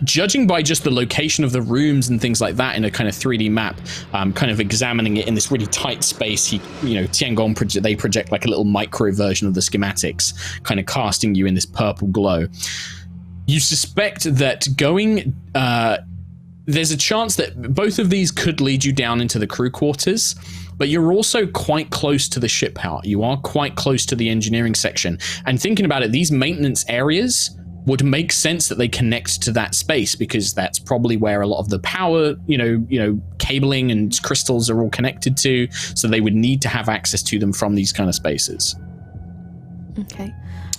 Judging by just the location of the rooms and things like that in a kind of 3D map, kind of examining it in this really tight space, Tiangong, they project like a little micro version of the schematics, kind of casting you in this purple glow. You suspect that there's a chance that both of these could lead you down into the crew quarters, but you're also quite close to the ship part. You are quite close to the engineering section. And thinking about it, these maintenance areas would make sense that they connect to that space, because that's probably where a lot of the power, cabling and crystals are all connected to. So they would need to have access to them from these kind of spaces. Okay.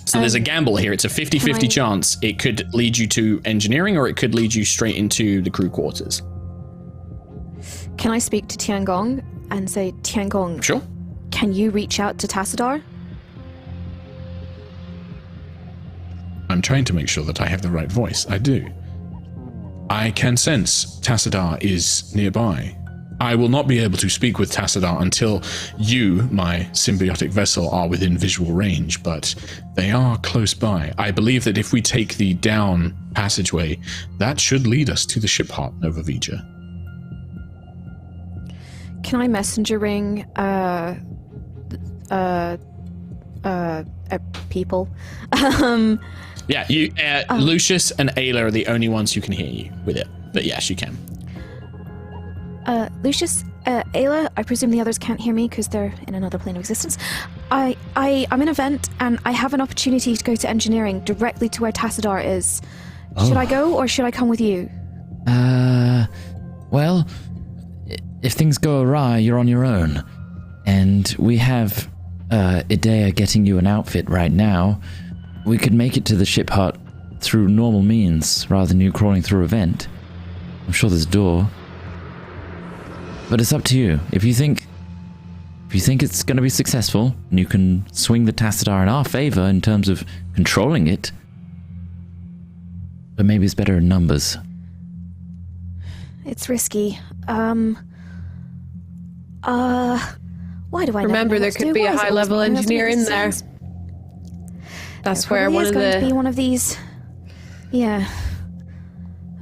So there's a gamble here. It's a 50-50 chance. It could lead you to engineering, or it could lead you straight into the crew quarters. Can I speak to Tiangong and say, Tiangong, sure, can you reach out to Tassadar? I'm trying to make sure that I have the right voice. I do. I can sense Tassadar is nearby. I will not be able to speak with Tassadar until you, my symbiotic vessel, are within visual range, but they are close by. I believe that if we take the down passageway, that should lead us to the ship heart, Nova Vija. Can I messenger ring people? Yeah, Lucius and Ayla are the only ones who can hear you with it, but yes, you can. Lucius, Ayla, I presume the others can't hear me because they're in another plane of existence. I'm in a vent, and I have an opportunity to go to engineering directly to where Tassadar is. Should I go, or should I come with you? Well, if things go awry, you're on your own. And we have Aerois getting you an outfit right now. We could make it to the ship hut through normal means, rather than you crawling through a vent. I'm sure there's a door. But it's up to you. If you think it's going to be successful, and you can swing the Tassadar in our favor in terms of controlling it, but maybe it's better in numbers. It's risky. Why do I remember there could be a high-level engineer in there? That's where one of going to be one of these. Yeah.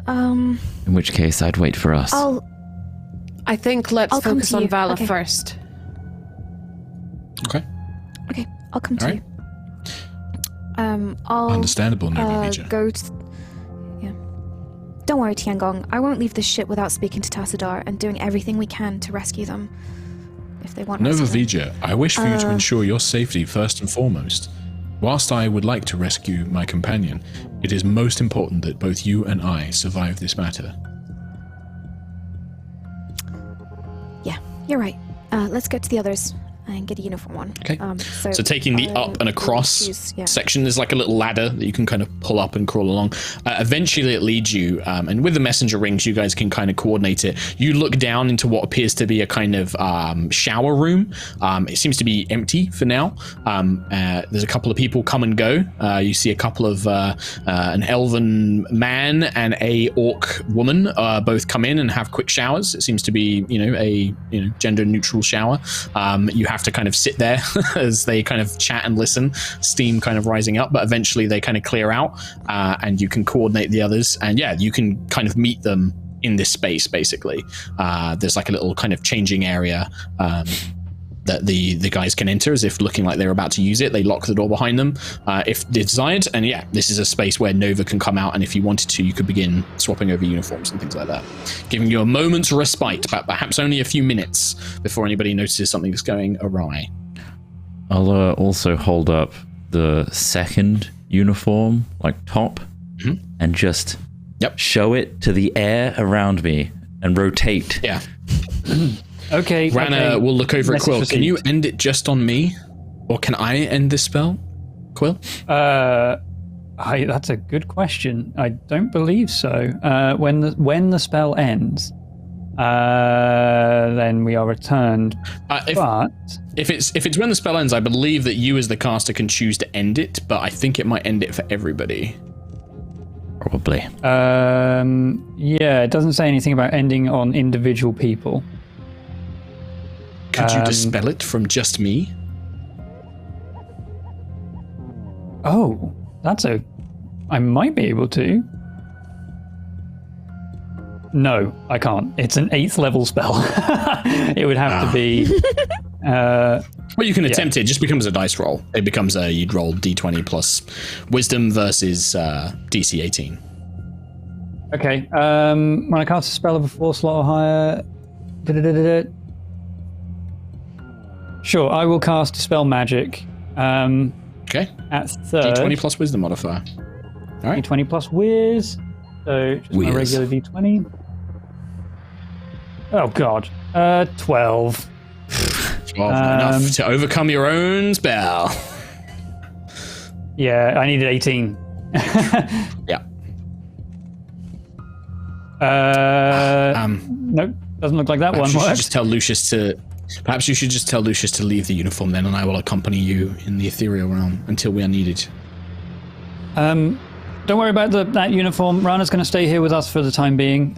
In which case, I'd wait for us. I think let's focus on Valla first. Okay. Okay, I'll come to you. I'll understandable, Nova Vija. Go to. Yeah. Don't worry, Tiangong. I won't leave this ship without speaking to Tassadar and doing everything we can to rescue them. If they want. Nova Vija, I wish for you to ensure your safety first and foremost. Whilst I would like to rescue my companion, it is most important that both you and I survive this matter. Yeah, you're right. Let's go to the others. and get a uniform on. Okay. So taking the up and across section, there's like a little ladder that you can kind of pull up and crawl along. Eventually it leads you, and with the messenger rings, you guys can kind of coordinate it. You look down into what appears to be a kind of shower room. It seems to be empty for now. There's a couple of people come and go. You see a couple of an elven man and a orc woman both come in and have quick showers. It seems to be, a gender neutral shower. You have to kind of sit there as they kind of chat and listen, steam kind of rising up, but eventually they kind of clear out, and you can coordinate the others, and you can kind of meet them in this space. Basically, there's like a little kind of changing area that the guys can enter as if looking like they're about to use it. They lock the door behind them if desired, and this is a space where Nova can come out, and if you wanted to, you could begin swapping over uniforms and things like that, giving you a moment's respite, but perhaps only a few minutes before anybody notices something's going awry. I'll also hold up the second uniform, like top, and just show it to the air around me and rotate. Yeah. Okay. Rana will look over at Quill. Can you end it just on me? Or can I end this spell, Quill? That's a good question. I don't believe so. When the spell ends, then we are returned. If it's when the spell ends, I believe that you as the caster can choose to end it, but I think it might end it for everybody. Probably. It doesn't say anything about ending on individual people. Could you dispel it from just me? Oh, I might be able to. No, I can't. It's an 8th level spell. It would have to be... well, you can attempt it. It just becomes a dice roll. It becomes you'd roll d20 plus wisdom versus DC 18. Okay. When I cast a spell of a 4 slot or higher... Sure, I will cast Dispel Magic. Okay. At 3rd. D20 plus wisdom modifier. All right. D20 plus Wiz. So just my regular D20. Oh, God. 12. 12, enough to overcome your own spell. Yeah, I needed 18. Yeah. Nope, doesn't look like that one works. Perhaps you should just tell Lucius to leave the uniform then, and I will accompany you in the ethereal realm until we are needed. Don't worry about that uniform. Rana's going to stay here with us for the time being.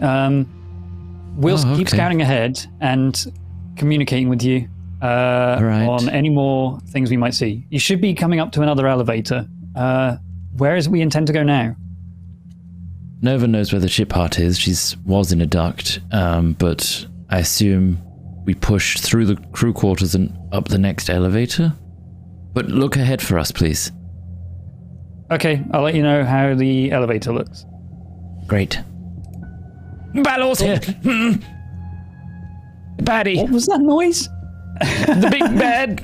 We'll keep scouting ahead and communicating with you on any more things we might see. You should be coming up to another elevator. Where is we intend to go now? Nova knows where the ship heart is. She was in a duct, but I assume we push through the crew quarters and up the next elevator. But look ahead for us, please. Okay, I'll let you know how the elevator looks. Great. Balor's here. Baddie. What was that noise? The big bad.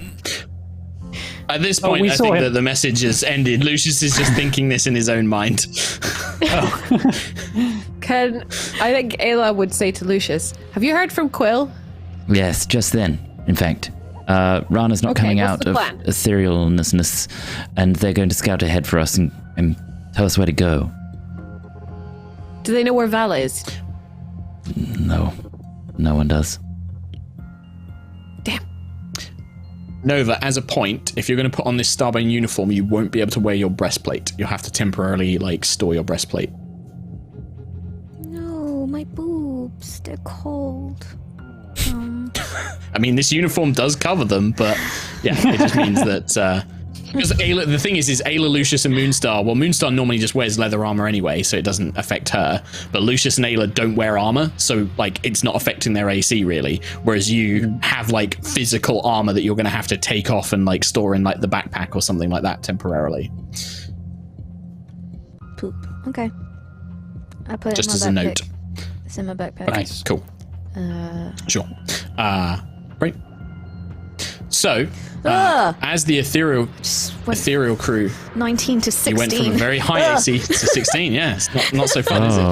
At this point, I think that the message has ended. Lucius is just thinking this in his own mind. I think Ayla would say to Lucius, have you heard from Quill? Yes, just then, in fact. Rana's not coming out of etherealness, and they're going to scout ahead for us and tell us where to go. Do they know where Valla is? No. No one does. Damn. Nova, as a point, if you're going to put on this Starbane uniform, you won't be able to wear your breastplate. You'll have to temporarily, store your breastplate. No, my boobs. They're cold. I mean, this uniform does cover them, but it just means that because Ayla, the thing is Ayla, Lucius, and Moonstar. Well, Moonstar normally just wears leather armor anyway, so it doesn't affect her. But Lucius and Ayla don't wear armor, so it's not affecting their AC really. Whereas you have physical armor that you're going to have to take off and store in the backpack or something like that temporarily. Poop. Okay. I put just it in my as a note. It's in my backpack. Okay, cool. Sure. Right. So, as the ethereal crew, 19 to 16. You went from a very high AC to 16. Yeah, it's not so fun, is it?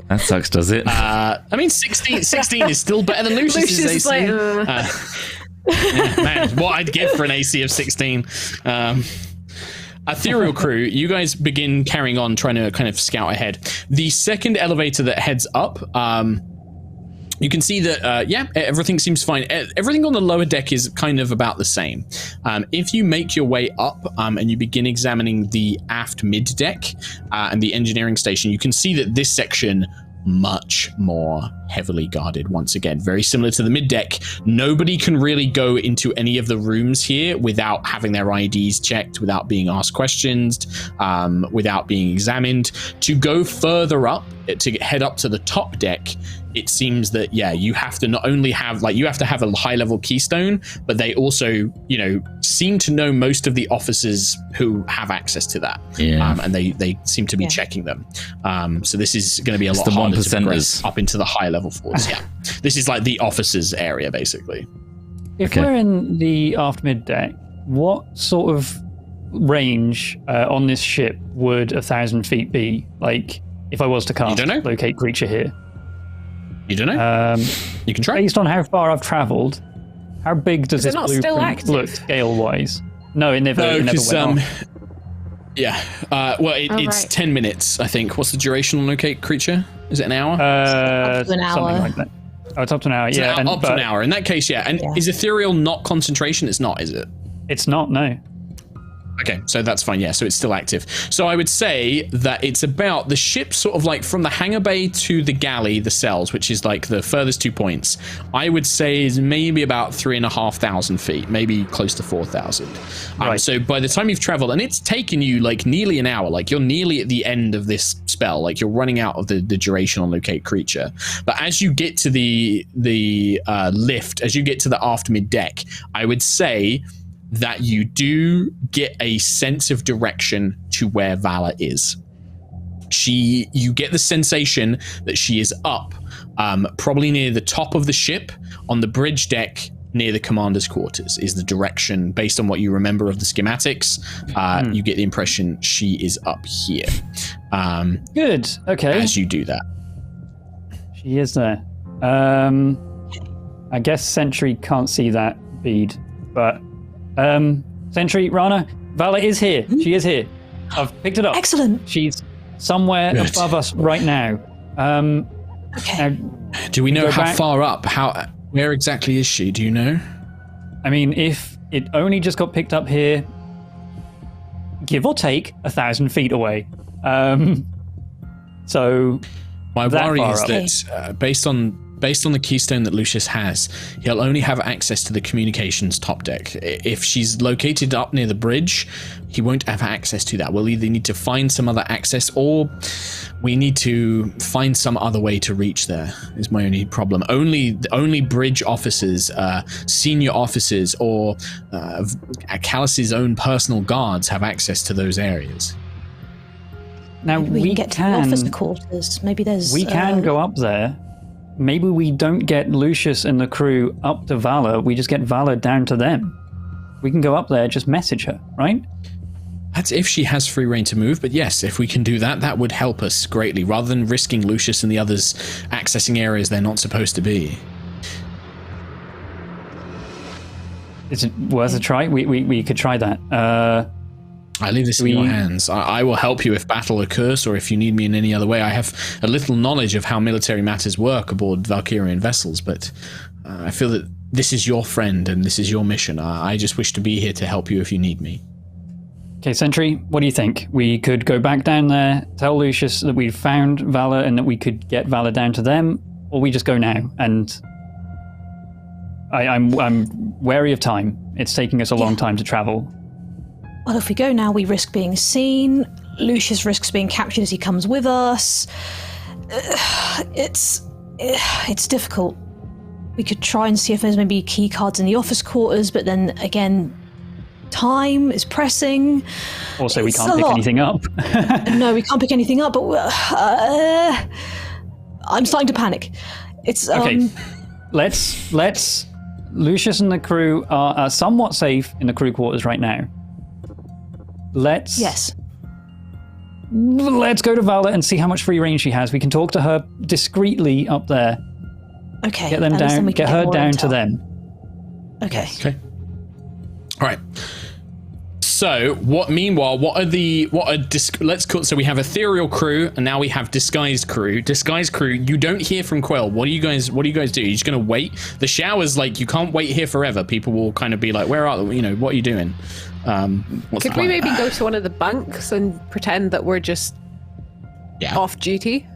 That sucks, does it? I mean, 16 is still better than Lucius's AC. Yeah, man, what I'd give for an AC of 16. Ethereal crew, you guys begin carrying on, trying to kind of scout ahead. The second elevator that heads up, you can see that, everything seems fine. Everything on the lower deck is kind of about the same. If you make your way up and you begin examining the aft mid deck and the engineering station, you can see that this section much more heavily guarded. Once again, very similar to the mid deck. Nobody can really go into any of the rooms here without having their IDs checked, without being asked questions, without being examined. To go further up, to head up to the top deck, it seems that you have to not only have you have to have a high level keystone, but they also seem to know most of the officers who have access to that, and they seem to be checking them. So this is going to be a lot harder to progress up into the high level floors. This is like the officers area basically. If we're in the aft mid deck, what sort of range on this ship would 1,000 feet be? Like if I was to cast locate creature here. You don't know? You can try. Based on how far I've travelled, how big does this blueprint look scale-wise? No, it never went off. It's 10 minutes, I think. What's the duration on locate creature? Is it an hour? Up to an hour. Something like that. Oh, it's up to an hour, up to an hour. In that case, is ethereal not concentration? It's not, is it? It's not, no. Okay, so that's fine. So it's still active. So I would say that it's about the ship sort of like from the hangar bay to the galley, the cells, which is like the furthest 2 points. I would say is maybe about 3,500 feet, maybe close to 4,000. Right. So by the time you've traveled, and it's taken you like nearly an hour, like you're nearly at the end of this spell, like you're running out of the duration on locate creature. But as you get to the lift, as you get to the aft mid deck, I would say that you do get a sense of direction to where Valla is. You get the sensation that she is up, probably near the top of the ship, on the bridge deck, near the commander's quarters, is the direction, based on what you remember of the schematics. You get the impression she is up here. Good, okay. As you do that. She is there. I guess Sentry can't see that bead, but Sentry, Rana, Valla is here. She is here. I've picked it up. Excellent. She's somewhere above us right now. Okay. Now, do we know how far up? Where exactly is she? Do you know? I mean, if it only just got picked up here, give or take 1,000 feet away. So my worry is that based on the keystone that Lucius has, he'll only have access to the communications top deck. If she's located up near the bridge, he won't have access to that. We'll either need to find some other access, or we need to find some other way to reach there, is my only problem. Only bridge officers, senior officers, or Callus's own personal guards have access to those areas. Now maybe we can get to the officer quarters. Maybe there's... We can go up there. Maybe we don't get Lucius and the crew up to Valla, we just get Valla down to them. We can go up there, just message her, right? That's if she has free reign to move, but yes, if we can do that, that would help us greatly, rather than risking Lucius and the others accessing areas they're not supposed to be. Is it worth a try? We could try that. I leave this in your hands. I will help you if battle occurs, or if you need me in any other way. I have a little knowledge of how military matters work aboard Valkyrian vessels, but I feel that this is your friend and this is your mission. I just wish to be here to help you if you need me. Okay, Sentry, what do you think? We could go back down there, tell Lucius that we've found Valla and that we could get Valla down to them, or we just go now? And I'm wary of time. It's taking us a long time to travel. Well, if we go now, we risk being seen. Lucius risks being captured as he comes with us. It's difficult. We could try and see if there's maybe key cards in the office quarters, but then again, time is pressing. Also, we can't pick anything up. No, we can't pick anything up, but I'm starting to panic. It's okay. Let's Lucius and the crew are somewhat safe in the crew quarters right now. Let's go to Valla and see how much free reign she has. We can talk to her discreetly up there. Okay. Get them down. Get her down to them. Okay. Okay. All right. So, so we have ethereal crew, and now we have disguised crew. Disguised crew, you don't hear from Quill. What do you guys do? You're just gonna wait? The shower's like, you can't wait here forever. People will kind of be like, where are they? What are you doing? Could we maybe go to one of the bunks and pretend that we're just off duty?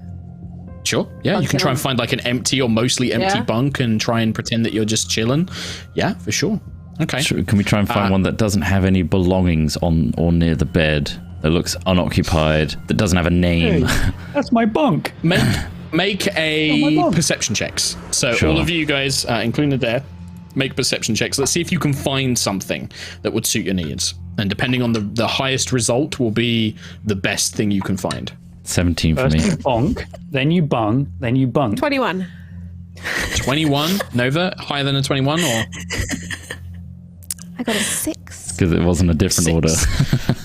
Sure. Yeah, you can try and find like an empty or mostly empty bunk and try and pretend that you're just chilling. Yeah, for sure. Okay. Sure. Can we try and find one that doesn't have any belongings on or near the bed, that looks unoccupied, that doesn't have a name? Hey, that's my bunk. Make a perception checks. So Sure. all of you guys, including Adair, make perception checks. Let's see if you can find something that would suit your needs. And depending on the highest result will be the best thing you can find. 17 for First me. you bonk, then you bung, then you bunk. 21. 21, Nova, higher than a 21 or? I got a 6. Because it wasn't a different order.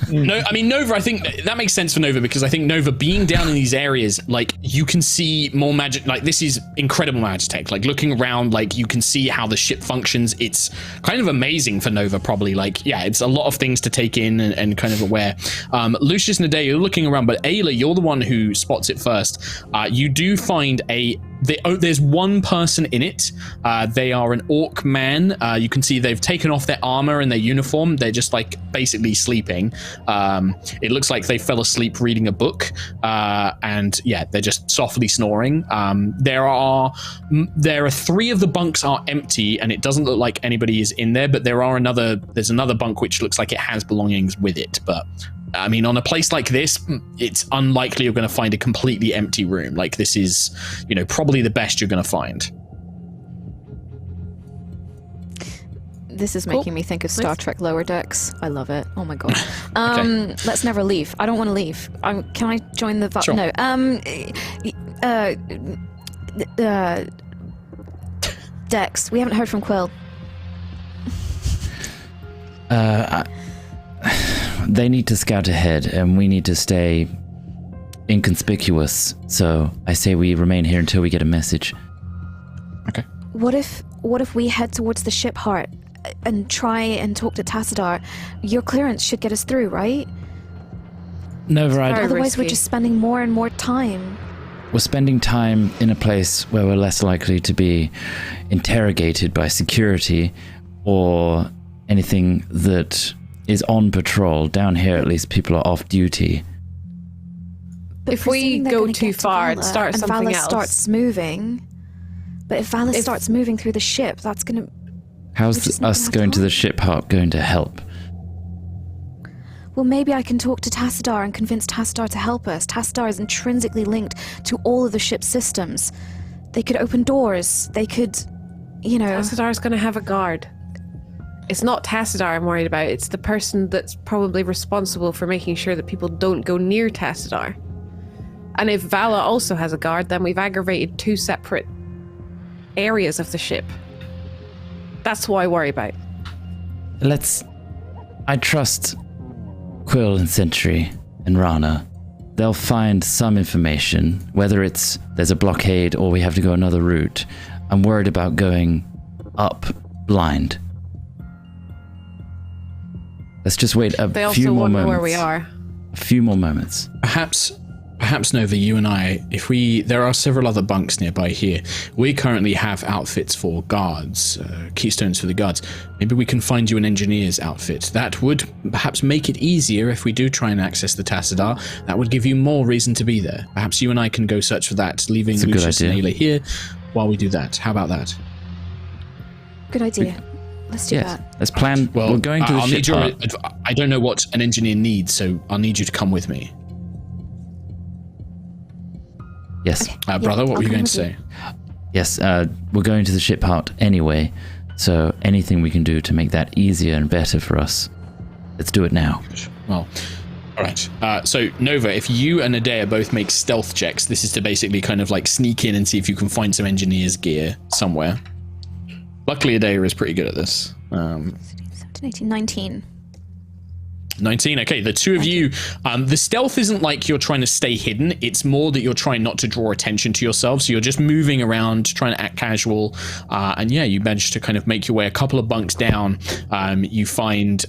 No, I mean, Nova, I think that makes sense for Nova, because I think Nova being down in these areas, like, you can see more magic. Like, this is incredible magitech. Like, looking around, like, you can see how the ship functions. It's kind of amazing for Nova, probably. Like, yeah, it's a lot of things to take in and kind of aware. Lucius and Adair, you're looking around, but Ayla, you're the one who spots it first. You do find there's one person in it. They are an orc man. You can see they've taken off their armor and their uniform. They're just like basically sleeping. It looks like they fell asleep reading a book, and yeah, they're just softly snoring. There are 3 of the bunks are empty, and it doesn't look like anybody is in there. But there's another bunk which looks like it has belongings with it. But I mean, on a place like this, it's unlikely you're going to find a completely empty room. Like, this is, probably the best you're going to find. This is making me think of Star Trek Lower Decks. I love it. Oh my god. Okay. Let's never leave. I don't want to leave. Can I join the? Sure. No. Dex. We haven't heard from Quill. They need to scout ahead, and we need to stay inconspicuous. So I say we remain here until we get a message. Okay. What if we head towards the ship heart and try and talk to Tassadar? Your clearance should get us through, right? No, right. Otherwise, we're just spending more and more time. We're spending time in a place where we're less likely to be interrogated by security or anything that is on patrol. Down here, at least, people are off duty. But If we presuming they're go gonna too get to far, Valla it starts and something Valla else. starts moving. But if Valla starts moving through the ship, that's gonna. How's just not us gonna going have to the time. ship heart going to help? Well, maybe I can talk to Tassadar and convince Tassadar to help us. Tassadar is intrinsically linked to all of the ship's systems. They could open doors. They could, Tassadar's going to have a guard. It's not Tassadar I'm worried about. It's the person that's probably responsible for making sure that people don't go near Tassadar. And if Valla also has a guard, then we've aggravated 2 separate areas of the ship. That's what I worry about. I trust Quill and Sentry and Rana. They'll find some information, whether it's there's a blockade or we have to go another route. I'm worried about going up blind. Let's just wait a They few also more won't know moments. where we are. A few more moments. Perhaps Nova, you and I, there are several other bunks nearby here. We currently have outfits for guards, keystones for the guards. Maybe we can find you an engineer's outfit. That would perhaps make it easier if we do try and access the Tassadar. That would give you more reason to be there. Perhaps you and I can go search for that, leaving That's a good Lucius and idea. Ayla here while we do that. How about that? good idea. Let's do Yes. that. Let's plan. Well, We're going to the I'll ship need your. heart. I don't know what an engineer needs, so I'll need you to come with me. Yes. Brother, what I'll were you come going with to say? Yes, we're going to the ship heart anyway, so anything we can do to make that easier and better for us, let's do it now. Well, all right. So, Nova, if you and Adair both make stealth checks, this is to basically kind of like sneak in and see if you can find some engineer's gear somewhere. Luckily, Adair is pretty good at this. 17, 18, 19. 19. Okay, the two of you, the stealth isn't like you're trying to stay hidden. It's more that you're trying not to draw attention to yourself. So you're just moving around, trying to act casual. And yeah, you managed to kind of make your way a couple of bunks down. You find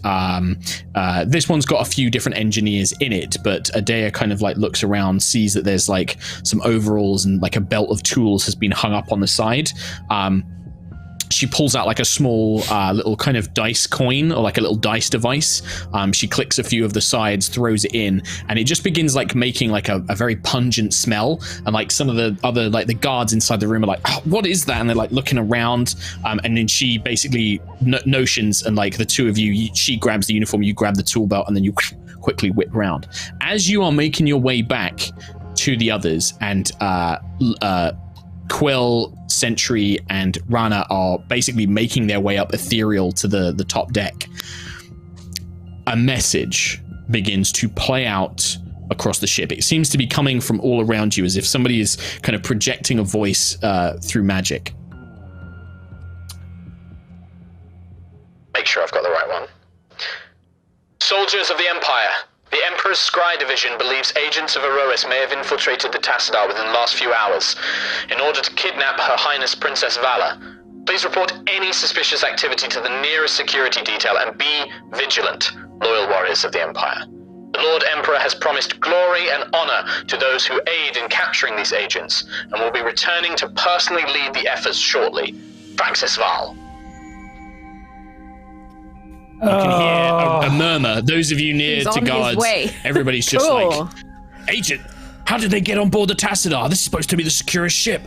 this one's got a few different engineers in it, but Adea kind of like looks around, sees that there's like some overalls and like a belt of tools has been hung up on the side. She pulls out like a small little kind of dice coin or like a little dice device. She clicks a few of the sides, throws it in, and it just begins like making like a very pungent smell. And like some of the other like the guards inside the room are like, oh, what is that? And they're like looking around. And then she basically notions, and like the two of you, she grabs the uniform, you grab the tool belt, and then you quickly whip around. As you are making your way back to the others, and Quill, Sentry, and Rana are basically making their way up ethereal to the top deck, a message begins to play out across the ship. It seems to be coming from all around you, as if somebody is kind of projecting a voice through magic. Make sure I've got the right one. Soldiers of the Empire. The Emperor's Scry Division believes agents of Aerois may have infiltrated the Tassadar within the last few hours in order to kidnap Her Highness Princess Valla. Please report any suspicious activity to the nearest security detail and be vigilant, loyal warriors of the Empire. The Lord Emperor has promised glory and honor to those who aid in capturing these agents and will be returning to personally lead the efforts shortly. Praxis Val. You can hear a murmur. Those of you near to guards, everybody's just like, Agent, how did they get on board the Tassadar? This is supposed to be the securest ship.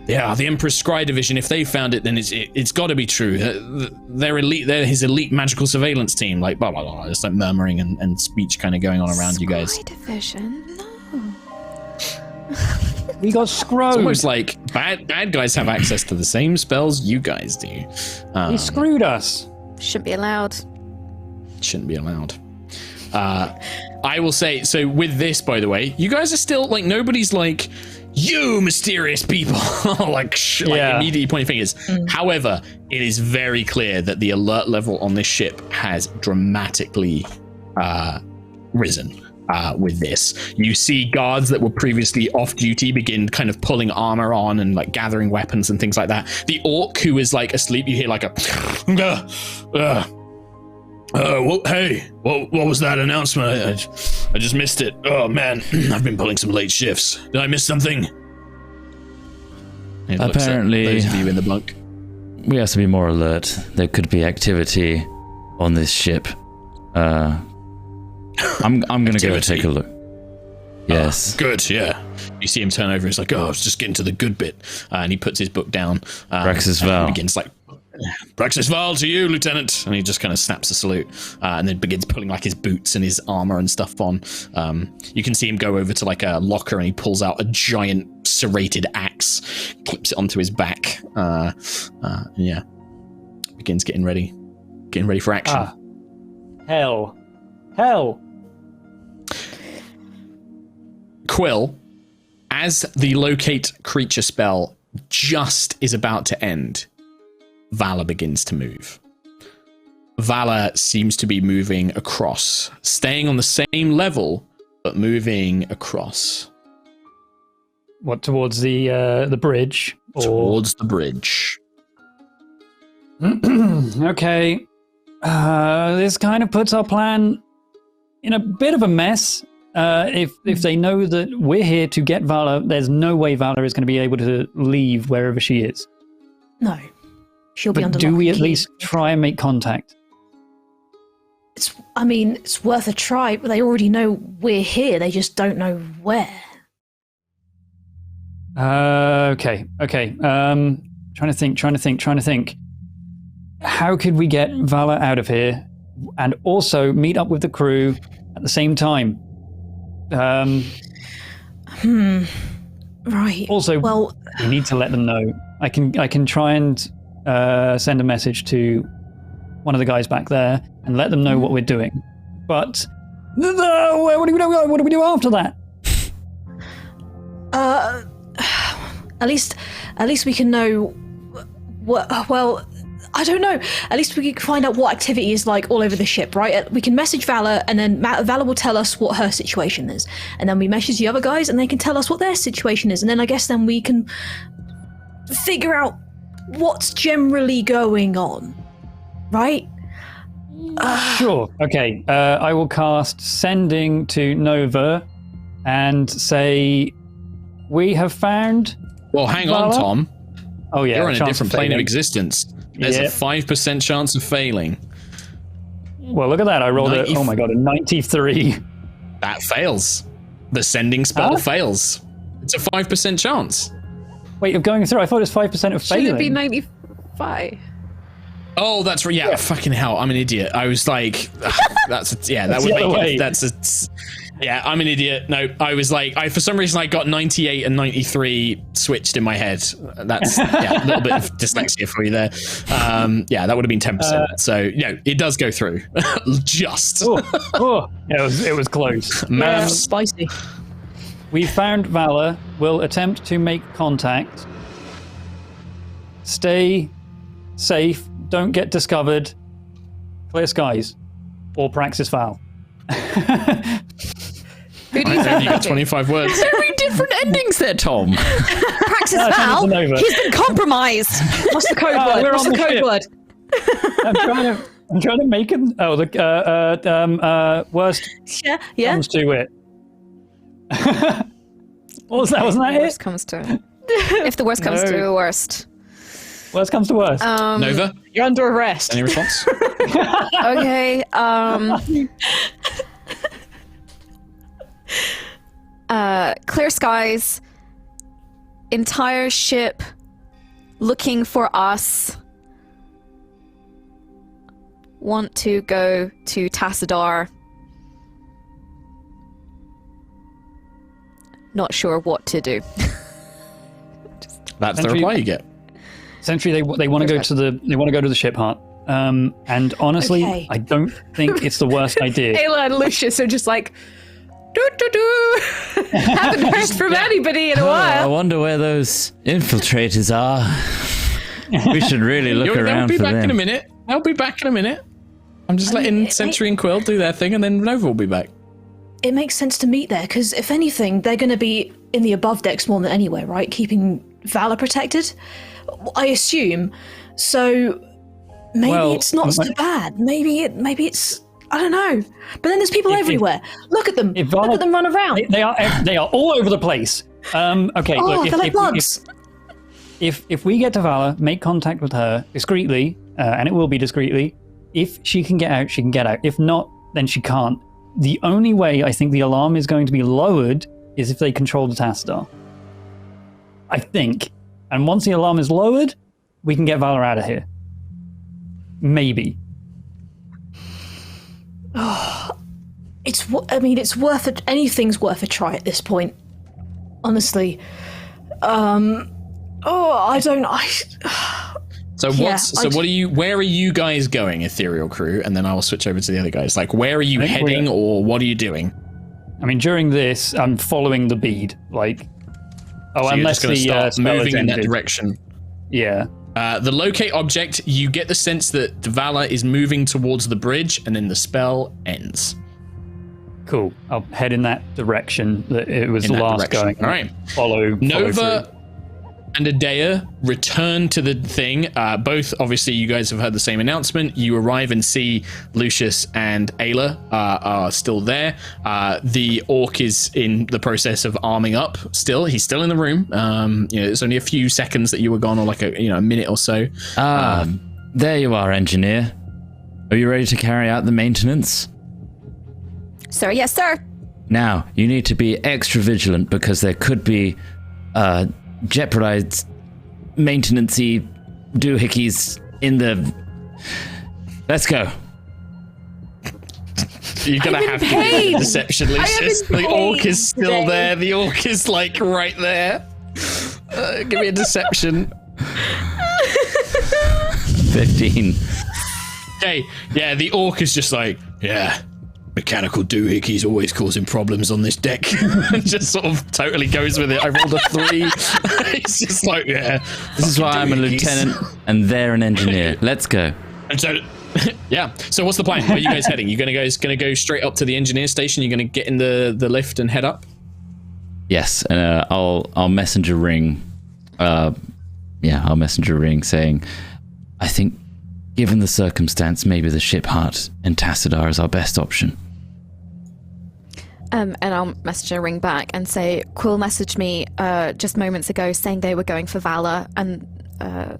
Yeah, the Emperor's Scry Division, if they found it, then it's got to be true. They're elite. They're his elite magical surveillance team. Like, blah, blah, blah. It's like murmuring and speech kind of going on around you guys. Scry Division? No. We got screwed. It's almost like bad guys have access to the same spells you guys do. He screwed us. Shouldn't be allowed. Shouldn't be allowed. I will say, so with this, by the way, you guys are still like, nobody's like, you mysterious people, like immediately pointing fingers. However, it is very clear that the alert level on this ship has dramatically risen. With this, you see guards that were previously off duty begin kind of pulling armor on and like gathering weapons and things like that. The orc who is like asleep, you hear like a well, hey, what was that announcement? I just missed it. Oh man, I've been pulling some late shifts. Did I miss something? Apparently, those of you in the bunk, we have to be more alert. There could be activity on this ship. I'm gonna go take a look. Yes. Good, yeah. You see him turn over. He's like, oh, I was just getting to the good bit. And he puts his book down. Praxis Val. Begins like, Praxis Val to you, Lieutenant. And he just kind of snaps a salute. And then begins pulling like his boots and his armor and stuff on. You can see him go over to like a locker and he pulls out a giant serrated axe, clips it onto his back. And yeah, begins getting ready for action. Hell. Quill, as the locate creature spell just is about to end, Valla begins to move. Valla seems to be moving across, staying on the same level, but moving across. What, towards the bridge? Or... Towards the bridge. Okay. This kind of puts our plan in a bit of a mess. If they know that we're here to get Valla, there's no way Valla is going to be able to leave wherever she is. No. She'll be But under do lock we and at key. least try and make contact? It's worth a try, but they already know we're here. They just don't know where. Okay. Trying to think. How could we get Valla out of here and also meet up with the crew at the same time? Right. Also, well, we need to let them know. I can try and send a message to one of the guys back there and let them know what we're doing. But what do we do after that? at least we can know. Well, I don't know. At least we can find out what activity is like all over the ship, right? We can message Valla, and then Valla will tell us what her situation is. And then we message the other guys, and they can tell us what their situation is. And then I guess then we can figure out what's generally going on, right? Sure. Okay. I will cast Sending to Nova and say, we have found... Well, hang on, Valla? Tom. Oh, yeah. You're on a chance different of plane of failing. existence. There's a 5% chance of failing. Well, look at that. I rolled a 93. That fails. The sending spell fails. It's a 5% chance. Wait, of going through? I thought it was 5% of failing. Should it be 95? Oh, that's right. Yeah, fucking hell. I'm an idiot. I was like, that would make it. Yeah, I'm an idiot. No, I was like, for some reason I got 98 and 93 switched in my head. That's a little bit of dyslexia for you there. That would have been 10%. So, it does go through. Just. It was close. Maths. Spicy. We found Valla. Will attempt to make contact. Stay safe. Don't get discovered. Clear skies. Or Praxis foul. Who do you You think? got 25 words. Very different endings there, Tom. Praxis Val, he's been compromised. What's the code word? we're What's on the the code ship. word? I'm trying to make it. Oh, the worst Yeah. comes to it. What was that? Wasn't that Worst it? comes to if the worst comes to the worst. Worst comes to worst. Nova, You're under arrest. any response? Okay. Clear skies. Entire ship looking for us. Want to go to Tassadar. Not sure what to do. That's the reply you get. Sentry, they want to go to the ship hut. And honestly, Okay. I don't think it's the worst idea. Ayla and Lucius are just like, do. Haven't heard from anybody in a I while. wonder where those infiltrators are. We should really look They'll around be for back them. in a minute. They'll be back in a minute. I'm just letting Sentry and Quill do their thing, and then Nova will be back. It makes sense to meet there, because if anything, they're going to be in the above decks more than anywhere, right? Keeping Valla protected, I assume. So maybe it's not so bad. Maybe it's I don't know. But then there's people everywhere. Look at them. Look at them run around. They are all over the place. Okay, Oh, look, they're like bugs. if we get to Valla, make contact with her discreetly, and it will be discreetly. If she can get out, she can get out. If not, then she can't. The only way I think the alarm is going to be lowered is if they control the Tassadar. I think. And once the alarm is lowered, we can get Valla out of here. Maybe. It's worth it. Anything's worth a try at this point. Honestly. So where are you guys going, Ethereal Crew? And then I will switch over to the other guys. Like, where are you heading, or what are you doing? I mean, during this, I'm following the bead. Like, So unless you're just the going to start spell moving is in that ended. direction. Yeah. The locate object, you get the sense that Valla is moving towards the bridge, and then the spell ends. Cool. I'll head in that direction that it was In that last direction. going. All right. Follow Nova through. and Adea return to the thing. Both, obviously, you guys have heard the same announcement. You arrive and see Lucius and Ayla are still there. The orc is in the process of arming up still. He's still in the room. It's only a few seconds that you were gone, or like a minute or so. There you are, engineer. Are you ready to carry out the maintenance? Sir, yes, sir. Now, you need to be extra vigilant because there could be jeopardized maintenance-y doohickeys in the... Let's go. You're going to have to do the deception, Lucius. The orc is still there. The orc is like right there. Give me a deception. 15. Okay, yeah, the orc is just like, yeah, we mechanical doohickeys always causing problems on this deck. Just sort of totally goes with it. I rolled a 3. It's just like, yeah. This is why I'm a lieutenant and they're an engineer. Let's go. And so, yeah. So what's the plan? Where are you guys heading? You gonna go straight up to the engineer station? You're gonna get in the lift and head up? Yes, I'll messenger ring. I'll messenger ring saying, I think, given the circumstance, maybe the ship hut and Tassadar is our best option. And I'll message a ring back and say, Quill messaged me just moments ago saying they were going for Valla, and I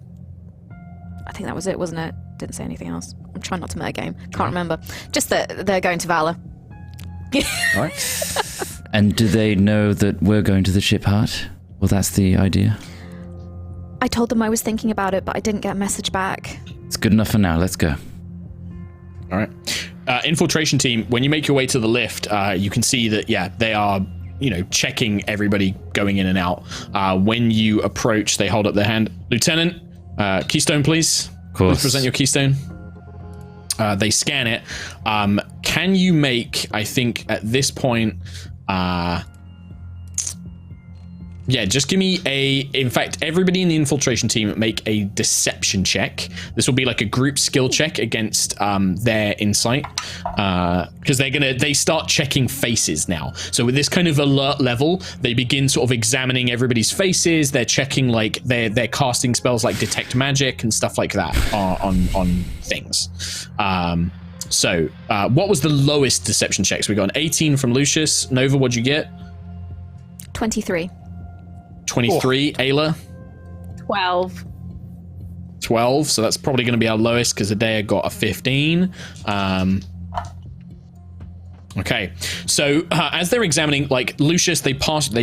think that was it, wasn't it? Didn't say anything else. I'm trying not to metagame. Can't remember. Just that they're going to Valla. All right. And do they know that we're going to the ship hut? Well, that's the idea. I told them I was thinking about it, but I didn't get a message back. It's good enough for now. Let's go. All right. Infiltration team, when you make your way to the lift, you can see that, they are, checking everybody going in and out. When you approach, they hold up their hand. Lieutenant, keystone, please. Of course. Please present your keystone. They scan it. Can you make, I think, at this point... just give me in fact, everybody in the infiltration team make a deception check. This will be like a group skill check against their insight, because they start checking faces now. So with this kind of alert level, they begin sort of examining everybody's faces. They're checking like they're casting spells like detect magic and stuff like that on things. So what was the lowest deception checks? We got an 18 from Lucius. Nova, what'd you get? 23. 23. Ayla? 12. So that's probably going to be our lowest because Adea got a 15. Okay, so as they're examining, like Lucius, they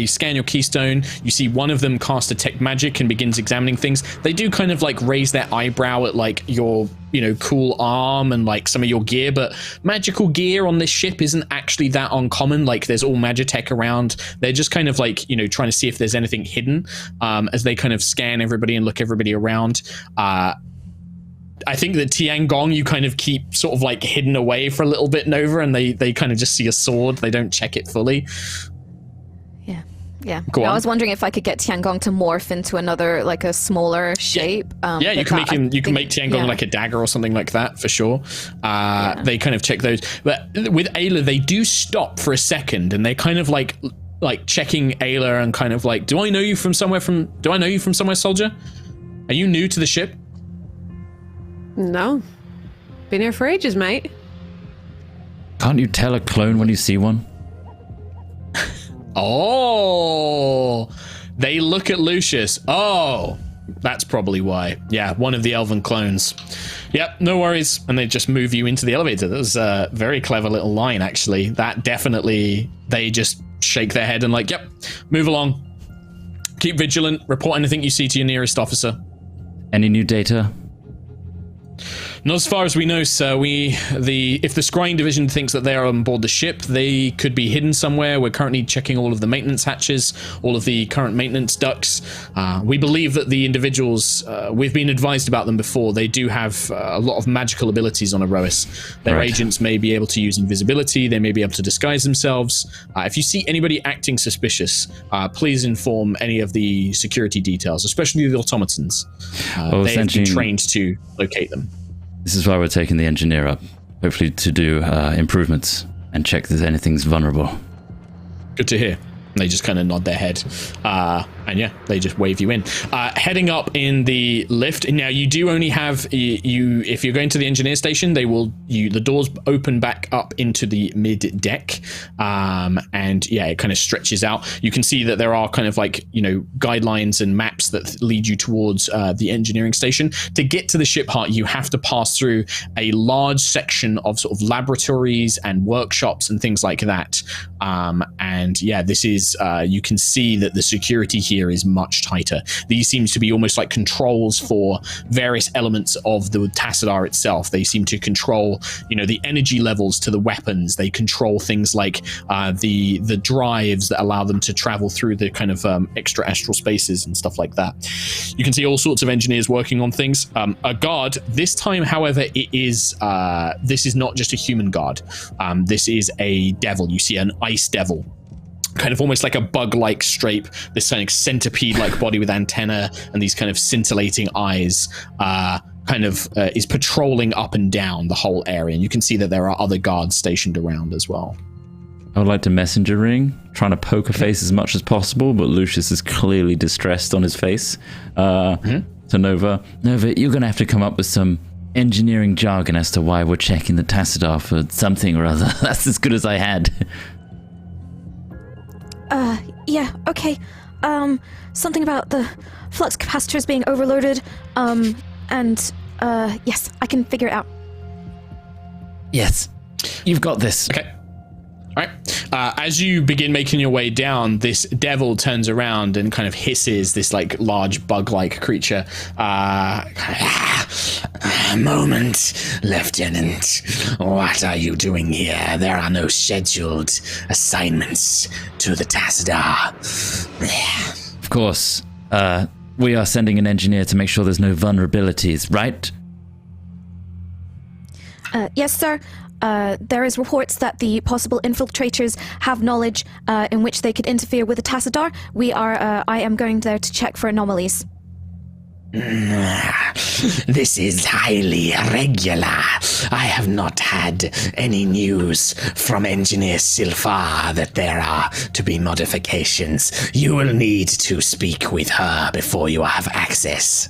scan your keystone. You see one of them cast detect magic and begins examining things. They do kind of like raise their eyebrow at like your, cool arm and like some of your gear, but magical gear on this ship isn't actually that uncommon. Like there's all magitech around. They're just kind of like, trying to see if there's anything hidden as they kind of scan everybody and look everybody around. I think that Tiangong, you kind of keep sort of like hidden away for a little bit, Nova, and they kind of just see a sword. They don't check it fully. Yeah. Go on. I was wondering if I could get Tiangong to morph into another, like a smaller shape. You can make Tiangong like a dagger or something like that for sure. They kind of check those. But with Ayla, they do stop for a second and they kind of like checking Ayla and kind of like, do I know you from somewhere, soldier? Are you new to the ship? No. Been here for ages, mate. Can't you tell a clone when you see one? Oh, they look at Lucius. Oh, that's probably why. Yeah, one of the elven clones. Yep, no worries. And they just move you into the elevator. That was a very clever little line, actually. That definitely, they just shake their head and like, yep, move along. Keep vigilant. Report anything you see to your nearest officer. Any new data? Not as far as we know, sir. If the scrying division thinks that they are on board the ship, they could be hidden somewhere. We're currently checking all of the maintenance hatches, all of the current maintenance ducts. We believe that the individuals, we've been advised about them before, they do have a lot of magical abilities on Aerois. Their agents may be able to use invisibility, they may be able to disguise themselves. If you see anybody acting suspicious, please inform any of the security details, especially the automatons. They have been trained to locate them. This is why we're taking the engineer up, hopefully to do improvements and check that anything's vulnerable. Good to hear. They just kind of nod their head. And yeah, they just wave you in. Heading up in the lift. Now, you do only have, if you're going to the engineer station, the doors open back up into the mid deck. And yeah, it kind of stretches out. You can see that there are kind of like, guidelines and maps that lead you towards the engineering station. To get to the ship hut, you have to pass through a large section of sort of laboratories and workshops and things like that. And yeah, this is, you can see that the security here here is much tighter. These seem to be almost like controls for various elements of the Tassadar itself. They seem to control, the energy levels to the weapons. They control things like the drives that allow them to travel through the kind of extra astral spaces and stuff like that. You can see all sorts of engineers working on things. A guard, this time, however, this is not just a human guard. This is a devil. You see an ice devil, kind of almost like a bug-like strape, this kind of centipede-like body with antenna and these kind of scintillating eyes, is patrolling up and down the whole area. And you can see that there are other guards stationed around as well. I would like to messenger ring, trying to poke a face as much as possible, but Lucius is clearly distressed on his face. To Nova, you're going to have to come up with some engineering jargon as to why we're checking the Tassadar for something or other. That's as good as I had. Yeah, okay. Something about the flux capacitors being overloaded, yes, I can figure it out. Yes, you've got this. Okay. All right. As you begin making your way down, this devil turns around and kind of hisses, this like large bug-like creature. A moment, Lieutenant. What are you doing here? There are no scheduled assignments to the Tassadar. Of course. We are sending an engineer to make sure there's no vulnerabilities, right? Yes, sir. There is reports that the possible infiltrators have knowledge in which they could interfere with the Tassadar. I am going there to check for anomalies. This is highly irregular. I have not had any news from Engineer Silfar that there are to be modifications. You will need to speak with her before you have access.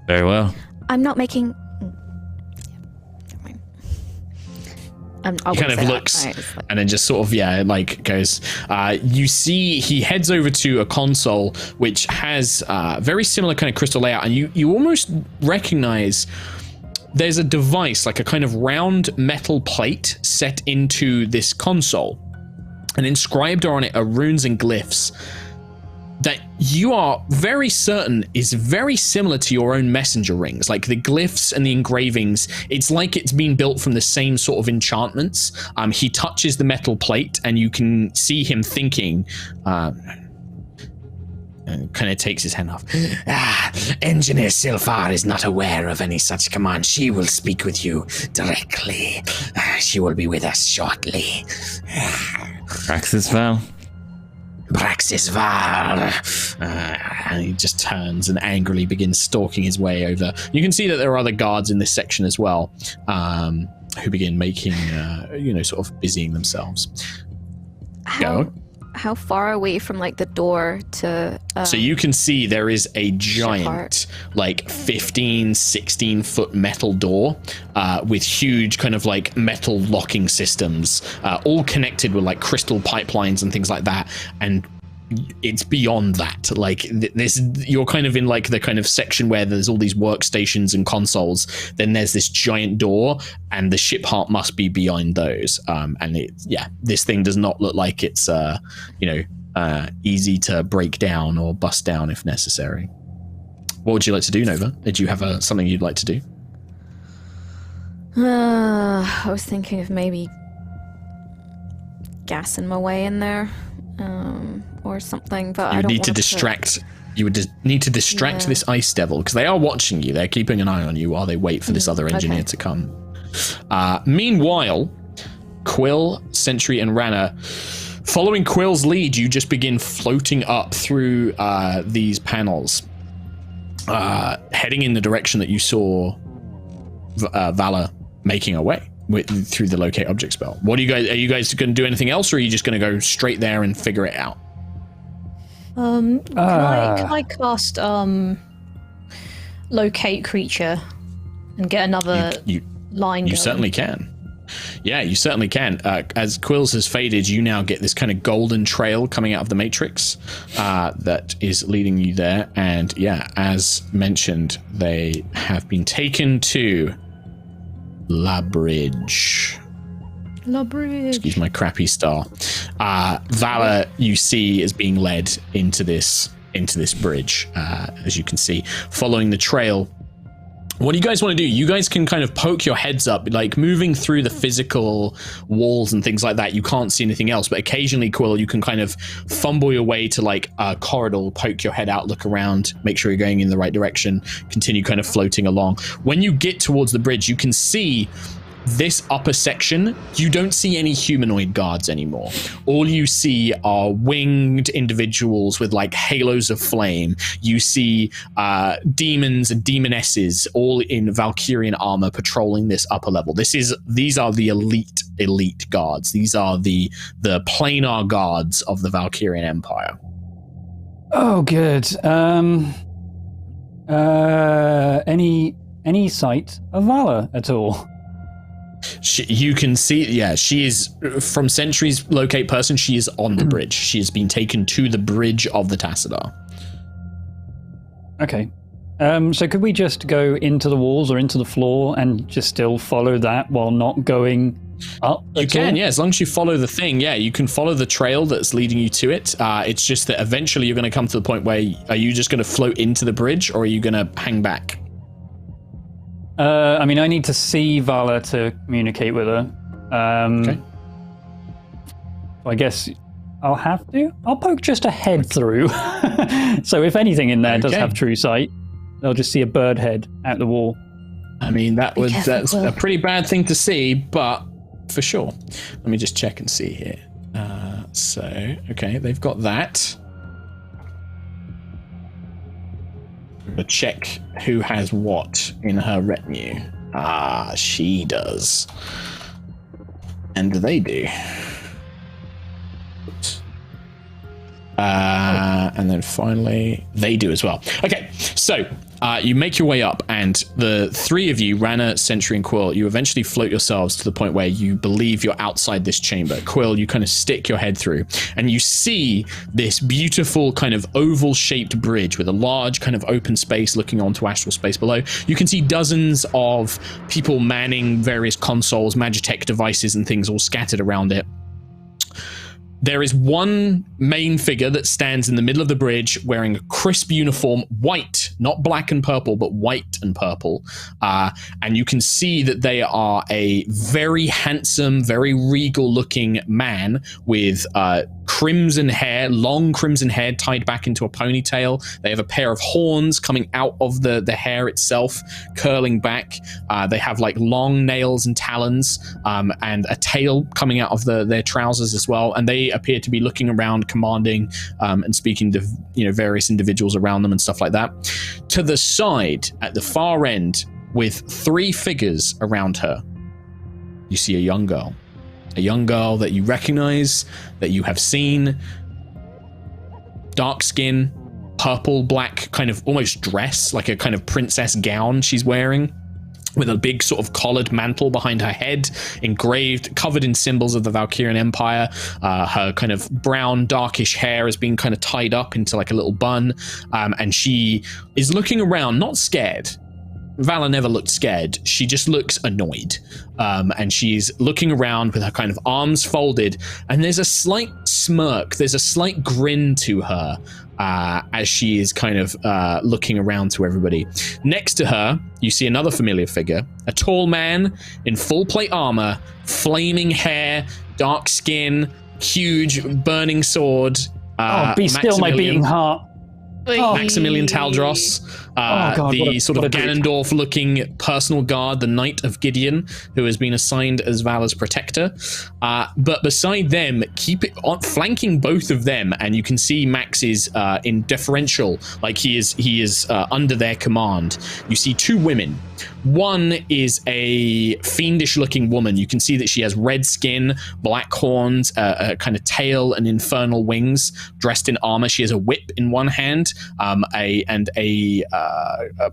Very well. I'm not making... He kind of looks and then just sort of, goes. You see he heads over to a console which has very similar kind of crystal layout, and you almost recognize there's a device, like a kind of round metal plate set into this console, and inscribed on it are runes and glyphs that you are very certain is very similar to your own messenger rings. Like the glyphs and the engravings, it's like it's been built from the same sort of enchantments. He touches the metal plate and you can see him thinking, and kind of takes his hand off. Engineer Silfar is not aware of any such command. She will speak with you directly. She will be with us shortly. Praxis Val. Praxis Val. And he just turns and angrily begins stalking his way over. You can see that there are other guards in this section as well, who begin making, sort of busying themselves. How far away from the door to... so you can see there is a giant, 15, 16 foot metal door with huge kind of metal locking systems, all connected with crystal pipelines and things like that. And it's beyond that. This, you're kind of in the kind of section where there's all these workstations and consoles. Then there's this giant door, and the ship heart must be beyond those. This thing does not look like it's easy to break down or bust down if necessary. What would you like to do, Nova? Did you have something you'd like to do? I was thinking of maybe gassing my way in there. Or something, but I don't want to. You would need to distract this ice devil, because they are watching you. They're keeping an eye on you while they wait for this other engineer to come. Meanwhile, Quill, Sentry, and Rana, following Quill's lead, you just begin floating up through these panels, heading in the direction that you saw Valla making her way through the locate object spell. Are you guys going to do anything else, or are you just going to go straight there and figure it out? Can I cast locate creature and get another line? You certainly can. Yeah, you certainly can. As Quills has faded, you now get this kind of golden trail coming out of the matrix that is leading you there. And yeah, as mentioned, they have been taken to La Bridge. La bridge. Excuse my crappy star. Valla, you see, is being led into this bridge, as you can see, following the trail. What do you guys want to do? You guys can kind of poke your heads up, like moving through the physical walls and things like that. You can't see anything else, but occasionally, Quill, you can kind of fumble your way to like a corridor, poke your head out, look around, make sure you're going in the right direction, continue kind of floating along. When you get towards the bridge, you can see this upper section. You don't see any humanoid guards anymore. All you see are winged individuals with like halos of flame. You see demons and demonesses all in Valkyrian armor patrolling this upper level. These are the elite guards. These are the planar guards of the Valkyrian Empire. Oh, good. Any sight of Valla at all? You can see, she is, from Sentry's locate person, she is on the bridge. She has been taken to the bridge of the Tassadar. Okay. So could we just go into the walls or into the floor and just still follow that while not going up? You can, as long as you follow the thing, you can follow the trail that's leading you to it. It's just that eventually you're going to come to the point where, are you just going to float into the bridge, or are you going to hang back? I mean, I need to see Valla to communicate with her. Okay. I guess I'll have to. I'll poke just a head through. So if anything in there does have true sight, they'll just see a bird head out the wall. I mean, that's a pretty bad thing to see, but for sure. Let me just check and see here. Okay, they've got that. To check who has what in her retinue. She does. And they do. And then finally, they do as well. Okay, so you make your way up, and the three of you, Rana, Sentry, and Quill, you eventually float yourselves to the point where you believe you're outside this chamber. Quill, you kind of stick your head through, and you see this beautiful kind of oval-shaped bridge with a large kind of open space looking onto astral space below. You can see dozens of people manning various consoles, Magitech devices, and things all scattered around it. There is one main figure that stands in the middle of the bridge wearing a crisp uniform, white, not black and purple, but white and purple. And you can see that they are a very handsome, very regal looking man with crimson hair, long crimson hair tied back into a ponytail. They have a pair of horns coming out of the hair itself, curling back. They have like long nails and talons, and a tail coming out of their trousers as well. And they appear to be looking around, commanding and speaking to various individuals around them and stuff like that. To the side, at the far end, with three figures around her, you see a young girl that you recognize, that you have seen. Dark skin, purple, black, kind of almost dress, like a kind of princess gown she's wearing, with a big sort of collared mantle behind her head, engraved, covered in symbols of the Valkyrian Empire. Her kind of brown, darkish hair is being kind of tied up into like a little bun. And she is looking around, not scared. Valla never looked scared. She just looks annoyed. And she's looking around with her kind of arms folded, and there's a slight smirk, there's a slight grin to her as she is kind of looking around to everybody. Next to her, you see another familiar figure, a tall man in full plate armor, flaming hair, dark skin, huge burning sword. Be still my beating heart. Maximilian Taldros, the sort of Ganondorf-looking personal guard, the Knight of Gideon, who has been assigned as Vala's protector. But beside them, flanking both of them, and you can see Max is in deferential, like he is under their command. You see two women. One is a fiendish-looking woman. You can see that she has red skin, black horns, a kind of tail, and infernal wings, dressed in armor. She has a whip in one hand,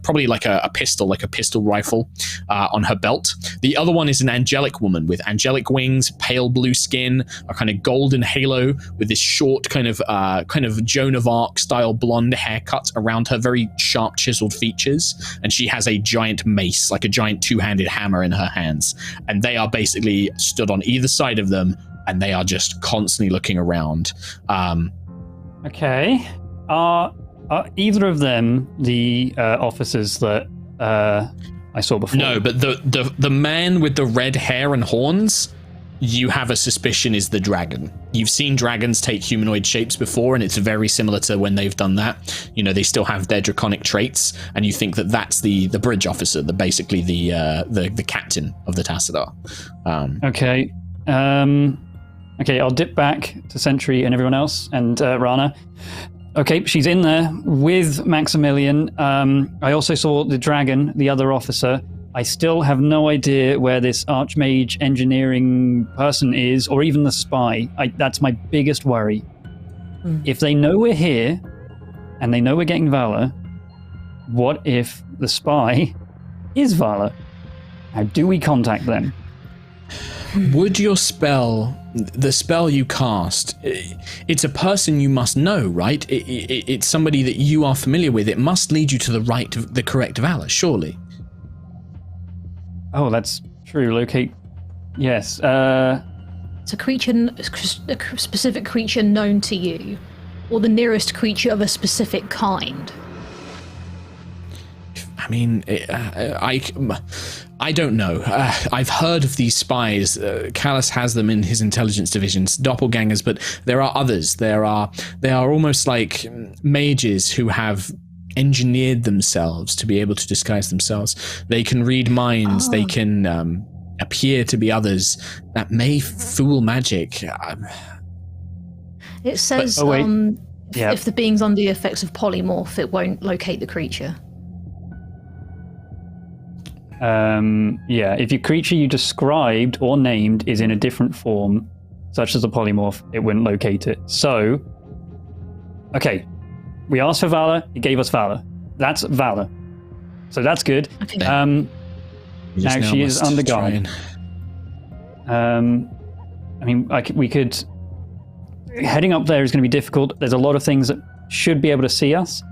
probably like a pistol rifle on her belt. The other one is an angelic woman with angelic wings, pale blue skin, a kind of golden halo with this short kind of Joan of Arc style blonde haircut around her very sharp chiseled features, and she has a giant mace, like a giant two-handed hammer in her hands. And they are basically stood on either side of them, and they are just constantly looking around. Okay. Are either of them the officers that I saw before? No, but the man with the red hair and horns, you have a suspicion is the dragon. You've seen dragons take humanoid shapes before, and it's very similar to when they've done that. You know, they still have their draconic traits, and you think that that's the bridge officer, basically the captain of the Tassadar. Okay. Okay, I'll dip back to Sentry and everyone else, and Rana. Okay, she's in there with Maximilian. I also saw the dragon, the other officer. I still have no idea where this Archmage engineering person is, or even the spy. That's my biggest worry. If they know we're here, and they know we're getting Valla, what if the spy is Valla? How do we contact them? Would your spell, the spell you cast, it's a person you must know, right? It's somebody that you are familiar with. It must lead you to the correct Valla, surely. Oh, that's true. Locate. Yes. It's a creature, a specific creature known to you, or the nearest creature of a specific kind. I mean, I don't know. I've heard of these spies. Callus has them in his intelligence divisions, doppelgangers, but there are others. They are almost like mages who have engineered themselves to be able to disguise themselves. They can read minds. They can appear to be others. That may fool magic. It says if the being's under the effects of polymorph, it won't locate the creature. If your creature you described or named is in a different form, such as a polymorph, it wouldn't locate it. So, okay, we asked for Valla, it gave us Valla. That's Valla. So that's good. Okay. Now she is under guard. I mean, we could... Heading up there is going to be difficult. There's a lot of things that should be able to see us.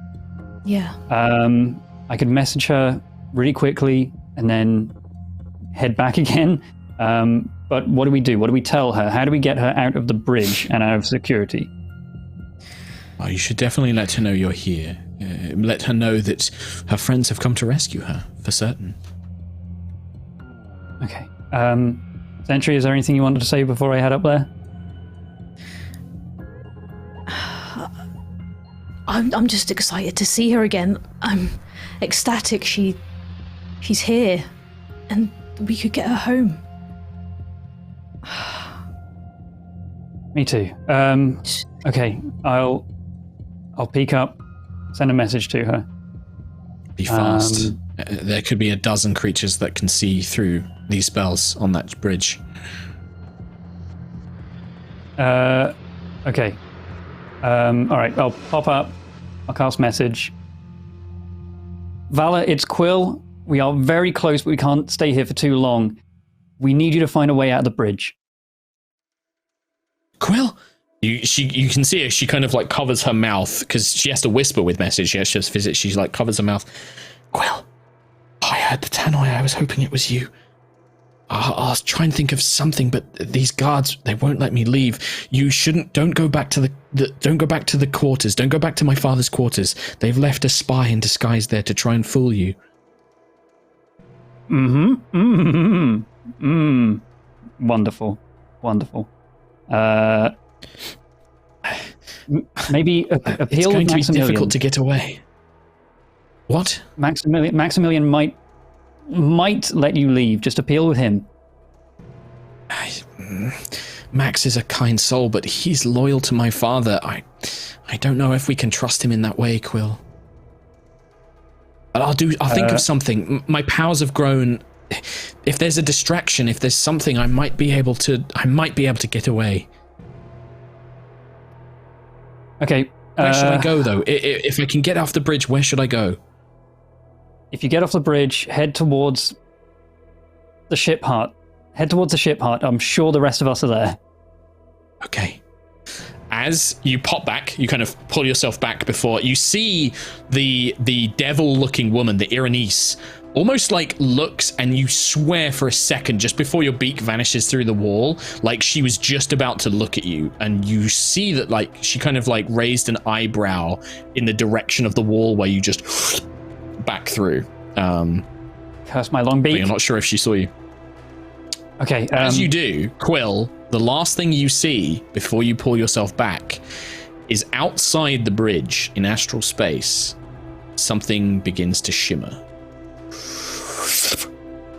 Yeah. I could message her really quickly and then head back again. But what do we do? What do we tell her? How do we get her out of the bridge and out of security? Well, you should definitely let her know you're here. Let her know that her friends have come to rescue her, for certain. Okay. Sentry, is there anything you wanted to say before I head up there? I'm just excited to see her again. I'm ecstatic she's here, and we could get her home. Me too. Okay, I'll peek up, send a message to her. Be fast. There could be a dozen creatures that can see through these spells on that bridge. Okay. Alright, I'll pop up. I'll cast message. Valla, it's Quill. We are very close, but we can't stay here for too long. We need you to find a way out of the bridge. Quill? You can see her. She kind of like covers her mouth because she has to whisper with message. She has to visit. She's like covers her mouth. Quill, I heard the tannoy. I was hoping it was you. I'll try and think of something, but these guards, they won't let me leave. You shouldn't. Don't go back to don't go back to the quarters. Don't go back to my father's quarters. They've left a spy in disguise there to try and fool you. Wonderful. Maybe appeal. It's going to be Maximilian. difficult to get away. What? Maximilian might let you leave. Just appeal with him. Max is a kind soul, but he's loyal to my father. I don't know if we can trust him in that way, Quill. But I'll think of something. My powers have grown. If there's a distraction, if there's something, I might be able to get away. Okay. Where should I go, though? If I can get off the bridge, where should I go? If you get off the bridge, head towards the ship hut. Head towards the ship hut. I'm sure the rest of us are there. Okay. As you pop back, you kind of pull yourself back before you see the devil-looking woman, the Aerois, almost like looks, and you swear for a second just before your beak vanishes through the wall, like she was just about to look at you, and you see that like she kind of like raised an eyebrow in the direction of the wall where you just back through. Curse my long beak. But you're not sure if she saw you. Okay. As you do, Quill, the last thing you see before you pull yourself back is outside the bridge in astral space, something begins to shimmer.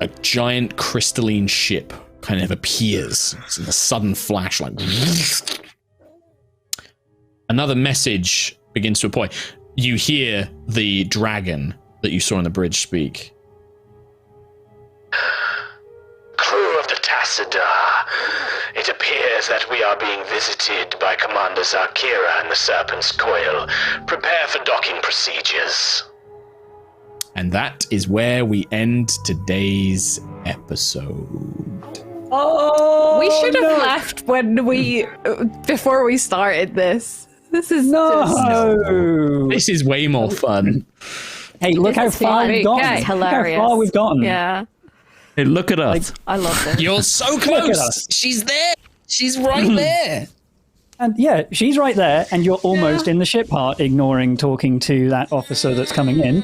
A giant crystalline ship kind of appears. It's in a sudden flash, like another message begins to appear. You hear the dragon that you saw on the bridge speak. Crew of the Tassadar, it appears that we are being visited by Commander Zakira and the Serpent's Coil. Prepare for docking procedures. And that is where we end today's episode. Oh, we should have left when before we started this. This is This is way more fun. Hey, look how far we've gotten. It's hilarious. Look how far we've gotten. Yeah, Hey, look at us. I love this. You're so Look at close. us. She's there. She's right there. And yeah, she's right there, and you're almost in the ship part, ignoring talking to that officer that's coming in.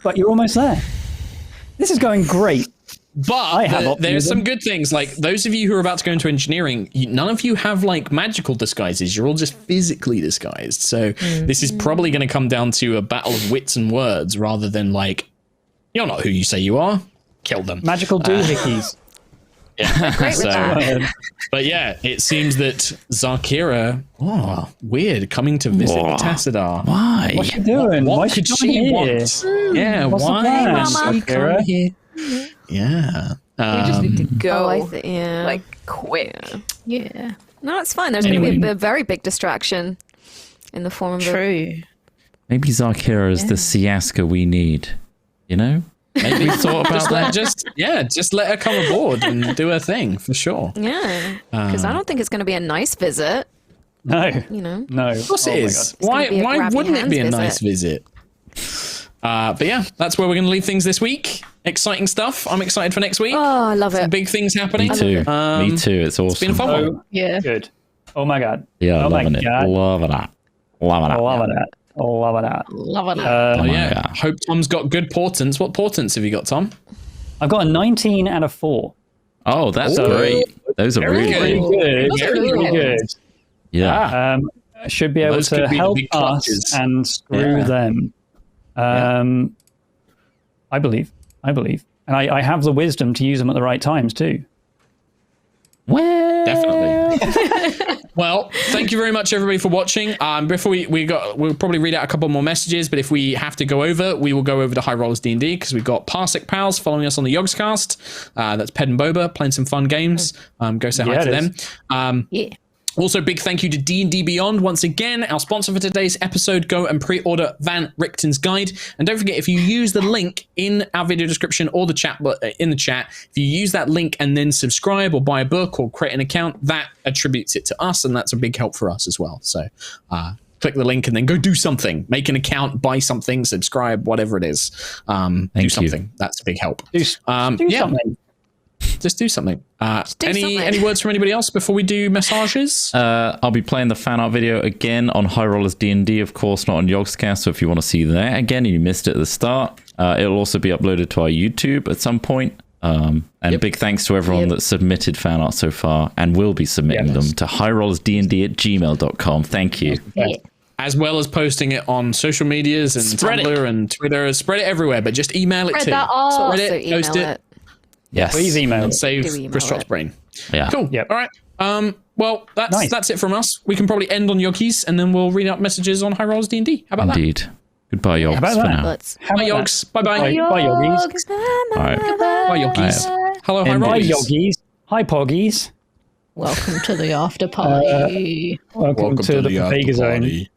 But you're almost there. This is going great. But there's some good things. Like those of you who are about to go into engineering, none of you have like magical disguises. You're all just physically disguised. So this is probably going to come down to a battle of wits and words rather than like, you're not who you say you are. Kill them. Magical doohickeys. Yeah. Great with that. But yeah, it seems that Zakira, weird, coming to visit the Tassadar. Why? What's she doing? What Why could she she coming here? want? Yeah, What's the why plan, would she come Zakira? here? Yeah. We just need to go, yeah. like, quick. Yeah. No, it's fine. There's going to be a very big distraction in the form of True. Maybe Zakira is the Siaska we need. You know? Maybe we thought about that. Just let her come aboard and do her thing for sure. Yeah, because I don't think it's going to be a nice visit. No. You know. No. Of course it is. gonna be a Why grab your wouldn't it be a hands nice visit? But yeah, that's where we're going to leave things this week. Exciting stuff. I'm excited for next week. Oh, I love Some it. big things happening. Me too. Me too. It's awesome. It's been a fun one. Oh, Yeah. good. Oh my god. Yeah, oh loving my it. God. Loving it. Loving it. Loving it. Loving it. Loving it. Oh, my yeah. God. Hope Tom's got good portents. What portents have you got, Tom? I've got a 19 and a 4. Oh, that's Ooh. great. Those are Very really good. good. Good. Very Really good. good. Yeah. Should be able Those to could be the help big us clutches. and screw Yeah. them. I believe. And I have the wisdom to use them at the right times too. Well, Definitely. Well, thank you very much, everybody, for watching. Before we'll probably read out a couple more messages, but if we have to go over, we will go over to High Rollers D&D because we've got Parsec Pals following us on the Yogscast. That's Ped and Boba playing some fun games. Go say hi Yeah, to it them. Yeah. Also, big thank you to D&D Beyond once again, our sponsor for today's episode. Go and pre-order Van Richten's guide, and don't forget, if you use the link in our video description or the chat in the chat, if you use that link and then subscribe or buy a book or create an account, that attributes it to us, and that's a big help for us as well. So, click the link and then go do something. Make an account, buy something, subscribe, whatever it is. Do something. That's a big help. Do something. Just do something. something. Any words from anybody else before we do messages? I'll be playing the fan art video again on High Rollers D&D, of course, not on Yogscast. So if you want to see that again and you missed it at the start, it'll also be uploaded to our YouTube at some point. And big thanks to everyone that submitted fan art so far and will be submitting them to highrollersdnd@gmail.com. Thank you. As well as posting it on social medias and Tumblr and Twitter. Spread it everywhere, but just email it too. Also Spread it, email post it, Yes. Please email. and Do save email Chris Trott's it. brain. Yeah. Cool. Yep. All right. Well, Nice. that's it from us. We can probably end on Yogis, and then we'll read out messages on High Rollers D&D. How about Indeed. Goodbye, Yogs, about for that? now. Let's. that? Bye, Yogs. Bye-bye. Bye, Yogis. All right. Bye, Yogis. Hello, High End it. Bye, Rollers. Yogis. Hi, Poggies. Welcome to the after party. Welcome to the Vega Zone.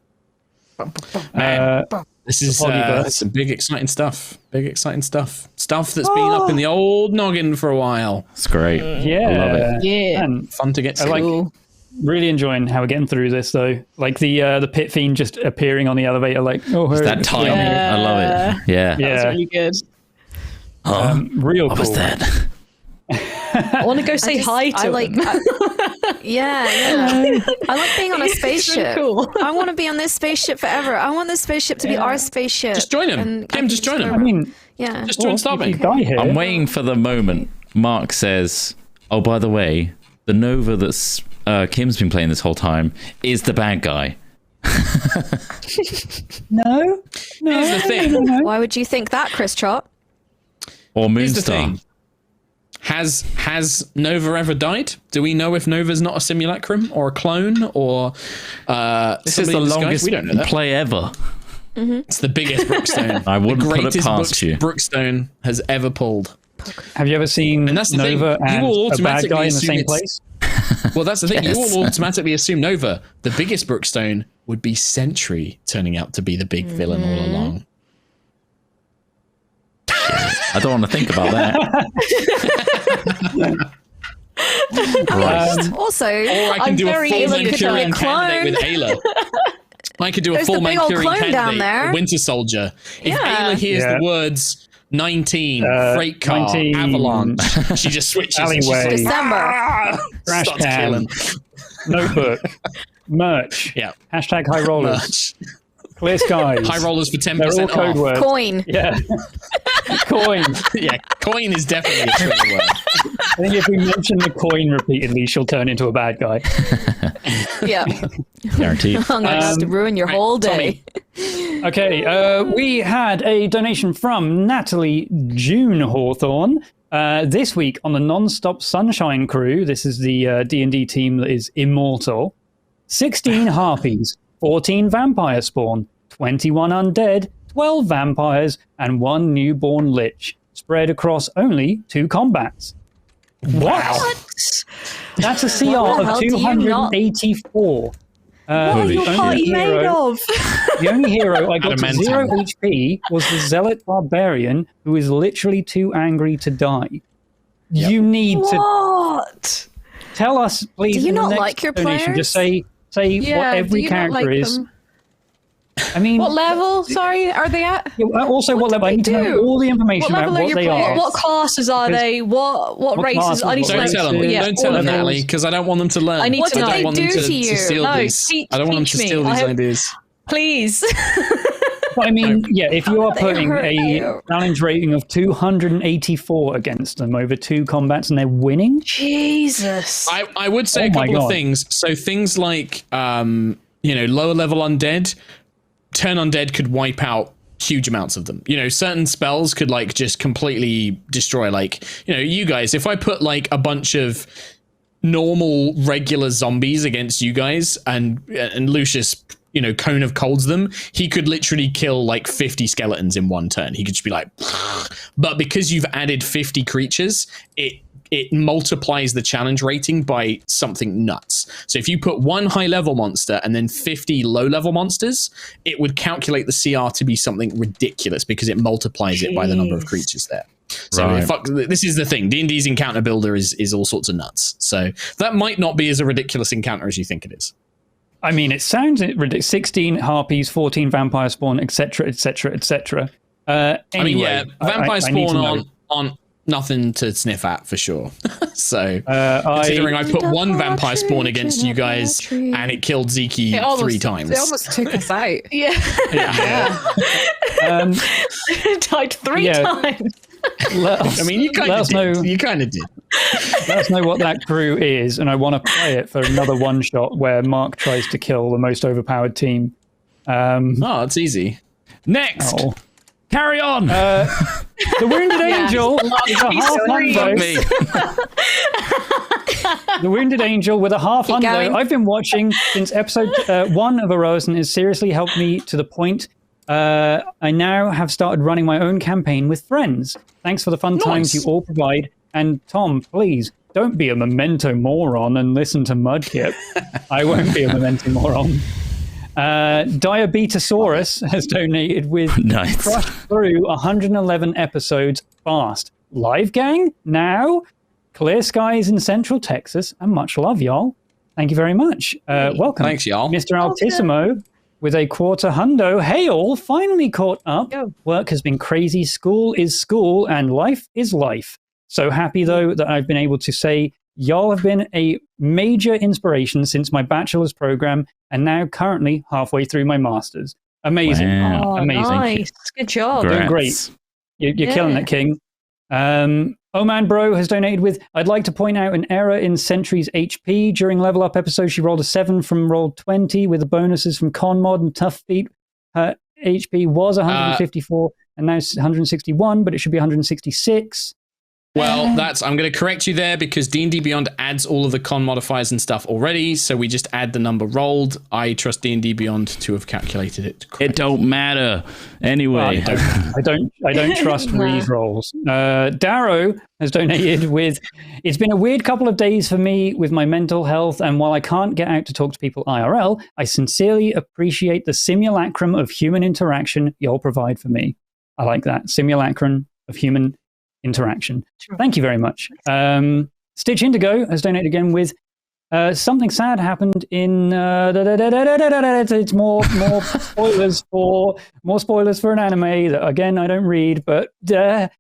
This is Polyverse. some big exciting stuff. Big exciting stuff. Stuff that's been up in the old noggin for a while. It's great. Yeah. I love it. Yeah. And Fun to get to. I like Cool. really enjoying how we're getting through this though. Like the pit fiend just appearing on the elevator, like, oh, hey, That timing. Yeah. I love it. Yeah. Yeah. That's really good. Real What cool. was that? I want to go say hi to him. Yeah. I like being on a spaceship. cool. I want to be on this spaceship forever. I want this spaceship to be our spaceship. Just join him. And I Kim, can just join go him. I mean, Yeah. Just join if you Starbane. die here, I'm waiting for the moment Mark says, oh, by the way, the Nova that's Kim's been playing this whole time is the bad guy. no. Here's the thing. Why would you think that, Chris Trott? Or Here's the Moonstar. thing. Has Nova ever died? Do we know if Nova's not a simulacrum or a clone or This is the longest We don't know that. play ever. It's the biggest Brookstone. I wouldn't the put it greatest past you. Brookstone has ever pulled. Have you ever seen And that's the thing, Nova you and will a bad automatically guy in the assume same it's- place? Well, that's the thing. Yes. You will automatically assume Nova, the biggest Brookstone, would be Sentry turning out to be the big villain all along. I don't want to think about that. Christ. Also, Or I can do a very full easy to Manchurian clone. candidate with Ayla. I could do a There's full the big old Manchurian clone down candidate, there. a Winter Soldier. If Yeah. Ayla hears Yeah. the words 19, freight car, 19, avalanche, she just switches. and she's alleyway. like, December. Trash starts can, killing. notebook, merch, Yeah. hashtag high rollers, Merch. clear skies. High rollers for 10% They're all code off. words. Coin. Yeah. Coin. Yeah, coin is definitely a trigger word. I think if we mention the coin repeatedly, she'll turn into a bad guy. Yeah. Guaranteed. I'm going to have to ruin your whole day. Okay, we had a donation from Natalie June Hawthorne. This week on the Non-Stop Sunshine crew, this is the D&D team that is immortal. 16 harpies, 14 vampire spawn, 21 undead, 12 vampires, and 1 newborn lich, spread across only 2 combats. What? That's a CR What the of hell do you not- 284. Holy the shit. only made of? The only hero I got to Adamantium. 0 HP was the Zealot Barbarian, who is literally too angry to die. You need to What? tell us, please. Do you in the not next like your donation, just players? say Yeah, what every do you not character like is. them? I mean, What level? Sorry, are they at? also what level? I they need to know do? all the information What about level are what your they are. players? What classes are Because- they? What races? classes, I need to what Don't know. tell them. races, Yeah, Don't tell all them, of those. Natalie, because I don't want them to learn. I need to I know. don't want them What did they do to you? steal No, these. teach- I don't want them to teach me. steal I these have- ideas. Please. But I mean, yeah, if you are They putting hurt a you. challenge rating of 284 against them over 2 combats and they're winning, Jesus. I would say Oh a my couple of God. things. So things like lower level undead, turn undead could wipe out huge amounts of them. Certain spells could like just completely destroy. Like you guys, if I put like a bunch of normal regular zombies against you guys and Lucius cone of colds them, he could literally kill like 50 skeletons in one turn. He could just be like, but because you've added 50 creatures, it multiplies the challenge rating by something nuts. So if you put 1 high level monster and then 50 low level monsters, it would calculate the CR to be something ridiculous because it multiplies it by the number of creatures there. So Right. this is the thing. D&D's encounter builder is all sorts of nuts. So that might not be as a ridiculous encounter as you think it is. I mean, it sounds ridiculous. 16 harpies, 14 vampire spawn, etc., etc., etc. I mean, yeah, Anyway, vampire I need to spawn know. aren't nothing to sniff at for sure. So I considering I put And a 1 vampire partridge spawn against in you a guys pear tree. and it killed Zeke 3 times. They almost took us out. Yeah. Um, Died 3 Yeah. times. let us, I mean, you kind let of us know. did. You kind of did. Let us know what that crew is, and I want to play it for another one shot where Mark tries to kill the most overpowered team. Oh, it's easy. Next. Oh. Carry on. The Wounded Angel is a half hundo. Me. The Wounded Angel with a half Keep hundo. going. I've been watching since episode 1 of Aerois, and it's seriously helped me to the point I now have started running my own campaign with friends. Thanks for the fun times you all provide. And Tom, please don't be a memento moron and listen to Mudkip. I won't be a memento moron. Diabetosaurus has donated with Nice. Crush through 111 episodes fast. Live gang now. Clear skies in Central Texas, and much love, y'all. Thank you very much. Welcome. Thanks, y'all. Mr. Altissimo. with a quarter hundo. Hey all, finally caught up. Yo. Work has been crazy. School is school and life is life. So happy though that I've been able to say y'all have been a major inspiration since my bachelor's program and now currently halfway through my master's. Amazing. Wow. Amazing. Nice. Good job. Doing great. You're killing it, King. Oh Man Bro has donated with, I'd like to point out an error in Sentry's HP. During level up episode, she rolled a 7 from roll 20 with the bonuses from Con Mod and Tough Feet. Her HP was 154 and now it's 161, but it should be 166. Well, I'm going to correct you there because D&D Beyond adds all of the con modifiers and stuff already, so we just add the number rolled. I trust D&D Beyond to have calculated it correctly. It don't matter. Anyway. I don't trust Ree's rolls. Darrow has donated with, it's been a weird couple of days for me with my mental health, and while I can't get out to talk to people IRL, I sincerely appreciate the simulacrum of human interaction y'all provide for me. I like that. Simulacrum of human interaction. Thank you very much. Stitch Indigo has donated again with something sad happened in it's more spoilers for an anime that again I don't read, but Darth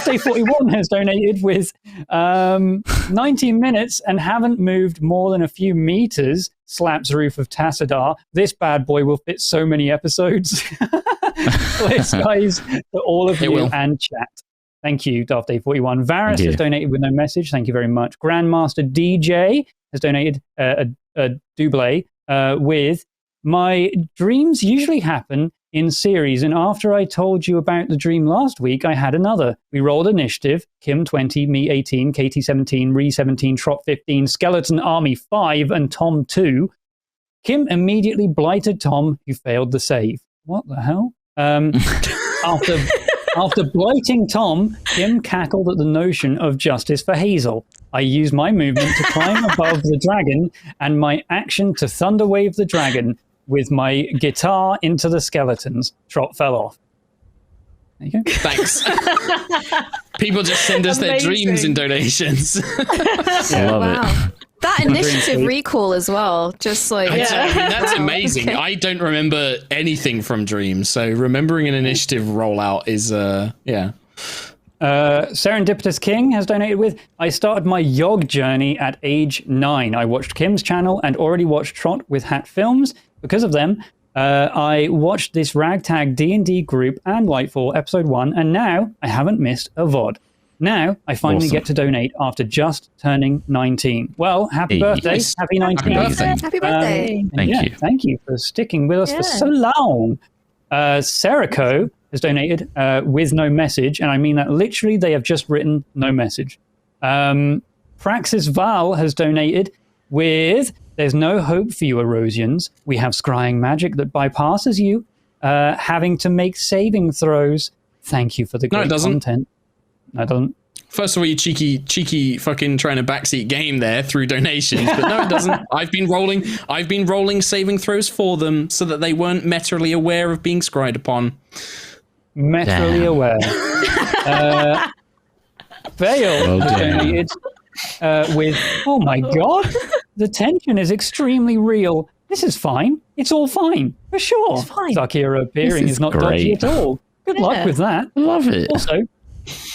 Day 41 has donated with 19 minutes and haven't moved more than a few meters. Slaps roof of Tassadar. This bad boy will fit so many episodes. Clear skies to all of you and chat. Thank you, Darth Day 41. Varys has donated with no message. Thank you very much. Grandmaster DJ has donated a double with, my dreams usually happen in series, and after I told you about the dream last week, I had another. We rolled initiative, Kim 20, me 18, KT 17, Ree 17, Trot 15, Skeleton Army 5, and Tom 2. Kim immediately blighted Tom, who failed the save. What the hell? After blighting Tom, Kim cackled at the notion of justice for Hazel. I used my movement to climb above the dragon and my action to thunderwave the dragon with my guitar into the skeletons. Trot fell off. There you go. Thanks. People just send us their dreams in donations. I love it. That initiative recall as well, just like I mean, that's amazing. Okay. I don't remember anything from dreams, so remembering an initiative rollout is Serendipitous King has donated with, I started my Yog journey at age 9. I watched Kim's channel and already watched Trot with Hat Films. Because of them, I watched this ragtag D&D group and Lightfall episode 1, and now I haven't missed a VOD. Now, I finally get to donate after just turning 19. Well, happy birthday. Yes. Happy 19th. Happy birthday. Thank you. Thank you for sticking with us for so long. Serico has donated with no message, and I mean that literally. They have just written no message. Praxis Val has donated with, there's no hope for you Erosians. We have scrying magic that bypasses you, having to make saving throws. Thank you for the great content. I don't. First of all, you cheeky fucking trying to backseat game there through donations, but no, it doesn't. I've been rolling saving throws for them so that they weren't metrally aware of being scryed upon. Metrally aware. Vale donated with, oh my god, the tension is extremely real. This is fine. It's all fine. For sure. It's fine. Zakira appearing is not dodgy at all. Good luck with that. Love it. Also,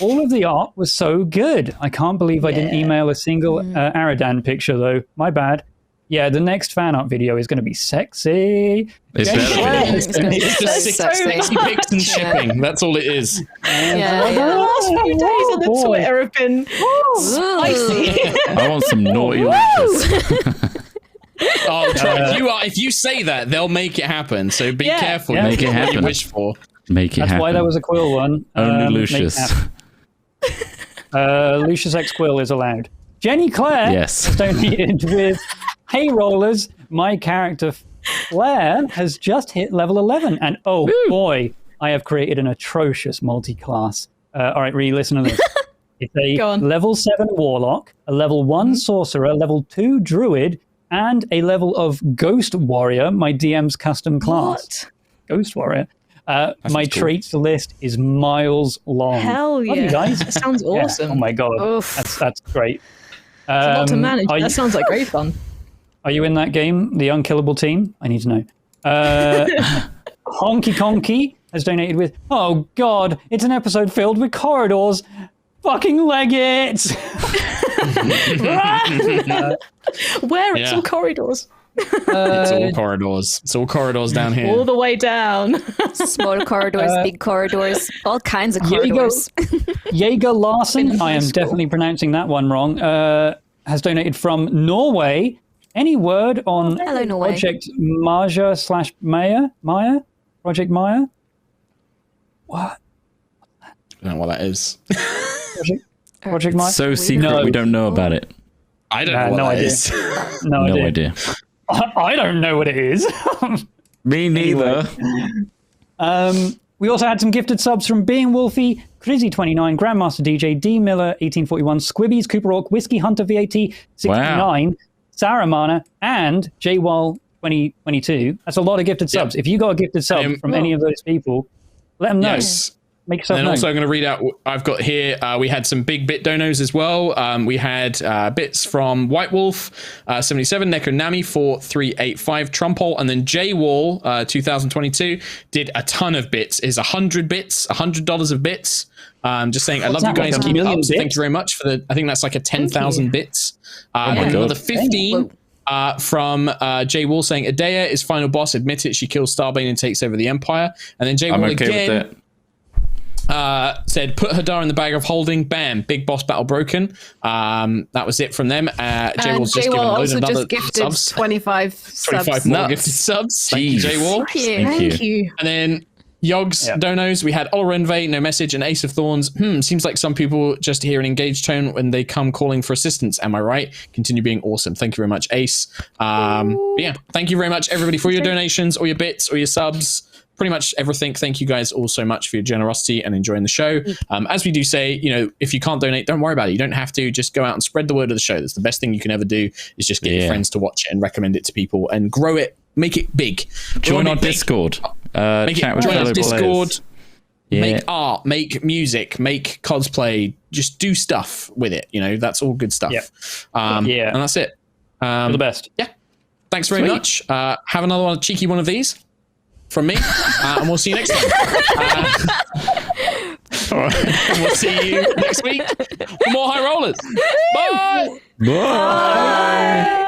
all of the art was so good. I can't believe I didn't email a single Aradan picture, though. My bad. Yeah, the next fan art video is going to be sexy. It's better. It's just sexy pics and shipping. That's all it is. The last few days on the Twitter have been spicy. I want some naughty wishes. Oh, Troy, if you say that, they'll make it happen. So be careful. Yeah. Make it happen. What you wish for. Make it happen. That's why there was a Quill one. Only Lucius. Lucius X Quill is allowed. Jenny Claire has donated with, hey rollers, my character Flair has just hit level 11, and boy, I have created an atrocious multi-class. All right, Ree, listen to this. It's a level 7 warlock, a level 1 sorcerer, level 2 druid, and a level of ghost warrior, my DM's custom class. What? Ghost warrior. My traits list is miles long. Hell yeah. Love you guys. That sounds awesome. Oh my god. Oof. That's great. It's a lot to manage. That sounds like great fun. Are you in that game, the Unkillable team? I need to know. Honky Conky has donated with, oh God, it's an episode filled with corridors. Fucking leg it! Where? It's all corridors. It's all corridors. It's all corridors down here. All the way down. Small corridors, big corridors, all kinds of corridors. Jaeger Larsen, I am definitely pronouncing that one wrong, has donated from Norway. Any word on Hello, Norway. Project Maja/Maya? Maya? Project Maya? What? I don't know what that is. Project Maya? So secret, No. we don't know about it. I don't know what no that idea. is. No No idea. idea. I don't know what it is. Me neither. We also had some gifted subs from Being Wolfie, Crizzy29, Grandmaster DJ, D Miller 1841, Squibbies, Cooper Orc, Whiskey Hunter VAT 69, Sarah Mana, and JWall 2022. That's a lot of gifted subs. If you got a gifted sub from any of those people, let them know. Yes. Make yourself And then known. also I'm going to read out, I've got here, we had some big bit donos as well. We had bits from White Wolf, 77, Neko Nami, 4385, Trumpole, and then J-Wall, 2022, did a ton of bits. Is 100 bits, $100 of bits. Just saying, I love you guys. Keep it up. So thank you very much for the, I think that's like a 10,000 bits. And another 15 from J Wall saying, Adea is final boss, admit it, she kills Starbane and takes over the Empire. And then J Wall again said, put Hadar in the bag of holding, bam, big boss battle broken. That was it from them. J Wall's just given a load of other gifted subs. 25 25 more gifted subs. Thank you, J Wall. Thank you. And then Yogs, donos, we had Olrenve, no message, and Ace of Thorns. Seems like some people just hear an engaged tone when they come calling for assistance. Am I right? Continue being awesome. Thank you very much, Ace. But yeah, thank you very much, everybody, for your donations, or your bits, or your subs. Pretty much everything. Thank you guys all so much for your generosity and enjoying the show. As we do say, you know, if you can't donate, don't worry about it. You don't have to. Just go out and spread the word of the show. That's the best thing you can ever do, is just get your friends to watch it and recommend it to people and grow it. Make it big. Join our Discord. Chat with fellow Discord. players. Make art, make music, make cosplay. Just do stuff with it. You know, that's all good stuff. And that's it. You're the best. Yeah. Thanks very much. Have another one, cheeky one of these from me, and we'll see you next time. All right. We'll see you next week for more High Rollers. Bye. Bye.